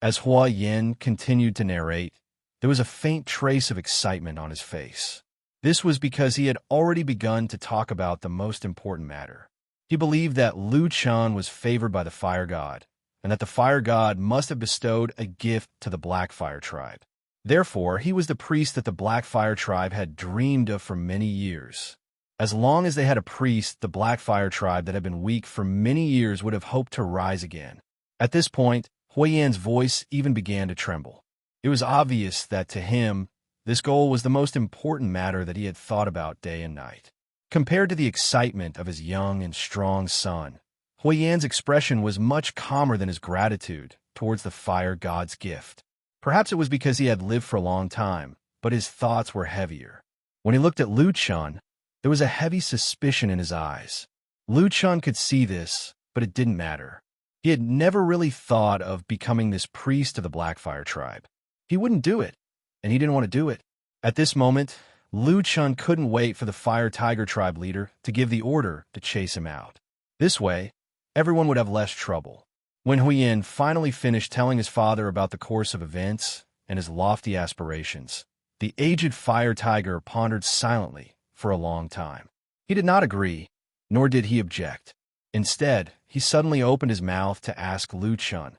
As Huiyin continued to narrate, there was a faint trace of excitement on his face. This was because he had already begun to talk about the most important matter. He believed that Lu Chun was favored by the fire god, and that the fire god must have bestowed a gift to the Black Fire tribe. Therefore, he was the priest that the Black Fire tribe had dreamed of for many years. As long as they had a priest, the Black Fire tribe that had been weak for many years would have hoped to rise again. At this point, Huiyin's voice even began to tremble. It was obvious that to him, this goal was the most important matter that he had thought about day and night. Compared to the excitement of his young and strong son, Huiyin's expression was much calmer than his gratitude towards the fire god's gift. Perhaps it was because he had lived for a long time, but his thoughts were heavier. When he looked at Lu Chun, there was a heavy suspicion in his eyes. Lu Chun could see this, but it didn't matter. He had never really thought of becoming this priest of the Black Fire tribe. He wouldn't do it, and he didn't want to do it. At this moment, Lu Chun couldn't wait for the Fire Tiger tribe leader to give the order to chase him out. This way, everyone would have less trouble. When Huiyin finally finished telling his father about the course of events and his lofty aspirations, the aged Fire Tiger pondered silently for a long time. He did not agree, nor did he object. Instead, he suddenly opened his mouth to ask Lu Chun,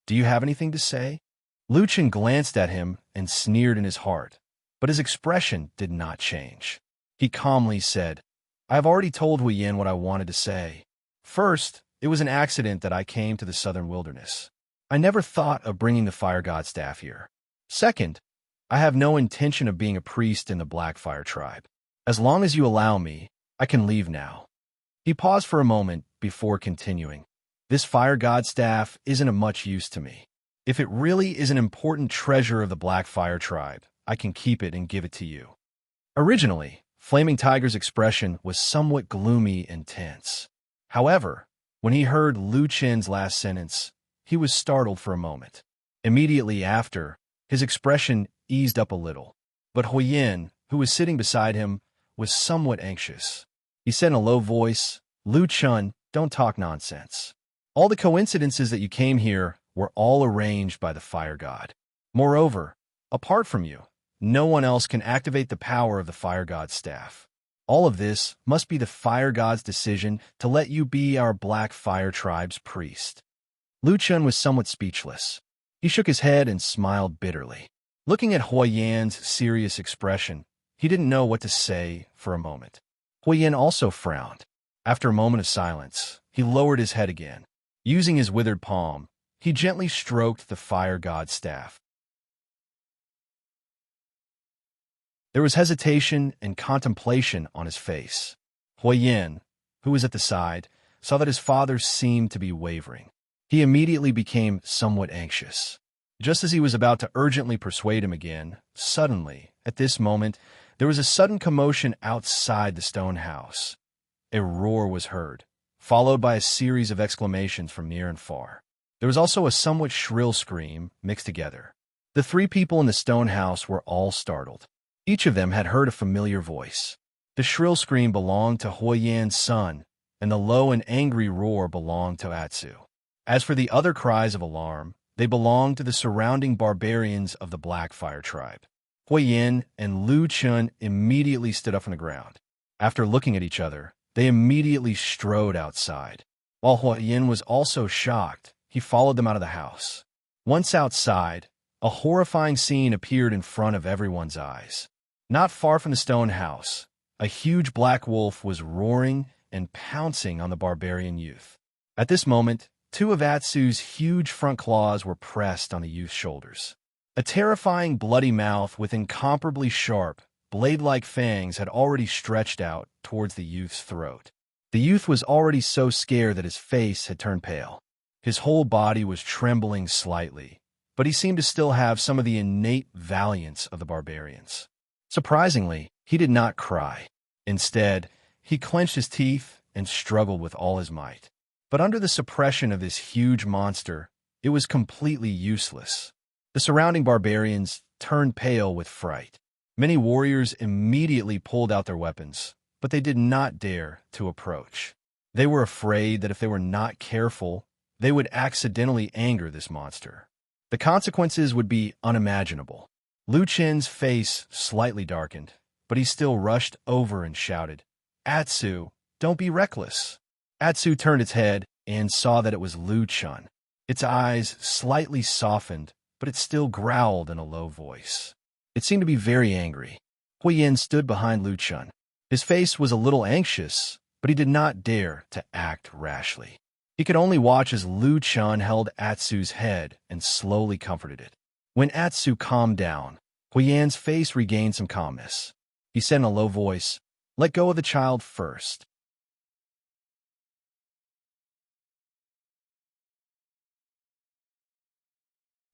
"Do you have anything to say?" Lu Chun glanced at him and sneered in his heart, but his expression did not change. He calmly said, "I have already told Huiyin what I wanted to say. First, it was an accident that I came to the southern wilderness. I never thought of bringing the fire god staff here. Second, I have no intention of being a priest in the Black Fire tribe. As long as you allow me, I can leave now." He paused for a moment before continuing. "This fire god staff isn't of much use to me. If it really is an important treasure of the Black Fire tribe, I can keep it and give it to you." Originally, Flaming Tiger's expression was somewhat gloomy and tense. However, when he heard Lu Chen's last sentence, he was startled for a moment. Immediately after, his expression eased up a little. But Huiyin, who was sitting beside him, was somewhat anxious. He said in a low voice, "Lu Chun, don't talk nonsense. All the coincidences that you came here were all arranged by the fire god. Moreover, apart from you, no one else can activate the power of the fire god's staff. All of this must be the fire god's decision to let you be our Black Fire tribe's priest." Lu Chun was somewhat speechless. He shook his head and smiled bitterly. Looking at Huiyin's serious expression, he didn't know what to say for a moment. Huiyin also frowned. After a moment of silence, he lowered his head again. Using his withered palm, he gently stroked the fire god's staff. There was hesitation and contemplation on his face. Hui Yin, who was at the side, saw that his father seemed to be wavering. He immediately became somewhat anxious. Just as he was about to urgently persuade him again, suddenly, at this moment, there was a sudden commotion outside the stone house. A roar was heard, followed by a series of exclamations from near and far. There was also a somewhat shrill scream mixed together. The three people in the stone house were all startled. Each of them had heard a familiar voice. The shrill scream belonged to Hui Yan's son, and the low and angry roar belonged to Atsu. As for the other cries of alarm, they belonged to the surrounding barbarians of the Black Fire tribe. Hui Yan and Lu Chun immediately stood up from the ground. After looking at each other, they immediately strode outside. While Hui Yan was also shocked, he followed them out of the house. Once outside, a horrifying scene appeared in front of everyone's eyes. Not far from the stone house, a huge black wolf was roaring and pouncing on the barbarian youth. At this moment, two of Atsu's huge front claws were pressed on the youth's shoulders. A terrifying bloody mouth with incomparably sharp, blade-like fangs had already stretched out towards the youth's throat. The youth was already so scared that his face had turned pale. His whole body was trembling slightly, but he seemed to still have some of the innate valiance of the barbarians. Surprisingly, he did not cry. Instead, he clenched his teeth and struggled with all his might. But under the suppression of this huge monster, it was completely useless. The surrounding barbarians turned pale with fright. Many warriors immediately pulled out their weapons, but they did not dare to approach. They were afraid that if they were not careful, they would accidentally anger this monster. The consequences would be unimaginable. Lu Chen's face slightly darkened, but he still rushed over and shouted, "Atsu, don't be reckless." Atsu turned its head and saw that it was Lu Chun. Its eyes slightly softened, but it still growled in a low voice. It seemed to be very angry. Hui Yin stood behind Lu Chun. His face was a little anxious, but he did not dare to act rashly. He could only watch as Lu Chun held Atsu's head and slowly comforted it. When Atsu calmed down, Hui Yan's face regained some calmness. He said in a low voice, "Let go of the child first."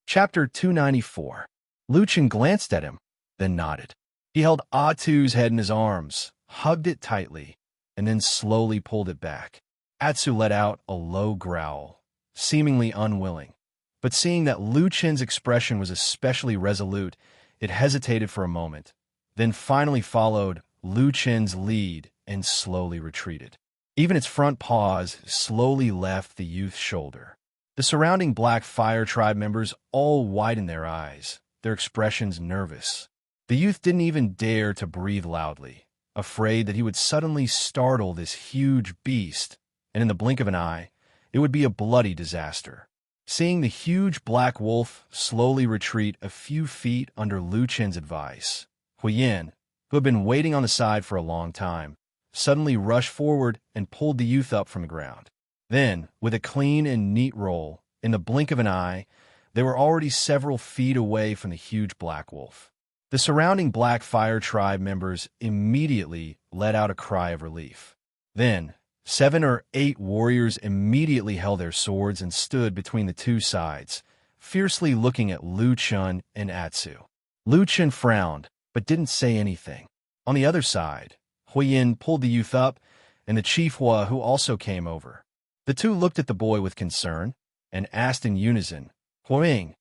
Chapter 294. Lu Chun glanced at him, then nodded. He held Atsu's head in his arms, hugged it tightly, and then slowly pulled it back. Atsu let out a low growl, seemingly unwilling. But seeing that Lu Chen's expression was especially resolute, it hesitated for a moment, then finally followed Lu Chen's lead and slowly retreated. Even its front paws slowly left the youth's shoulder. The surrounding Black Fire tribe members all widened their eyes, their expressions nervous. The youth didn't even dare to breathe loudly, afraid that he would suddenly startle this huge beast, and in the blink of an eye, it would be a bloody disaster. Seeing the huge black wolf slowly retreat a few feet under Lu Chen's advice, Hui Yin, who had been waiting on the side for a long time, suddenly rushed forward and pulled the youth up from the ground. Then, with a clean and neat roll, in the blink of an eye, they were already several feet away from the huge black wolf. The surrounding Black Fire tribe members immediately let out a cry of relief. Then, 7 or 8 warriors immediately held their swords and stood between the two sides, fiercely looking at Lu Chun and Atsu. Lu Chun frowned, but didn't say anything. On the other side, Hui Yin pulled the youth up, and the chief Hua, who also came over. The two looked at the boy with concern and asked in unison, "Huing,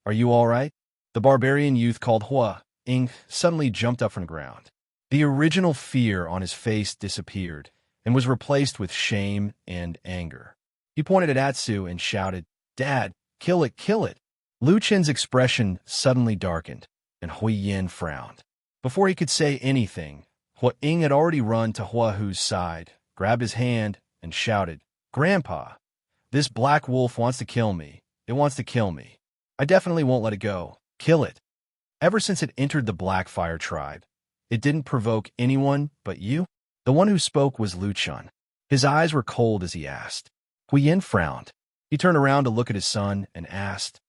are you all right?" The barbarian youth called Hua Ing suddenly jumped up from the ground. The original fear on his face disappeared and was replaced with shame and anger. He pointed at Atsu and shouted, "Dad, kill it, kill it!" Lu Chen's expression suddenly darkened, and Hui Yin frowned. Before he could say anything, Hua Ing had already run to Hua Hu's side, grabbed his hand, and shouted, "Grandpa, this black wolf wants to kill me. It wants to kill me. I definitely won't let it go. Kill it." Ever since it entered the Black Fire tribe, it didn't provoke anyone but you. The one who spoke was Lu Chun. His eyes were cold as he asked. Huyen frowned. He turned around to look at his son and asked,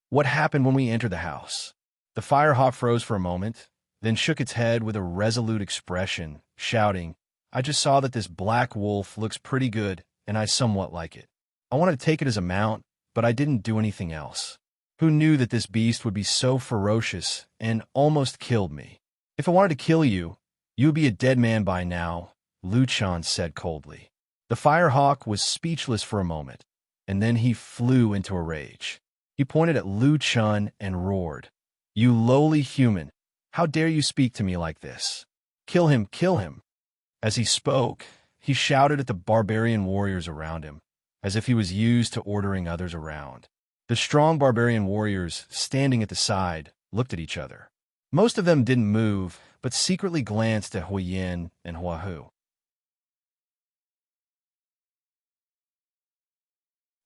"What happened when we entered the house?" The firehawk froze for a moment, then shook its head with a resolute expression, shouting, "I just saw that this black wolf looks pretty good, and I somewhat like it. I wanted to take it as a mount, but I didn't do anything else. Who knew that this beast would be so ferocious and almost killed me? If I wanted to kill you, you would be a dead man by now," Lu Chan said coldly. The firehawk was speechless for a moment, and then he flew into a rage. He pointed at Lu Chun and roared, "You lowly human, how dare you speak to me like this? Kill him, kill him!" As he spoke, he shouted at the barbarian warriors around him, as if he was used to ordering others around. The strong barbarian warriors, standing at the side, looked at each other. Most of them didn't move, but secretly glanced at Huyen and Huahu.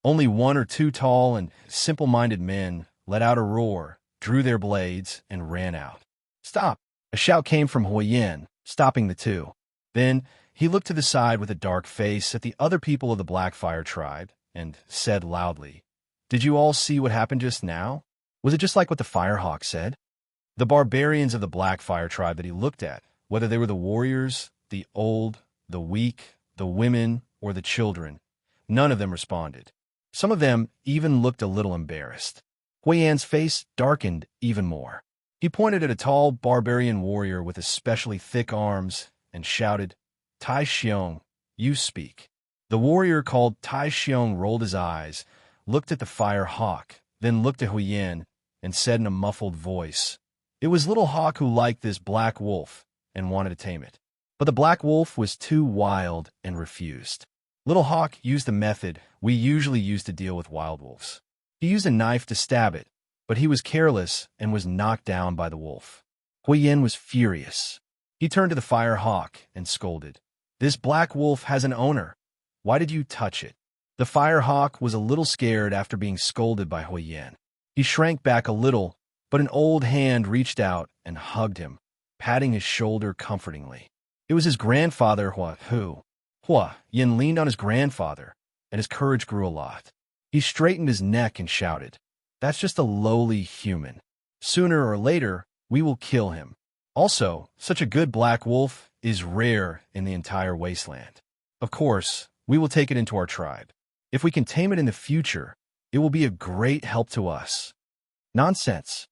Only one or two tall and simple-minded men let out a roar, drew their blades, and ran out. "Stop!" A shout came from Huyen, stopping the two. Then he looked to the side with a dark face at the other people of the Blackfire tribe and said loudly, "Did you all see what happened just now? Was it just like what the Firehawk said?" The barbarians of the Blackfire tribe that he looked at, whether they were the warriors, the old, the weak, the women, or the children, none of them responded. Some of them even looked a little embarrassed. Huiyan's face darkened even more. He pointed at a tall barbarian warrior with especially thick arms and shouted, "Tai Xiong, you speak." The warrior called Tai Xiong rolled his eyes, looked at the Fire Hawk, then looked at Huyen, and said in a muffled voice, "It was Little Hawk who liked this black wolf and wanted to tame it. But the black wolf was too wild and refused. Little Hawk used the method we usually use to deal with wild wolves. He used a knife to stab it, but he was careless and was knocked down by the wolf." Huyen was furious. He turned to the Fire Hawk and scolded, "This black wolf has an owner. Why did you touch it?" The Fire Hawk was a little scared after being scolded by Huyen. He shrank back a little, but an old hand reached out and hugged him, patting his shoulder comfortingly. It was his grandfather, Huahu. Huyen leaned on his grandfather, and his courage grew a lot. He straightened his neck and shouted, "That's just a lowly human. Sooner or later, we will kill him. Also, such a good black wolf is rare in the entire wasteland. Of course, we will take it into our tribe. If we can tame it in the future, it will be a great help to us." Nonsense.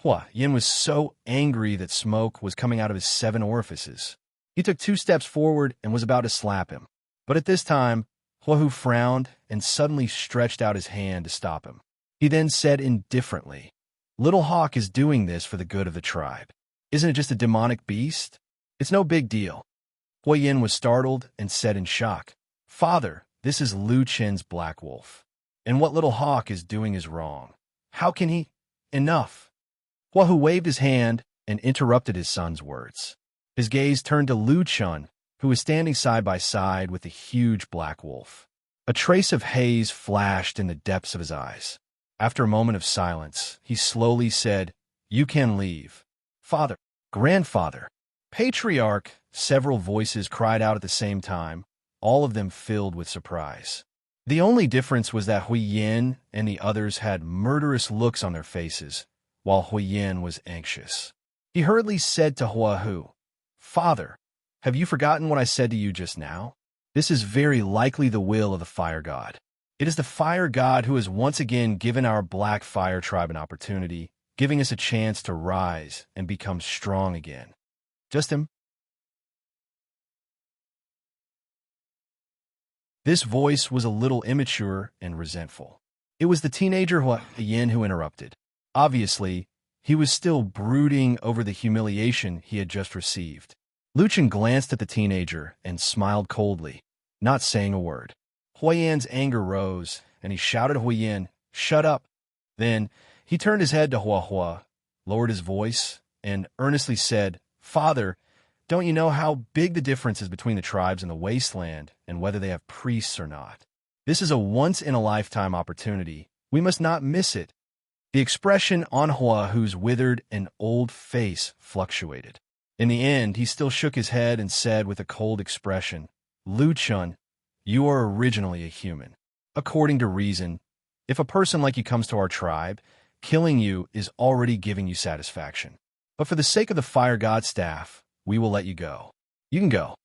Huyen was so angry that smoke was coming out of his 7 orifices. He took 2 steps forward and was about to slap him. But at this time, Huahu frowned and suddenly stretched out his hand to stop him. He then said indifferently, "Little Hawk is doing this for the good of the tribe. Isn't it just a demonic beast? It's no big deal." Huyen was startled and said in shock, "Father, this is Lu Chen's black wolf. And what Little Hawk is doing is wrong. How can he—" "Enough." Huahu waved his hand and interrupted his son's words. His gaze turned to Lu Chun, who was standing side by side with the huge black wolf. A trace of haze flashed in the depths of his eyes. After a moment of silence, he slowly said, "You can leave." "Father, grandfather, patriarch," several voices cried out at the same time, all of them filled with surprise. The only difference was that Huyen and the others had murderous looks on their faces, while Huyen was anxious. He hurriedly said to Huahu, "Father, have you forgotten what I said to you just now? This is very likely the will of the Fire God. It is the Fire God who has once again given our Black Fire tribe an opportunity, giving us a chance to rise and become strong again. Just him." This voice was a little immature and resentful. It was the teenager Huyen who interrupted. Obviously, he was still brooding over the humiliation he had just received. Lu Chen glanced at the teenager and smiled coldly, not saying a word. Huyen's anger rose, and he shouted at Huyen, "Shut up!" Then he turned his head to Huahua, lowered his voice, and earnestly said, "Father, don't you know how big the difference is between the tribes in the wasteland and whether they have priests or not? This is a once-in-a-lifetime opportunity. We must not miss it." The expression on Huahu's withered and old face fluctuated. In the end, he still shook his head and said with a cold expression, "Lu Chun, You are originally a human. According to reason, if a person like you comes to our tribe, killing you is already giving you satisfaction. But for the sake of the fire god staff, we will let you go. You can go.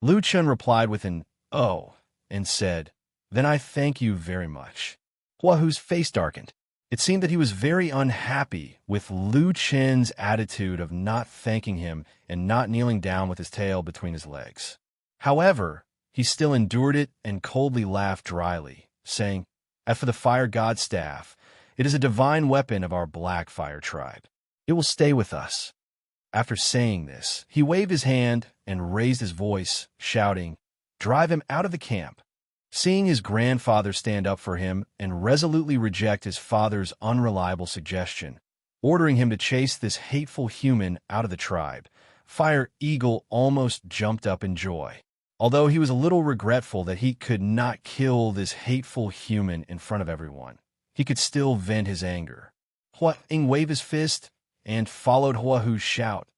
Lu Chun replied with an "oh" and said, "Then I thank you very much." Hua Hu's face darkened. It seemed that he was very unhappy with Lu Chen's attitude of not thanking him and not kneeling down with his tail between his legs. However, he still endured it and coldly laughed dryly, saying, "As for the fire god staff, it is a divine weapon of our black fire tribe. It will stay with us." After saying this, he waved his hand and raised his voice, shouting, "Drive him out of the camp." Seeing his grandfather stand up for him and resolutely reject his father's unreliable suggestion, ordering him to chase this hateful human out of the tribe, Fire Eagle almost jumped up in joy. Although he was a little regretful that he could not kill this hateful human in front of everyone, he could still vent his anger. Hua Ing waved his fist and followed Hua Hu's shout,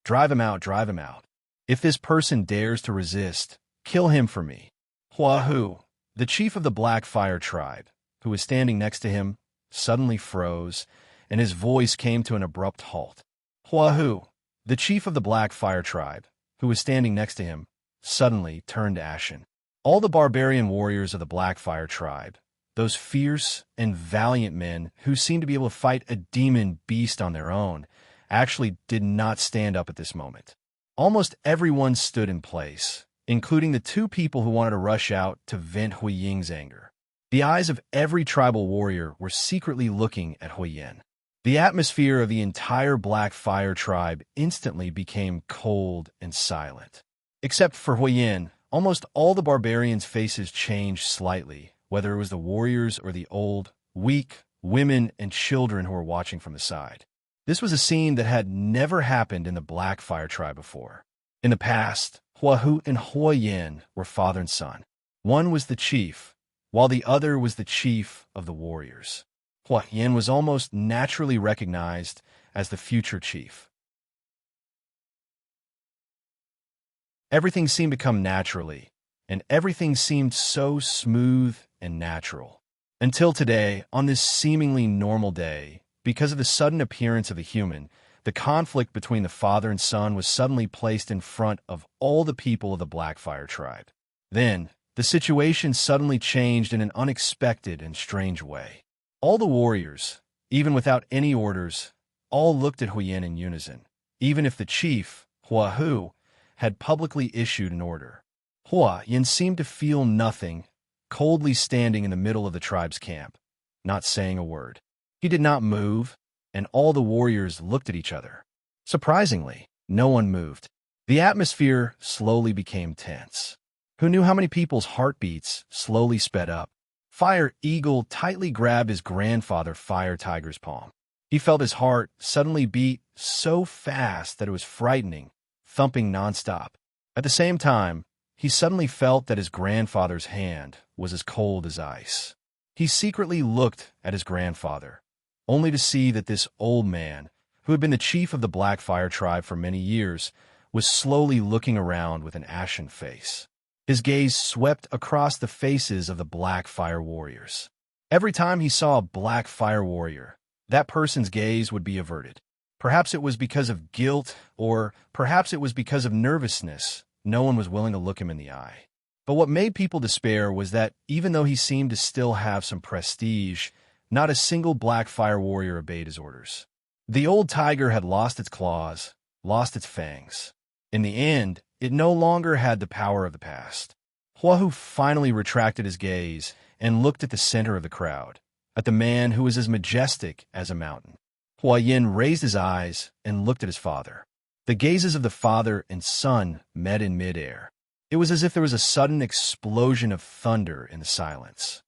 "Drive him out, drive him out. If this person dares to resist, kill him for me." Hua Hu, the chief of the Black Fire tribe, who was standing next to him, suddenly froze, and his voice came to an abrupt halt. Hua Hu, the chief of the Black Fire tribe, who was standing next to him, suddenly turned ashen. All the barbarian warriors of the Black Fire tribe, those fierce and valiant men who seemed to be able to fight a demon beast on their own, actually did not stand up at this moment. Almost everyone stood in place, including the two people who wanted to rush out to vent Hui Ying's anger. The eyes of every tribal warrior were secretly looking at Hui Yin. The atmosphere of the entire Black Fire tribe instantly became cold and silent. Except for Hui Yin, almost all the barbarians' faces changed slightly, whether it was the warriors or the old, weak, women and children who were watching from the side. This was a scene that had never happened in the Black Fire tribe before. In the past, Hua Hu and Hua Yin were father and son. One was the chief, while the other was the chief of the warriors. Hua Yin was almost naturally recognized as the future chief. Everything seemed to come naturally, and everything seemed so smooth and natural. Until today, on this seemingly normal day, because of the sudden appearance of a human, the conflict between the father and son was suddenly placed in front of all the people of the Black Fire tribe. Then, the situation suddenly changed in an unexpected and strange way. All the warriors, even without any orders, all looked at Huiyin in unison, even if the chief, Hua Hu, had publicly issued an order. Hua Yin seemed to feel nothing, coldly standing in the middle of the tribe's camp, not saying a word. He did not move, and all the warriors looked at each other. Surprisingly, no one moved. The atmosphere slowly became tense. Who knew how many people's heartbeats slowly sped up? Fire Eagle tightly grabbed his grandfather Fire Tiger's palm. He felt his heart suddenly beat so fast that it was frightening, thumping nonstop. At the same time, he suddenly felt that his grandfather's hand was as cold as ice. He secretly looked at his grandfather, only to see that this old man, who had been the chief of the Black Fire tribe for many years, was slowly looking around with an ashen face. His gaze swept across the faces of the Black Fire warriors. Every time he saw a Black Fire warrior, that person's gaze would be averted. Perhaps it was because of guilt, or perhaps it was because of nervousness. No one was willing to look him in the eye. But what made people despair was that even though he seemed to still have some prestige, not a single Black Fire warrior obeyed his orders. The old tiger had lost its claws, lost its fangs. In the end, it no longer had the power of the past. Hua Hu finally retracted his gaze and looked at the center of the crowd, at the man who was as majestic as a mountain. Hua Yin raised his eyes and looked at his father. The gazes of the father and son met in midair. It was as if there was a sudden explosion of thunder in the silence.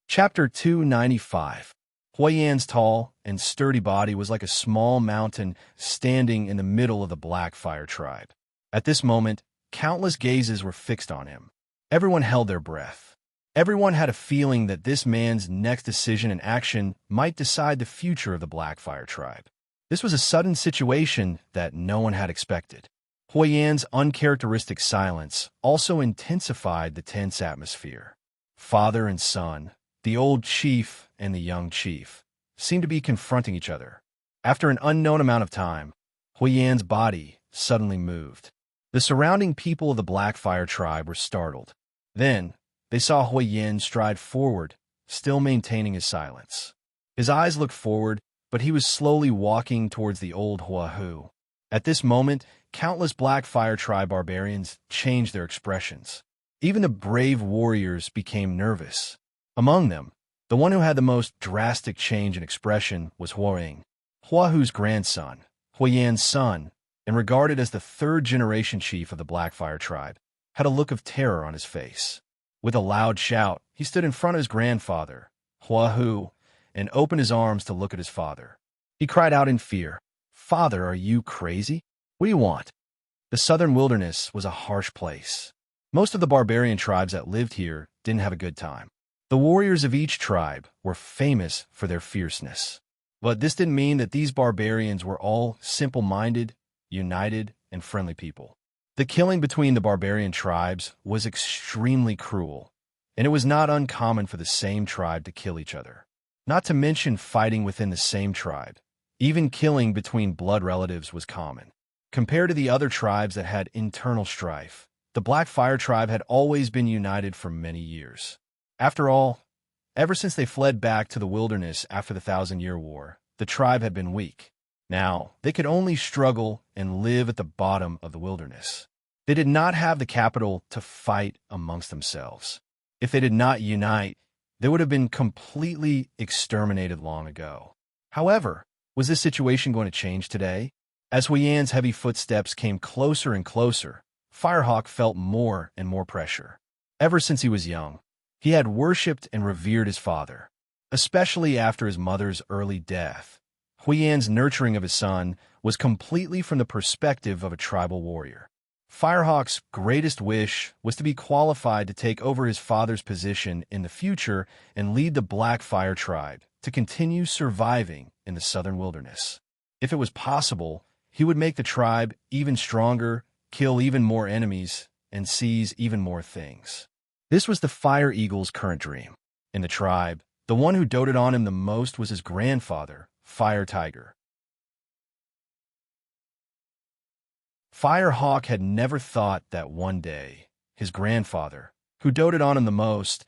Chapter 295. Hua Yan's tall and sturdy body was like a small mountain standing in the middle of the Black Fire tribe. At this moment, countless gazes were fixed on him. Everyone held their breath. Everyone had a feeling that this man's next decision and action might decide the future of the Black Fire tribe. This was a sudden situation that no one had expected. Hui Yan's uncharacteristic silence also intensified the tense atmosphere. Father and son, the old chief and the young chief, seemed to be confronting each other. After an unknown amount of time, Hui Yan's body suddenly moved. The surrounding people of the Blackfire tribe were startled. Then, they saw Hui Yan stride forward, still maintaining his silence. His eyes looked forward, but he was slowly walking towards the old Huahu. At this moment, countless Blackfire tribe barbarians changed their expressions. Even the brave warriors became nervous. Among them, the one who had the most drastic change in expression was Huaying, Huahu's grandson, Hui Yan's son, and regarded as the third-generation chief of the Blackfire tribe, had a look of terror on his face. With a loud shout, he stood in front of his grandfather, Huahu, and opened his arms to look at his father. He cried out in fear, "Father, are you crazy? What do you want?" The southern wilderness was a harsh place. Most of the barbarian tribes that lived here didn't have a good time. The warriors of each tribe were famous for their fierceness. But this didn't mean that these barbarians were all simple-minded, united, and friendly people. The killing between the barbarian tribes was extremely cruel, and it was not uncommon for the same tribe to kill each other. Not to mention fighting within the same tribe. Even killing between blood relatives was common. Compared to the other tribes that had internal strife, the Blackfire tribe had always been united for many years. After all, ever since they fled back to the wilderness after the 1,000-Year War, the tribe had been weak. Now, they could only struggle and live at the bottom of the wilderness. They did not have the capital to fight amongst themselves. If they did not unite, they would have been completely exterminated long ago. However, was this situation going to change today? As Hui Yan's heavy footsteps came closer and closer, Firehawk felt more and more pressure. Ever since he was young, he had worshipped and revered his father. Especially after his mother's early death, Hui Yan's nurturing of his son was completely from the perspective of a tribal warrior. Firehawk's greatest wish was to be qualified to take over his father's position in the future and lead the Blackfire tribe to continue surviving in the southern wilderness. If it was possible, he would make the tribe even stronger, kill even more enemies, and seize even more things. This was the Fire Eagle's current dream. In the tribe, the one who doted on him the most was his grandfather, Fire Tiger. Firehawk had never thought that one day, his grandfather, who doted on him the most,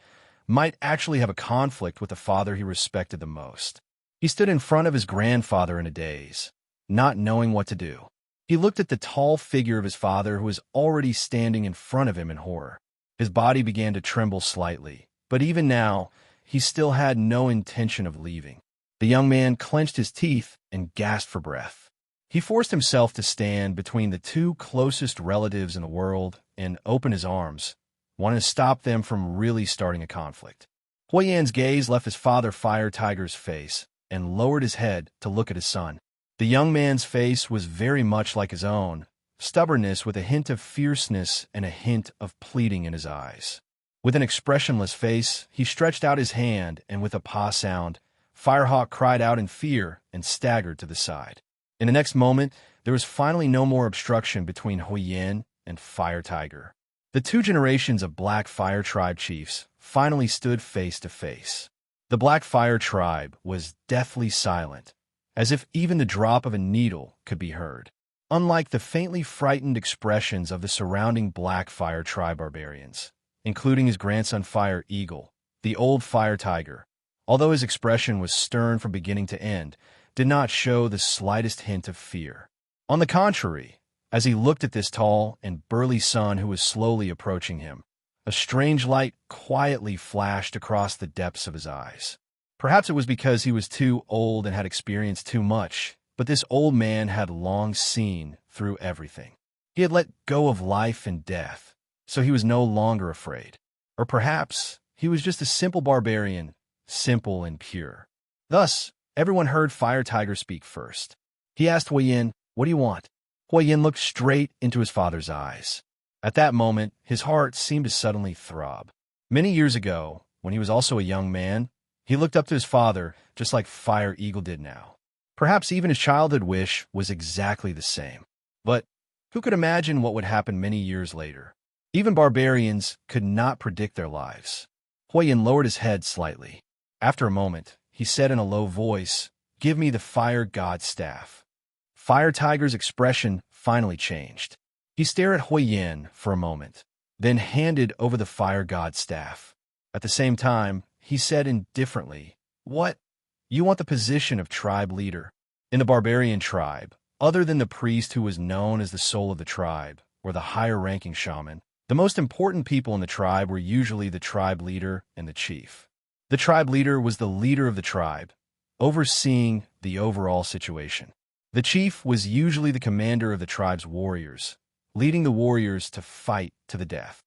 might actually have a conflict with the father he respected the most. He stood in front of his grandfather in a daze, not knowing what to do. He looked at the tall figure of his father who was already standing in front of him in horror. His body began to tremble slightly, but even now, he still had no intention of leaving. The young man clenched his teeth and gasped for breath. He forced himself to stand between the two closest relatives in the world and open his arms, wanting to stop them from really starting a conflict. Hui Yan's gaze left his father Fire Tiger's face and lowered his head to look at his son. The young man's face was very much like his own, stubbornness with a hint of fierceness and a hint of pleading in his eyes. With an expressionless face, he stretched out his hand, and with a paw sound, Firehawk cried out in fear and staggered to the side. In the next moment, there was finally no more obstruction between Hui Yan and Fire Tiger. The two generations of Blackfire tribe chiefs finally stood face to face. The Blackfire tribe was deathly silent, as if even the drop of a needle could be heard. Unlike the faintly frightened expressions of the surrounding Blackfire tribe barbarians, including his grandson Fire Eagle, the old Fire Tiger, although his expression was stern from beginning to end, did not show the slightest hint of fear. On the contrary, as he looked at this tall and burly son who was slowly approaching him, a strange light quietly flashed across the depths of his eyes. Perhaps it was because he was too old and had experienced too much, but this old man had long seen through everything. He had let go of life and death, so he was no longer afraid. Or perhaps he was just a simple barbarian, simple and pure. Thus, everyone heard Fire Tiger speak first. He asked Hui Yan, "What do you want?" Hui Yan looked straight into his father's eyes. At that moment, his heart seemed to suddenly throb. Many years ago, when he was also a young man, he looked up to his father just like Fire Eagle did now. Perhaps even his childhood wish was exactly the same. But who could imagine what would happen many years later? Even barbarians could not predict their lives. Huayin lowered his head slightly. After a moment, he said in a low voice, "Give me the fire god staff." Fire Tiger's expression finally changed. He stared at Huayin for a moment, then handed over the fire god staff. At the same time, he said indifferently, "What? You want the position of tribe leader?" In the barbarian tribe, other than the priest who was known as the soul of the tribe, or the higher-ranking shaman, the most important people in the tribe were usually the tribe leader and the chief. The tribe leader was the leader of the tribe, overseeing the overall situation. The chief was usually the commander of the tribe's warriors, leading the warriors to fight to the death.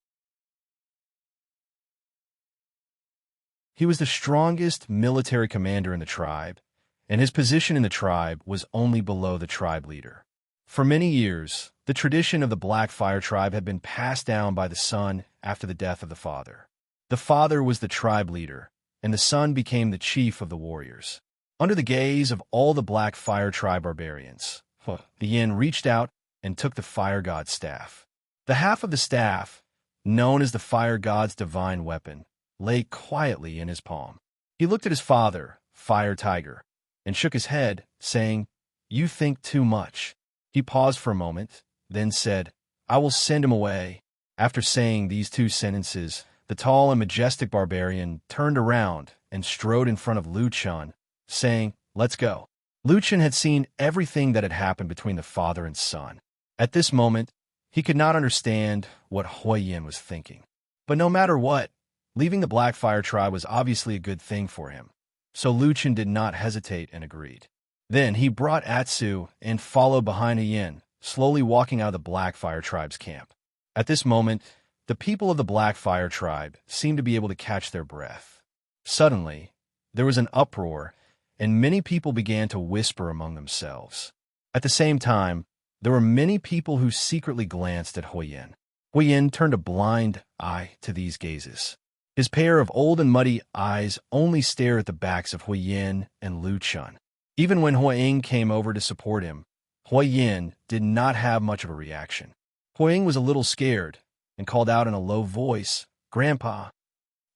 He was the strongest military commander in the tribe, and his position in the tribe was only below the tribe leader. For many years, the tradition of the Black Fire tribe had been passed down by the son after the death of the father. The father was the tribe leader, and the son became the chief of the warriors. Under the gaze of all the Black Fire tribe barbarians, the yin reached out and took the fire god's staff. The half of the staff, known as the fire god's divine weapon, lay quietly in his palm. He looked at his father, Fire Tiger, and shook his head, saying, "You think too much." He paused for a moment, then said, "I will send him away." After saying these two sentences, the tall and majestic barbarian turned around and strode in front of Lu Chun, saying, "Let's go." Lu Chun had seen everything that had happened between the father and son. At this moment, he could not understand what Huayin was thinking. But no matter what, leaving the Black Fire tribe was obviously a good thing for him. So Lu Chun did not hesitate and agreed. Then he brought Atsu and followed behind Yin, slowly walking out of the Black Fire tribe's camp. At this moment, the people of the Black Fire tribe seemed to be able to catch their breath. Suddenly, there was an uproar, and many people began to whisper among themselves. At the same time, there were many people who secretly glanced at Huayin. Huayin turned a blind eye to these gazes. His pair of old and muddy eyes only stared at the backs of Huayin and Lu Chun. Even when Huayin came over to support him, Huayin did not have much of a reaction. Huayin was a little scared and called out in a low voice, "Grandpa."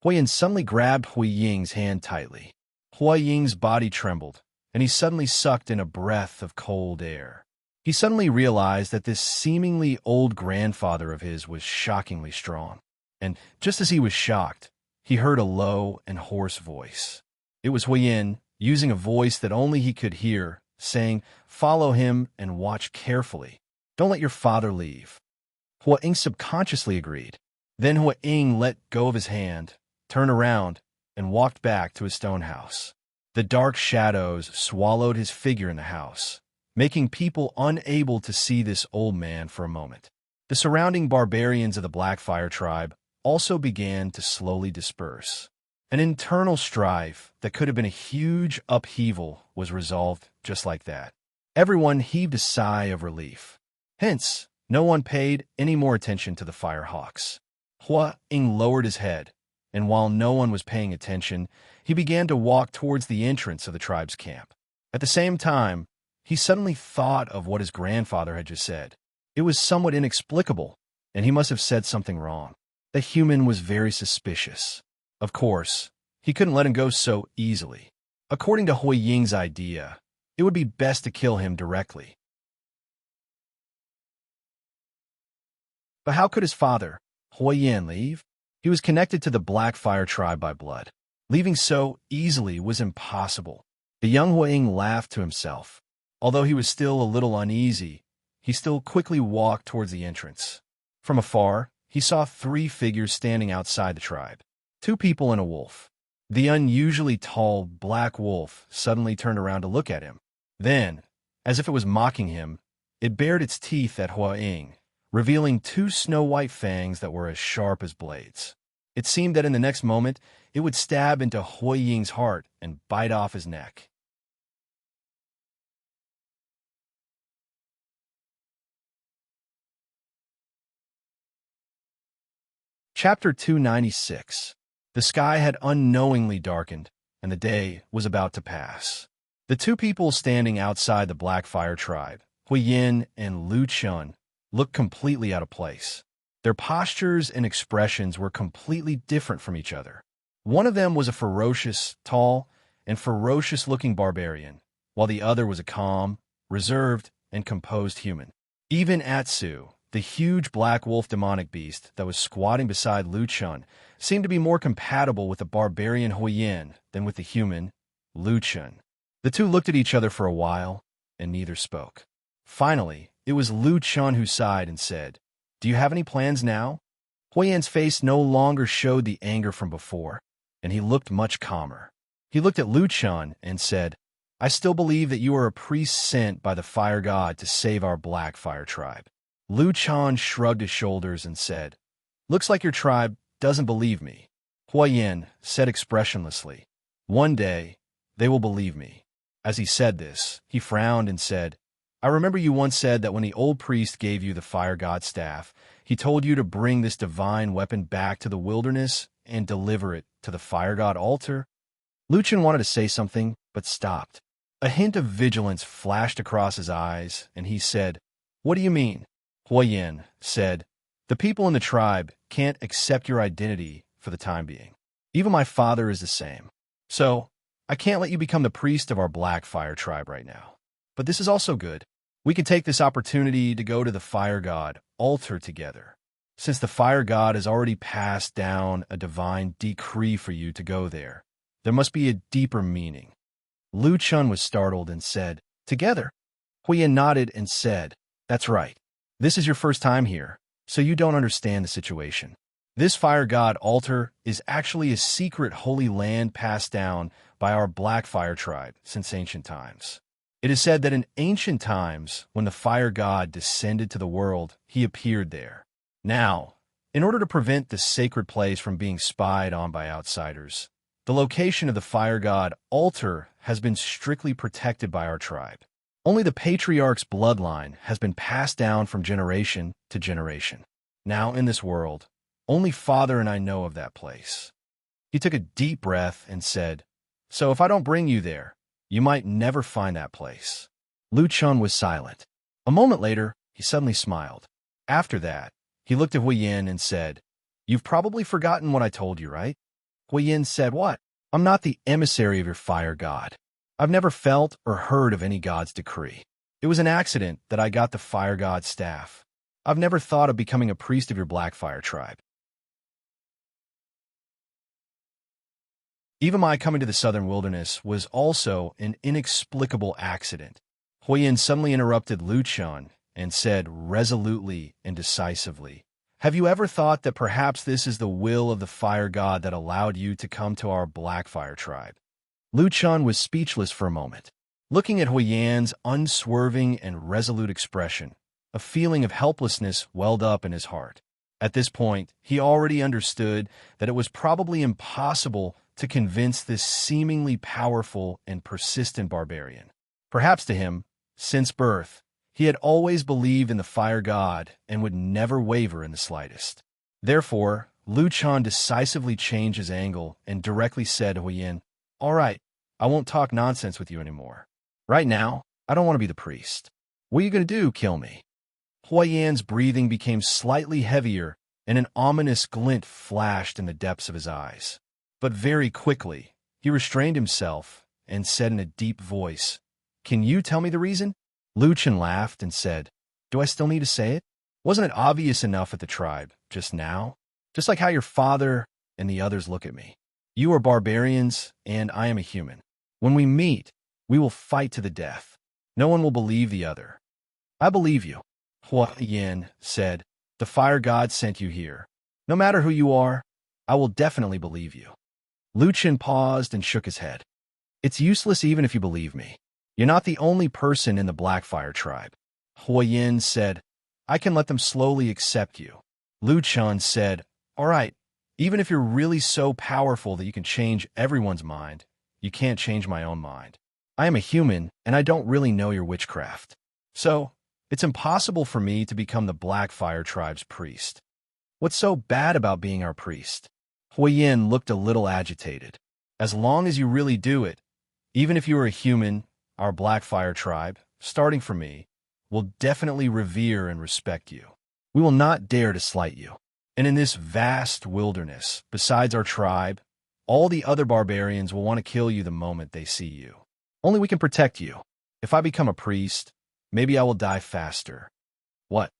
Huayin suddenly grabbed Huaying's hand tightly. Huaying's body trembled, and he suddenly sucked in a breath of cold air. He suddenly realized that this seemingly old grandfather of his was shockingly strong. And just as he was shocked, he heard a low and hoarse voice. It was Huayin, using a voice that only he could hear, saying, "Follow him and watch carefully. Don't let your father leave." Huayin subconsciously agreed. Then Huayin let go of his hand, turned around, and walked back to his stone house. The dark shadows swallowed his figure in the house, making people unable to see this old man for a moment. The surrounding barbarians of the Black Fire tribe also began to slowly disperse. An internal strife that could have been a huge upheaval was resolved just like that. Everyone heaved a sigh of relief. Hence, no one paid any more attention to the Firehawks. Huayin lowered his head, and while no one was paying attention, he began to walk towards the entrance of the tribe's camp. At the same time, he suddenly thought of what his grandfather had just said. It was somewhat inexplicable, and he must have said something wrong. The human was very suspicious. Of course, he couldn't let him go so easily. According to Huaying's idea, it would be best to kill him directly. But how could his father, Huayin, leave? He was connected to the Black Fire tribe by blood. Leaving so easily was impossible. The young Huaying laughed to himself. Although he was still a little uneasy, he still quickly walked towards the entrance. From afar, he saw 3 figures standing outside the tribe. 2 people and a wolf. The unusually tall black wolf suddenly turned around to look at him. Then, as if it was mocking him, it bared its teeth at Huayin, revealing 2 snow-white fangs that were as sharp as blades. It seemed that in the next moment, it would stab into Huaying's heart and bite off his neck. Chapter 296. The sky had unknowingly darkened, and the day was about to pass. The two people standing outside the Black Fire tribe, Huiyin and Lu Chun, looked completely out of place. Their postures and expressions were completely different from each other. One of them was a ferocious, tall, and ferocious-looking barbarian, while the other was a calm, reserved, and composed human. Even Atsu, the huge black wolf demonic beast that was squatting beside Lu Chun, seemed to be more compatible with the barbarian Huiyin than with the human Lu Chun. The two looked at each other for a while, and neither spoke. Finally, it was Lu Chun who sighed and said, "Do you have any plans now?" Huiyin's face no longer showed the anger from before, and he looked much calmer. He looked at Lu Chun and said, "I still believe that you are a priest sent by the fire god to save our Black Fire tribe." Lu Chun shrugged his shoulders and said, "Looks like your tribe doesn't believe me." Huiyin said expressionlessly, "One day, they will believe me." As he said this, he frowned and said, "I remember you once said that when the old priest gave you the fire god's staff, he told you to bring this divine weapon back to the wilderness and deliver it to the fire god altar." Lu Chun wanted to say something, but stopped. A hint of vigilance flashed across his eyes, and he said, "What do you mean?" Huiyin said, "The people in the tribe can't accept your identity for the time being. Even my father is the same. So, I can't let you become the priest of our Black Fire tribe right now. But this is also good. We can take this opportunity to go to the fire god altar together, since the fire god has already passed down a divine decree for you to go there. There must be a deeper meaning." Lu Chun was startled and said, "Together?" Huiyin nodded and said, "That's right. This is your first time here, so you don't understand the situation. This fire god altar is actually a secret holy land passed down by our Black Fire tribe since ancient times. It is said that in ancient times, when the fire god descended to the world, he appeared there. Now, in order to prevent this sacred place from being spied on by outsiders, the location of the fire god altar has been strictly protected by our tribe. Only the patriarch's bloodline has been passed down from generation to generation. Now, in this world, only Father and I know of that place." He took a deep breath and said, "So if I don't bring you there, you might never find that place." Lu Chun was silent. A moment later, he suddenly smiled. After that, he looked at Huiyin and said, "You've probably forgotten what I told you, right?" Huiyin said, "What?" "I'm not the emissary of your fire god. I've never felt or heard of any god's decree. It was an accident that I got the fire god's staff. I've never thought of becoming a priest of your Black Fire tribe. Even my coming to the southern wilderness was also an inexplicable accident." Huiyin suddenly interrupted Lu Chun and said resolutely and decisively, "Have you ever thought that perhaps this is the will of the fire god that allowed you to come to our Black Fire tribe?" Lu Chun was speechless for a moment. Looking at Huiyin's unswerving and resolute expression, a feeling of helplessness welled up in his heart. At this point, he already understood that it was probably impossible to convince this seemingly powerful and persistent barbarian. Perhaps to him, since birth, he had always believed in the fire god and would never waver in the slightest. Therefore, Lu Chun decisively changed his angle and directly said to Huiyin, "All right, I won't talk nonsense with you anymore. Right now, I don't want to be the priest. What are you going to do, kill me?" Huiyin's breathing became slightly heavier and an ominous glint flashed in the depths of his eyes. But very quickly, he restrained himself and said in a deep voice, "Can you tell me the reason?" Lu Chun laughed and said, "Do I still need to say it? Wasn't it obvious enough at the tribe, just now? Just like how your father and the others look at me. You are barbarians, and I am a human. When we meet, we will fight to the death. No one will believe the other." "I believe you," Huiyin said. "The fire god sent you here. No matter who you are, I will definitely believe you." Lu Chun paused and shook his head. "It's useless even if you believe me. You're not the only person in the Black Fire tribe." Huiyin said, "I can let them slowly accept you." Lu Chun said, "All right, even if you're really so powerful that you can change everyone's mind, you can't change my own mind. I am a human, and I don't really know your witchcraft. So, it's impossible for me to become the Black Fire tribe's priest." "What's so bad about being our priest?" Huiyin looked a little agitated. "As long as you really do it, even if you are a human, our Blackfire tribe, starting from me, will definitely revere and respect you. We will not dare to slight you. And in this vast wilderness, besides our tribe, all the other barbarians will want to kill you the moment they see you. Only we can protect you. If I become a priest, maybe I will die faster. What?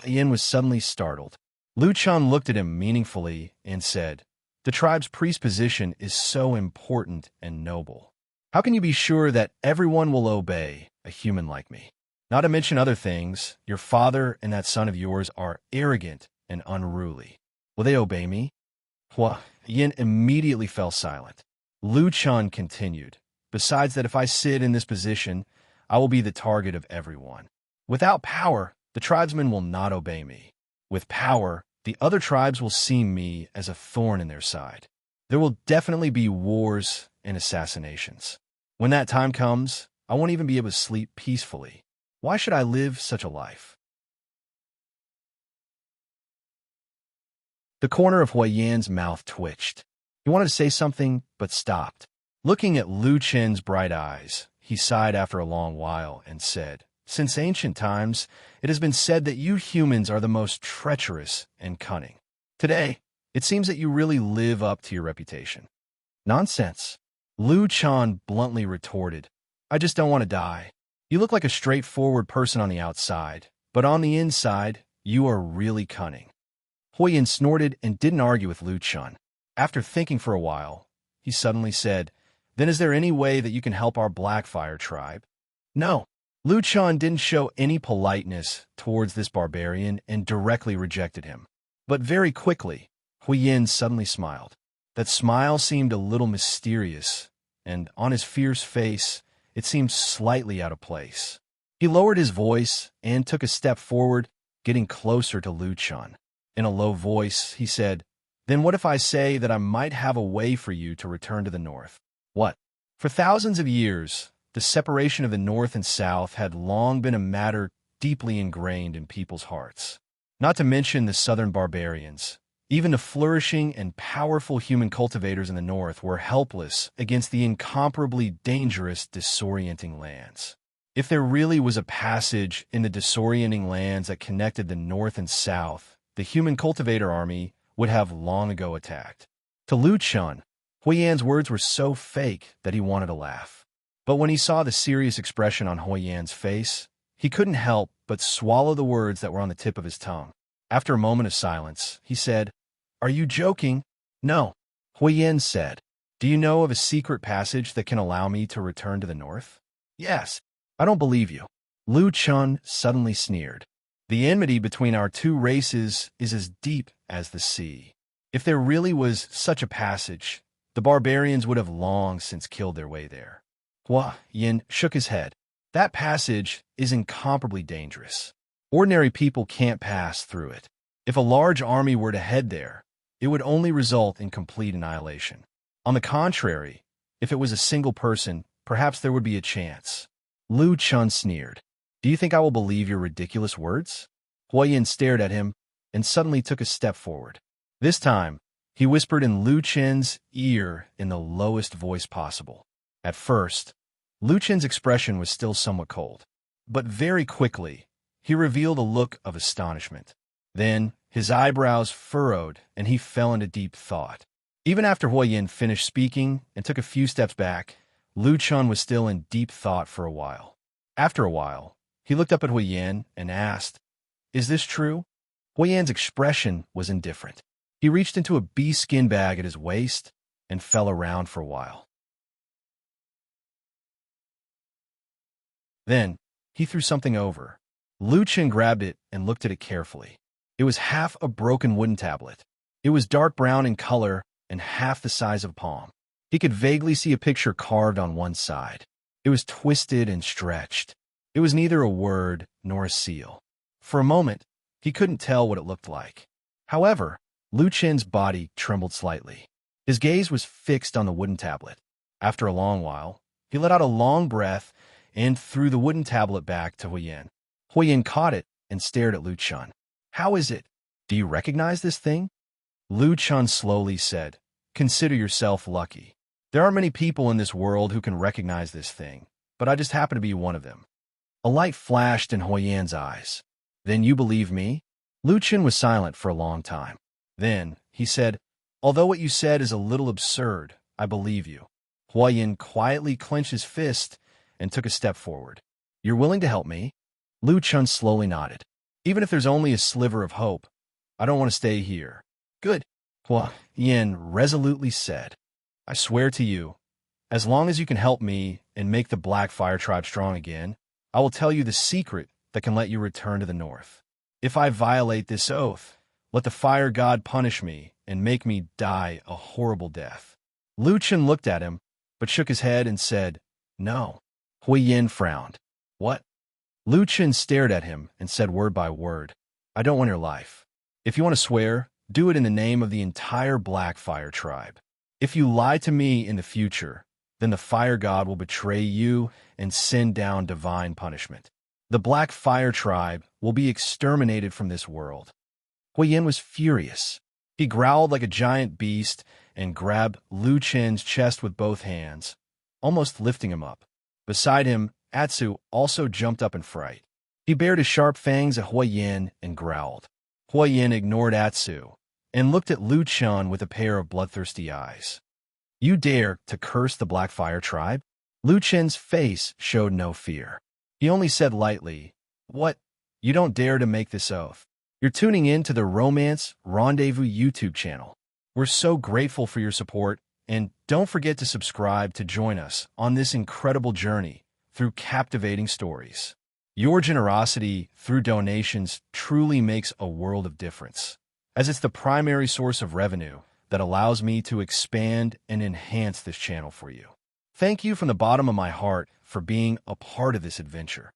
Yin was suddenly startled. Lu Chun looked at him meaningfully and said, the tribe's priest position is so important and noble. How can you be sure that everyone will obey a human like me? Not to mention other things, your father and that son of yours are arrogant and unruly. Will they obey me? Yin immediately fell silent. Lu Chun continued, besides that if I sit in this position, I will be the target of everyone. Without power, the tribesmen will not obey me. With power, the other tribes will see me as a thorn in their side. There will definitely be wars and assassinations. When that time comes, I won't even be able to sleep peacefully. Why should I live such a life? The corner of Hui Yan's mouth twitched. He wanted to say something, but stopped. Looking at Lu Chen's bright eyes, he sighed after a long while and said, since ancient times, it has been said that you humans are the most treacherous and cunning. Today, it seems that you really live up to your reputation. Nonsense. Lu Chun bluntly retorted, I just don't want to die. You look like a straightforward person on the outside, but on the inside, you are really cunning. Hui Yan snorted and didn't argue with Lu Chun. After thinking for a while, he suddenly said, then is there any way that you can help our Blackfire tribe? No. Lu Chun didn't show any politeness towards this barbarian and directly rejected him. But very quickly, Hui Yan suddenly smiled. That smile seemed a little mysterious, and on his fierce face, it seemed slightly out of place. He lowered his voice and took a step forward, getting closer to Lu Chun. In a low voice, he said, then what if I say that I might have a way for you to return to the north? What? For thousands of years, the separation of the North and South had long been a matter deeply ingrained in people's hearts. Not to mention the southern barbarians. Even the flourishing and powerful human cultivators in the North were helpless against the incomparably dangerous disorienting lands. If there really was a passage in the disorienting lands that connected the North and South, the human cultivator army would have long ago attacked. To Lu Chun, Hui Yan's words were so fake that he wanted to laugh. But when he saw the serious expression on Hui Yan's face, he couldn't help but swallow the words that were on the tip of his tongue. After a moment of silence, he said, are you joking? No. Hui Yan said, do you know of a secret passage that can allow me to return to the north? Yes. I don't believe you. Lu Chun suddenly sneered. The enmity between our two races is as deep as the sea. If there really was such a passage, the barbarians would have long since killed their way there. Hui Yan shook his head. That passage is incomparably dangerous. Ordinary people can't pass through it. If a large army were to head there, it would only result in complete annihilation. On the contrary, if it was a single person, perhaps there would be a chance. Lu Chun sneered. Do you think I will believe your ridiculous words? Hui Yan stared at him and suddenly took a step forward. This time, he whispered in Lu Chen's ear in the lowest voice possible. At first, Lu Chen's expression was still somewhat cold, but very quickly, he revealed a look of astonishment. Then, his eyebrows furrowed and he fell into deep thought. Even after Hui Yan finished speaking and took a few steps back, Lu Chun was still in deep thought for a while. After a while, he looked up at Hui Yan and asked, is this true? Hui Yan's expression was indifferent. He reached into a bee skin bag at his waist and fell around for a while. Then, he threw something over. Lu Chun grabbed it and looked at it carefully. It was half a broken wooden tablet. It was dark brown in color and half the size of a palm. He could vaguely see a picture carved on one side. It was twisted and stretched. It was neither a word nor a seal. For a moment, he couldn't tell what it looked like. However, Lu Chen's body trembled slightly. His gaze was fixed on the wooden tablet. After a long while, he let out a long breath and threw the wooden tablet back to Hui Yan. Hui Yan caught it and stared at Lu Chun. How is it? Do you recognize this thing? Lu Chun slowly said, consider yourself lucky. There aren't many people in this world who can recognize this thing, but I just happen to be one of them. A light flashed in Huiyan's eyes. Then you believe me? Lu Chen was silent for a long time. Then, he said, although what you said is a little absurd, I believe you. Huiyan quietly clenched his fist and took a step forward. You're willing to help me? Lu Chen slowly nodded. Even if there's only a sliver of hope, I don't want to stay here. Good, Huiyan resolutely said. I swear to you, as long as you can help me and make the Black Fire Tribe strong again, I will tell you the secret that can let you return to the north. If I violate this oath, let the fire god punish me and make me die a horrible death. Lu Chen looked at him, but shook his head and said, no. Huiyan frowned. What? Lu Chen stared at him and said word by word, I don't want your life. If you want to swear, do it in the name of the entire Black Fire Tribe. If you lie to me in the future, then the fire god will betray you and send down divine punishment. The Black Fire Tribe will be exterminated from this world. Huiyan was furious. He growled like a giant beast and grabbed Lu Chen's chest with both hands, almost lifting him up. Beside him, Atsu also jumped up in fright. He bared his sharp fangs at Huiyan and growled. Huiyan ignored Atsu and looked at Lu Chen with a pair of bloodthirsty eyes. You dare to curse the Black Fire Tribe? Lu Chen's face showed no fear. He only said lightly, what? You don't dare to make this oath. You're tuning in to the Romance Rendezvous YouTube channel. We're so grateful for your support, and don't forget to subscribe to join us on this incredible journey through captivating stories. Your generosity through donations truly makes a world of difference, as it's the primary source of revenue that allows me to expand and enhance this channel for you. Thank you from the bottom of my heart for being a part of this adventure.